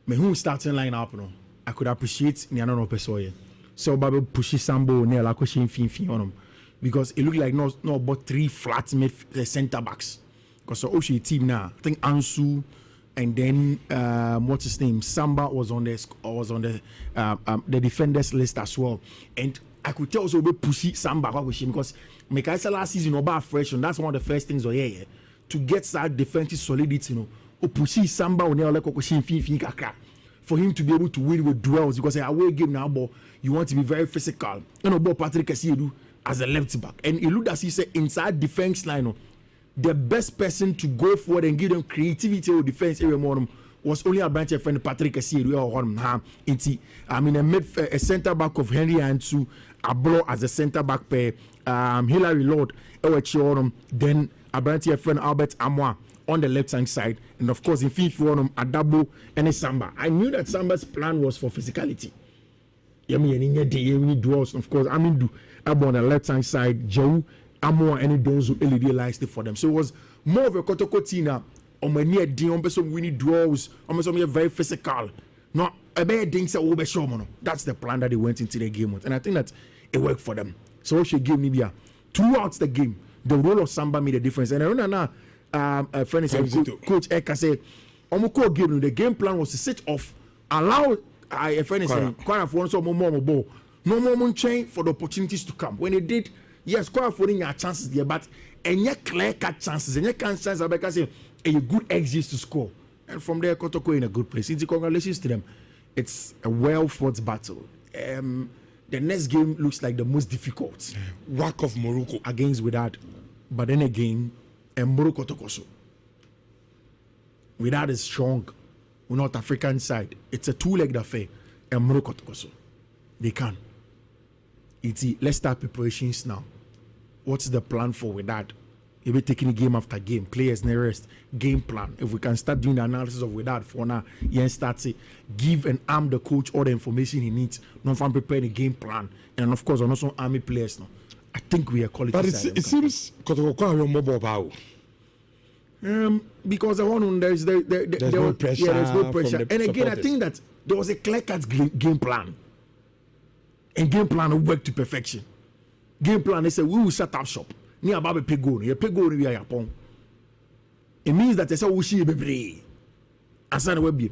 me who starting line up, no, I could appreciate Nyana no Pesoye. So Babu pushy Sambo near la question fin on him because it looked like no about 3 flat mid center backs. Because the Oshi team now, I think Ansu and then what's his name? Samba was on the defenders list as well, and I could tell also be pushy Samba with him because Mekaisa last season about fresh and that's one of the first things here to get that defensive solidity, pushy Samba on the like for him to be able to win with duels because a away game now, but you want to be very physical. About Patrick Kasiedu as a left back, and it looked as he said inside defense line, the best person to go forward and give them creativity or defense area more was only a branch of friend Patrick Kasiedu or a center back of Henry Ansu Ablo as a center back pair, Hilary Lord, then a branch of friend Albert Amoa on the left hand side, and of course in fifth one Adabo and Samba. I knew that Samba's plan was for physicality. Duels, of course. Abo on the left hand side, Joe Amoa and Donzo LED lights for them. So it was more of a Kotoko Tina on my near Dion, some winning duels, almost very physical. Not That's the plan that they went into the game with, and I think that it worked for them. So she gave me throughout the game, the role of Samba made a difference. And I don't know friend is Coach Eka said, game, the game plan was to sit off, allow a friend is quite for more no more chain for the opportunities to come. When they did, yes, quite for your chances there, but and yet clear cut chances, and you can't chance Abeka say a good exit to score. And from there, Kotoko in a good place. It's congratulations to them. It's a well fought battle. The next game looks like the most difficult. Work of Morocco against Wydad, but then again, Morocco Tokoso. Wydad is strong. North African side. It's a two-legged affair. And Morocco Tokoso. They can. Let's start preparations now. What's the plan for Wydad? You'll be taking game after game, players nearest, game plan. If we can start doing the analysis of Wydad for now, start it, give and arm the coach all the information he needs, not from preparing a game plan, and of course, also army players. No, I think we are quality. But it seems mobile. Because there's no pressure. Yeah, there's no pressure. And again, I think that there was a clear-cut game plan, and game plan worked to perfection. Game plan, they said we will set up shop. Ni ababe pego ni pego ni ya yapon. It means that they say we should be asa na webi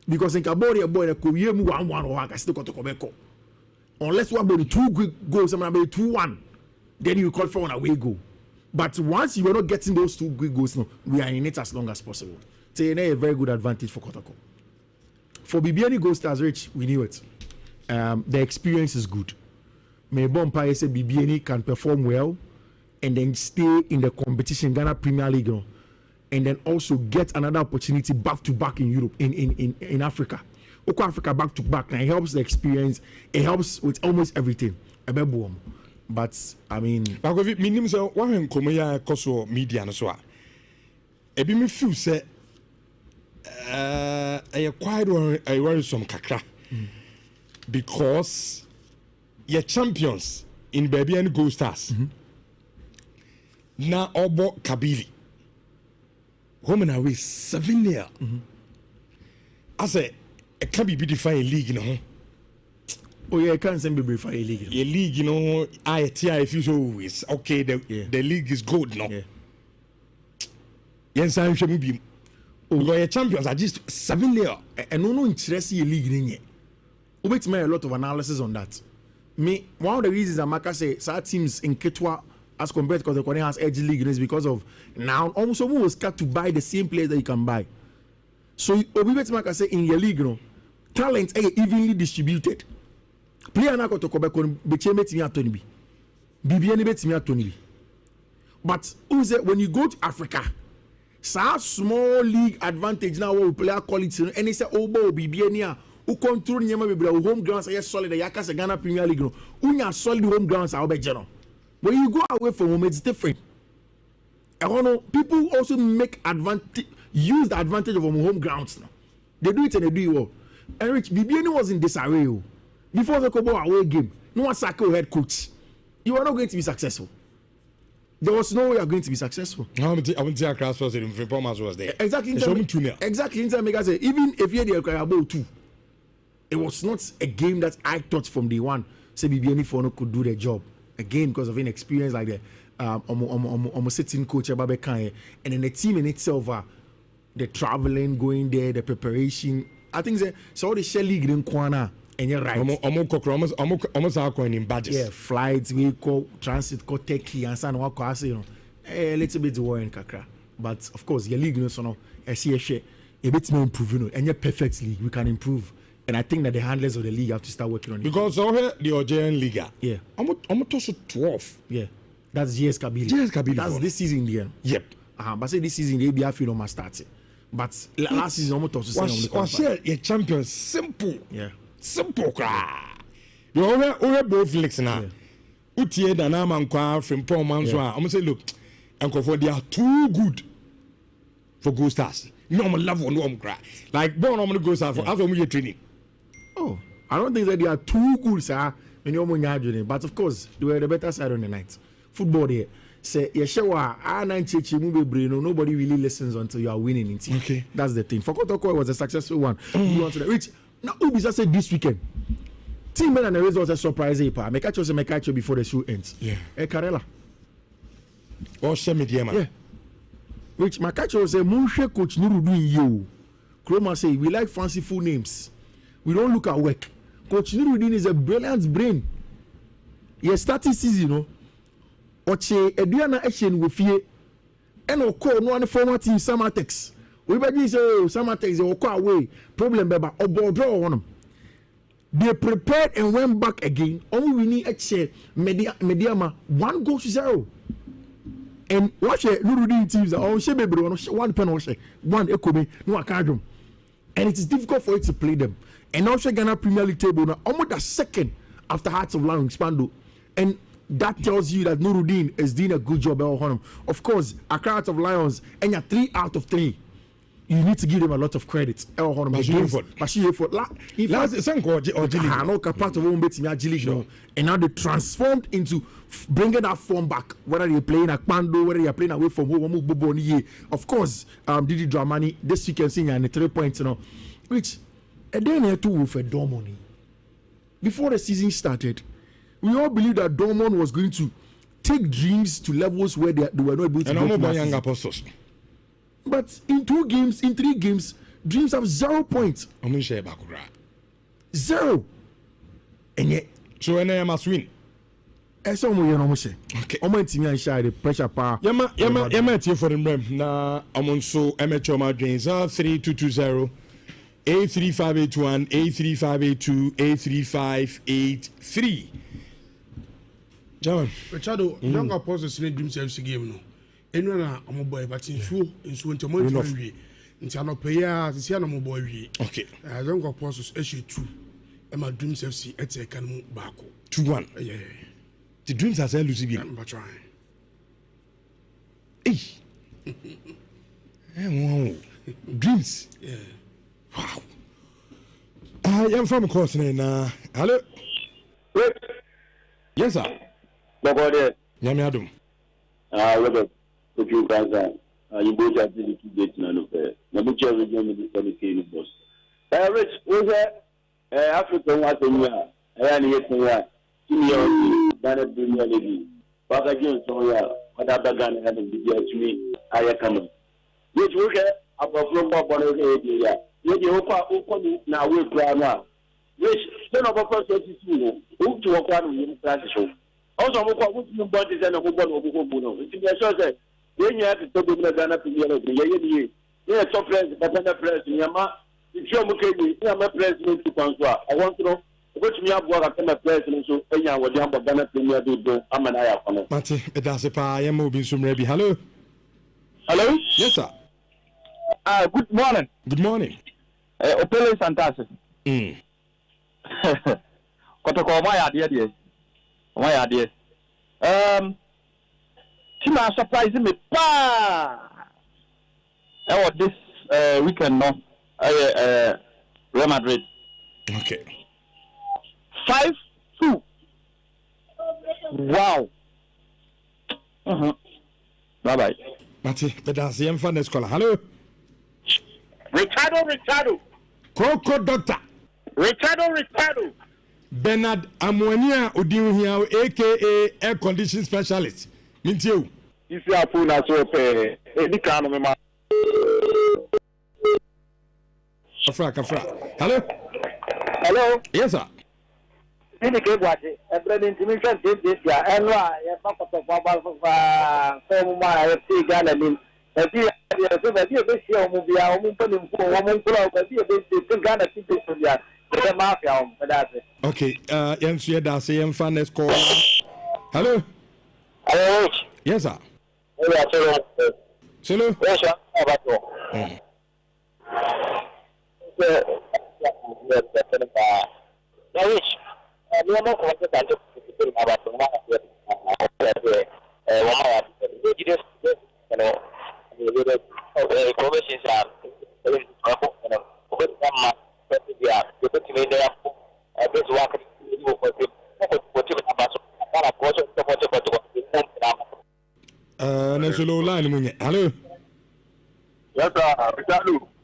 because in Kabori boy na ko yemu 1-1 or aka still to Kobeko unless one be 2 quick goals and be 2-1 then you call for an away goal. But once you are not getting those 2 quick goals, no, we are in it as long as possible. So a very good advantage for Kotoko. For BBN Gold Stars Rich, we knew it. The experience is good. May Bompa say BBN can perform well and then stay in the competition, Ghana Premier League, and then also get another opportunity back to back in Europe, in Africa. Oko Africa back to back, and it helps the experience. It helps with almost everything. But I mean, minimum say one komoya koso media no so a ebi me feel say quite worrisome kakra because you're champions in Baby and Gold Stars. Na Obo Kabili. Home and away 7-0. I say, it can't be defined league, you know. Oh, yeah, I can't say be defined league. A league, you know, I feel so is okay. The league is good, no. Yes, I'm sure maybe. Oh, your champions are just 7-0. And no interest in league in yet. Wait, me a lot of analysis on that. Me, one of the reasons Amaka say some teams in Ketwa as compared to the Korean has edge league is because of now almost someone was cut to buy the same players that you can buy. So Obi say in your league, you know, talent are evenly distributed. Player na to Quebec be me at Tony B. BBN bet me at Tony B. But when you go to Africa, so small league advantage now we player quality and they say BBN who control nyama home grounds are solid. Yaka Ghana Premier League no. Unya solid home grounds are general. When you go away from home, it's different. I don't know. People also use the advantage of home grounds now. They do it and they do it well. And Rich, BBN was in disarray. Before the Kobo away game, no one sacked head coach. You are not going to be successful. There was no way you are going to be successful. I won't say a class person in performance was there. Exactly. Exactly. Even if you had about 2, it was not a game that I thought from day one. Say BBN for could do the job. Again, because of inexperience like the sitting coach and then the team in itself, the traveling, going there, the preparation. I think so the shell league in Kwana and you're right. Almost in badges. Yeah, flights, we call transit, call techie and so on. You know, a little bit worrying, kakra. But of course, your league, you know, so now I see a share a bit more improving, and you're perfectly we can improve. And I think that the handlers of the league have to start working on it. Because over the Algerian Liga, yeah, I'm also 12. Yeah, that's GS Kabili. GS Kabili. That's this season, yeah. Yep. But say this season, the ABF film must start. But last season, almost also your champion simple. Yeah. Simple. You over both legs now. Utie Danama and from Paul Mansoa. I'm say, look, Uncle for they are too good for Gold Stars. No, I'm love one cry. Like born on the Gold Stars after we get training. Oh, I don't think that they are too good, sir. But of course, they were the better side on the night. Football there. Say, nobody really listens until you are winning it. Okay. That's the thing. For Kotoko, it was a successful one. You want to reach Now, Ubisa said this weekend. Team men and the results are surprising. I catch you before the show ends. Yeah. Karela. Or Shemidiama. Yeah. Which my catcher was a Munshe coach Nurudin you. Kroma say we like fanciful names. We don't look at work. Coach Nurudin is a brilliant brain. He started season, you know. Oche Ediana Echen with fear. And Oko no one former team Samatex. We better say Samatex Oko away. Problem beba or draw on them. They prepared and went back again. Only we need Eche Mediama 1-0. And watch it, Nurudin teams are all Shebe, one penalty, one Ekobe, no Akadum. And it is difficult for it to play them. And also Ghana Premier League table now, almost a second after Hearts of Lions Spando. And that tells you that Nurudin is doing a good job at home. Of course, Accra Hearts of Lions, and you're 3 out of 3. You need to give them a lot of credit. And now they transformed into bringing that form back. Whether you're playing at Pando, whether you're playing away from home, of course, Didi Dramani this weekend seeing and 3 points, you know, which and then here too for Dortmund. Before the season started, we all believed that Dortmund was going to take Dreams to levels where they were not able to. And almost young apostles. But in 2 games, in 3 games, Dreams have 0 points. 0. And yet, so when I must win. That's all we know. Okay. I'm going to share the pressure power. Yama for the rem. Na amonso amateur gains 3220 A3581 A3582 A3583. John. Richardo, young apostles in Dreams FC game no. Anyone I'm a boy, but in so into money into an opera, the Siana boy. Okay. I don't go process issue 2. And my Dreams FC at a can back 2-1. Yeah. The Dreams has a Lucy game. I'm trying. Wow. Dreams. Yeah. Wow. I am from course now. Hello. Yes, sir. Nobody. Yami Adam. Robert. You guys you both have the 2 days now. No, but you're going to the boss. Rich, was there African was in here? I am here. Senior, Ghana Premier League. But again, so yeah, what other Ghana had to to me, I come. Which work about from one area. You open now with Grana. Which then of course, who to open in the show. Also, what bodies and a whole bottle of Buno. It's when you have to talk about Ghana Premier League, yeah, top friends, but then the press, Yama, if you're okay, I'm a president to Contra. I want to know which me up what I'm a president, so I would jump a Ghana Premier League. I'm an eye on it. Mati, that's a pa, I am moving some maybe. Hello? Hello? Yes, sir. Good morning. Good morning. Opele Santas. Kotoko, my idea. My idea. She was surprising me. This weekend, no. Real Madrid. Okay. 5-2. Wow. Bye bye. Mati, but that's the infant scholar. Hello? Ricardo. Coco Doctor. Ricardo. Bernard Amwania Odiwuhia, aka air condition specialist. Mintio. If you are full as well, any kind of man. Kafra. Hello? Hello? Yes, sir. In the game, watch it. And then intimation did this year. And why? A papa of my Ghana. A dear, this year, movie, a woman for woman, but the Ghana people, the mafia. Okay, Yansia Dasi and Fanes call. Hello? Hello? Yes, sir. Hello? Yes, sir. Hello? Yes, sir.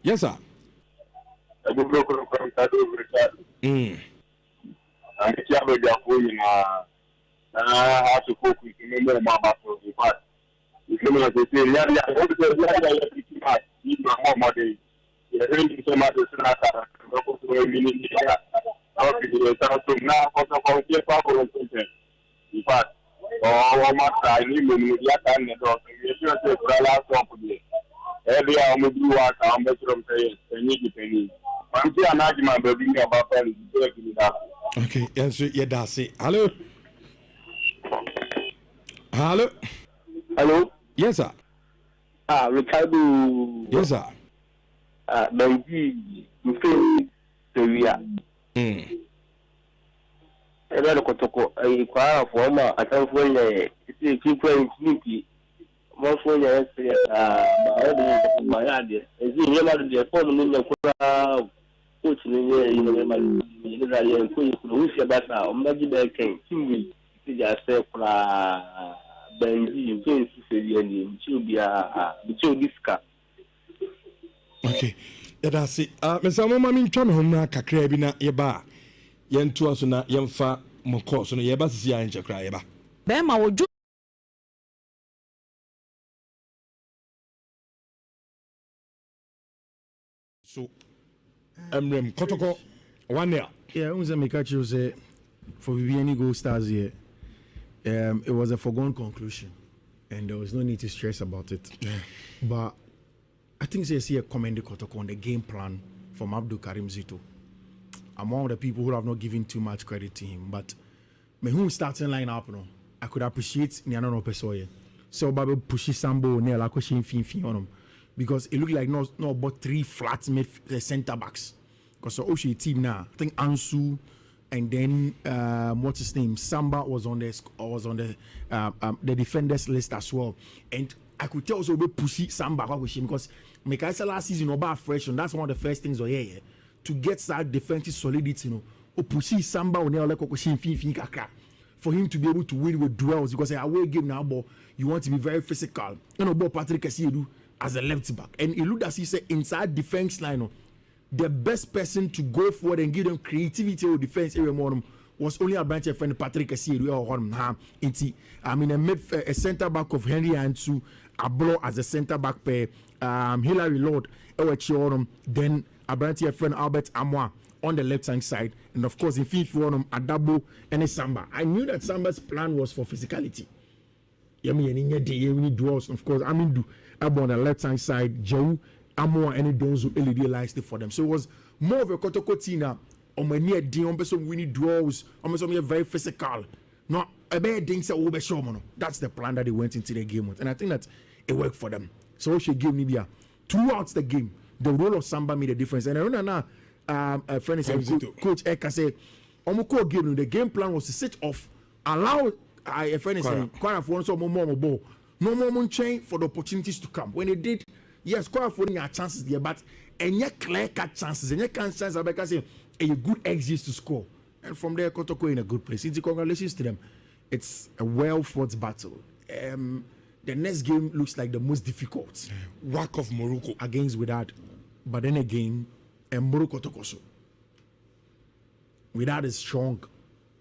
Yes, sir. Ricardo. And the Chamber going how to cope with the member of my but you can say, I hope that you are more days. You're going so much as now, in fact, my time, you will be at the door. You should say, for the last company. Every hour, we do what I'm better from saying, penny. I'm still an argument about okay, answer your Darcy. Hello. Hello. Hello. Yes, sir. Ricardo. Yes, sir. Benji, you feel Syria. Ebe kotoko kwa forma atanfo ye people infinity mo fo ye se ma ya de ezi ye ma de phone ni kwa coach ni ye ma ni da ye ko ku wi ba sa o ma ji da ken timwi ti ja se kwa Benji feel Syria ni chi obi ska. Okay. That's it. Mr. Mama min twa me ho na kakra bi na ye ba ye nto aso na ye mfa moko so na ye ba sisi an chekra ye ba. Be ma wo So Emrem Kotoko 1-0. Yeah, unza Mikachi say for any Gold Stars here, it was a foregone conclusion and there was no need to stress about it. But I think they see a commended Kotoko on the game plan from Abdul Karim Zito. I'm one of the people who have not given too much credit to him, but me who starting line up, no, I could appreciate Nyano no Pesoye. So Babu pushy Sambo near la question fin on him because it looked like no about 3 flat mid center backs. Because the Oshi team now, I think Ansu and then what's his name? Samba was on the defenders list as well, and I could tell also be pushy Samba with him because Mekaisa last season about fresh and that's one of the first things here to get that defensive solidity, pushy Samba on the for him to be able to win with duels because a away game now, but you want to be very physical. About Patrick Kasiedu as a left back, and it looked as he said inside defense line, the best person to go forward and give them creativity or defense area more was only a branch of friend Patrick Kasiedu or a center back of Henry Ansu. Ablo as a centre back pair, Hilary Lord, then Abranti friend Albert Amoa on the left hand side, and of course in fifth one Adabo and Samba. I knew that Samba's plan was for physicality. Duels, of course. Abo on the left hand side, Joe Amoa and Donzo LED lights for them. So it was more of a Kotokotina on my near Dion Besson winning duels, almost very physical. No, a bad thing so that's the plan that they went into the game with, and I think that it worked for them. So she gave me throughout the game, the role of Samba made a difference. And I don't know now, friend is Coach Eka said, Omoko game, the game plan was to sit off, allow a friend is quite for so more ball, no more chain for the opportunities to come. When they did, yes, quite for your chances there, but and yet clear cut chances, and you can't chance I say a good exit to score. And from there, Kotoko in a good place. It's congratulations to them. It's a well-fought battle. The next game looks like the most difficult. Work of Morocco against Wydad. But then again, Morocco Tokoso. Wydad is strong.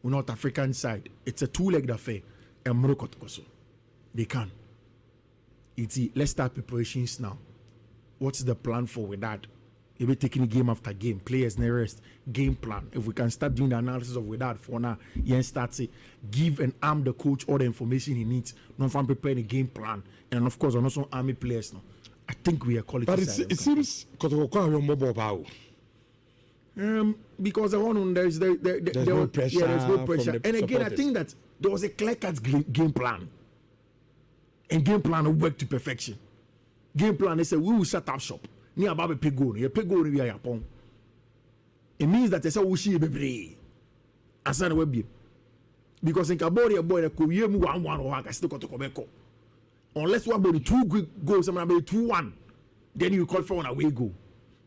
North African side. It's a two-legged affair. Morocco Tokoso. They can. Let's start preparations now. What's the plan for Wydad? You'll be taking game after game, players nearest game plan. If we can start doing the analysis of that for now, start to give and arm the coach all the information he needs, not from preparing a game plan, and of course, also army players. No, I think we are quality. But it seems because there's no pressure. Yeah, there's no pressure. And again, I think that there was a clear-cut game plan, and game plan will work to perfection. Game plan, they said we will set up shop. Ni ababe pego ni pego ni ya yapon. It means that they say we should be asan we be because in Kabori boy na ko yemu 1-1 or ka still to Kobeko unless one body 2 goals and 2-1 then you call for an away goal.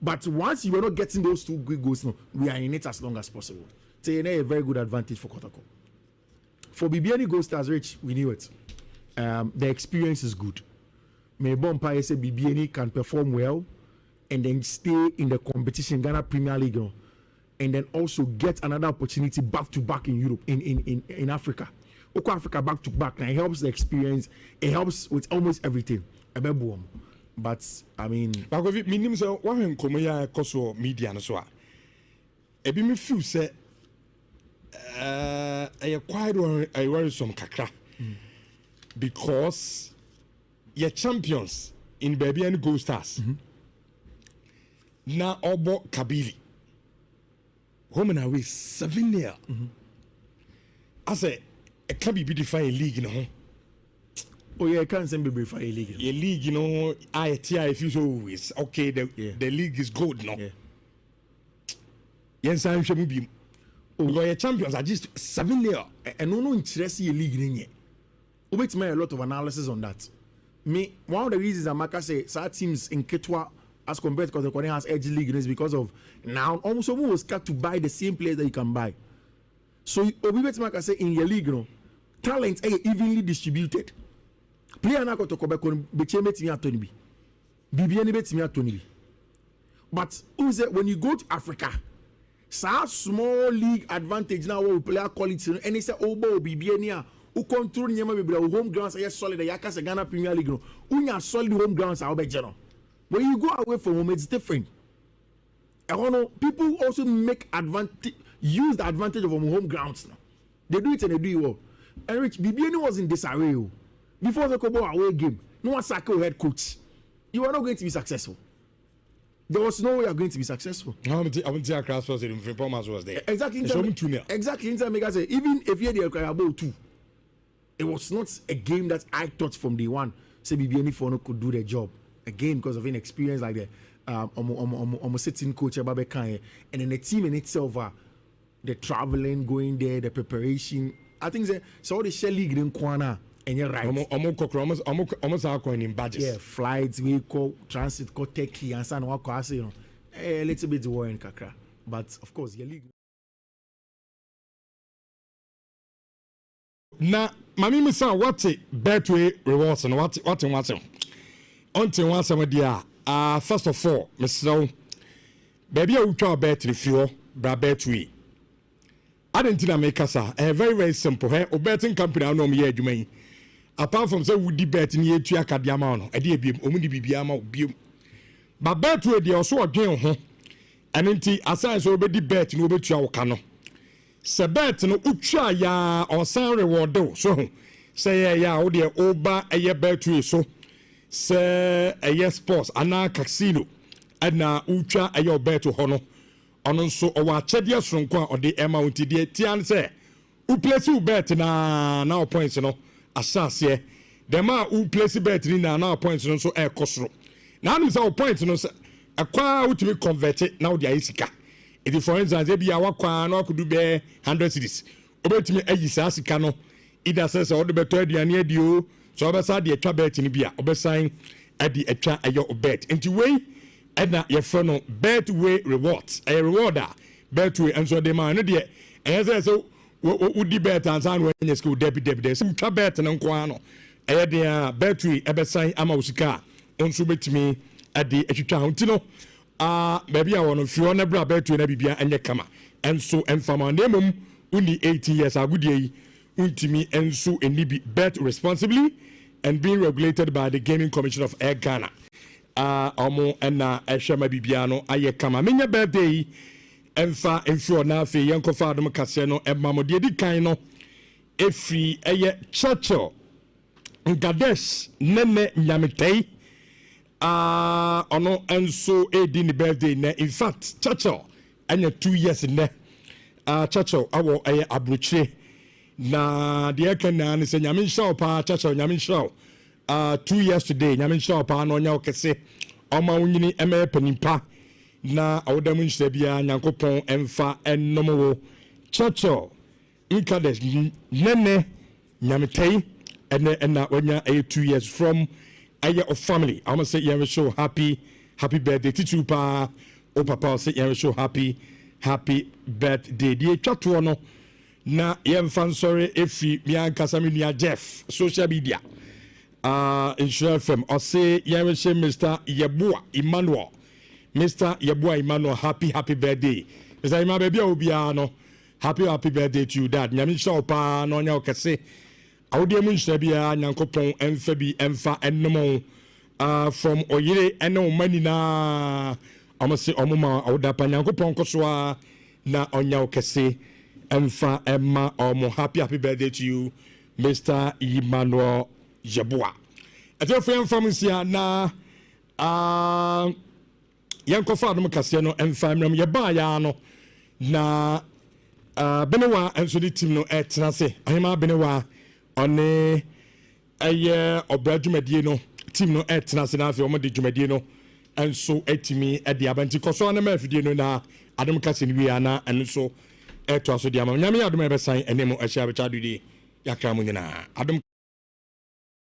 But once you are not getting those 2 quick goals, no, we are in it as long as possible. So a very good advantage for Kotoko. For BBN Gold Stars Rich, we knew it. The experience is good. May Bompire say BBN can perform well and then stay in the competition, Ghana Premier League. and then also get another opportunity back to back in Europe, in Africa. Oko Africa back to back, and it helps the experience. It helps with almost everything. But I mean, minimum say one come ya koso media no so a. Ebi me feel say quite worrisome kakra because you're champions in baby and Gold Stars. Na obo Kabili. Home and away 7-0. I say it can be defined league, you know. Oh yeah, I can't say be defined league. A league, you know, if you always okay, the league is good, no. Yes, I'm sure be. Your champions are just 7-0. And no interest in league in yet. Wait me a lot of analysis on that. Me, one of the reasons Amaka say some teams in Ketwa as compared because the Korean has edge league is because of now almost someone was scared to buy the same players that you can buy. So Maka say in your league, you know, talent are evenly distributed. Player na to Quebec be Tony B. BBN bet Tony B. But when you go to Africa, small league advantage now we player quality and it's obo BBN who control nyama home grounds are solid. Yaka Ghana Premier League no. Unya solid home grounds are general. When you go away from home, it's different. I don't know. People also use the advantage of home grounds now. They do it and they do it well. And Rich, BBN was in disarray. Before the Kobo away game, no one sacked head coach. You are not going to be successful. There was no way you are going to be successful. I won't tell Cross was in performance was there. Exactly. Exactly. Even if you had the 2, it was not a game that I thought from day one. Say BBN Fono could do the job. Again, because of inexperience like the sitting coach and then the team in itself, the traveling, going there, the preparation. I think so the shell league in Kwana and you're right. Almost are going in badges. Yeah, flights, vehicle, transit, go take key and son walk you know. A little bit worrying kakra. But of course, your league. Now, Mami Misa, what Betway rewards and what until once I'm dear. First of all, Mr. Baby, I will try bet refuel, Betway. I didn't make us a very, very simple. Hey, or betting company, I know me, you may. Apart from say, would debate in year to Acadiamano, a dear beam, only Bibiama, beam. But Betway, they also again, and indeed, as I saw already bet in over to our cano. Sabet no Ucha ya or San reward, so say, ya, oh dear, Oba, a year Betway, so. Sir, a yes sports, ana casino, and na ucha a your bet to honor. On so our chedia from or the amount de tian say, who place you bet na now points no, assas ye. The man who place bet in now points no so air costro. Now is our point no a qua to be converted now the Isika. It is for instance, maybe our qua no could do be 100 cities. Over to me, a Yisasicano, either says all the better than you. So I said the extra bet in Bia, obesign at the extra a your bet. Into way, and that your friend Betway rewards a rewarder Betway, and so the man, dear, as I so would the bet and sign when you school deputy, some bet and unquano. I had the Betway, obesign Amausika, on so bet me at the extra Tino. Maybe I want to feel on a bra Betway and Bia and your kama. And so, and from our name, only 80 years a good day. Untimi and so and be bet responsibly and being regulated by the Gaming Commission of Air Ghana. Omo and Eshama Bibiano, Aye Kama. Minya birthday, Enfa, Enfo Nafe, Yanko Fadum Caseno, and Mamodi Kaino, Efi, Aye Chacho, Ngades, Nene Yamitei, Ono and so Edin birthday. In fact, Chacho, and 2 years in there. Chacho, our Aye Abruche. Na the Ekan is a Yamin Shaw pa Chacho Yamin Shaw 2 years today Yamin Shaw pa no nya okese Oma Unini Eme Penimpa na Awdamun Sebia Nyankopon Emfa Ennomo Chacho Nkades Nene Nyamitei and na wenya 2 years from a year of family. I must say you show happy birthday to pa o papa say you show happy birthday. The chat no na yemfan sorry efi miankasa me nua Jeff social media insure FM or say yemche Mr. Yeboa Emmanuel happy birthday Mr. Ima baby obiano. Happy birthday to you, Dad. Nyami shopa no nya okese. Awde mu nhye bia Nyankopon emfa bi emfa ennom from oyire ene mani na amase omuma awda pa Nyankopon kosoa na onya okese emfa emma omo. Happy birthday to you, Mr. Emmanuel Jeboa. Ate fo emfa munsia na yankofa adom kase no emfa mram ye ba ya no na benewa enso di team no etena se ahema benewa one eye obradwumadie no team no etena se na afi omo de dwumadie no enso etimi e de abanti koso na mafidie no na adom kase ni wi ana enso eto aso de ama nyame adom e besan enemo ahia be chadudi yakra mu nyina adom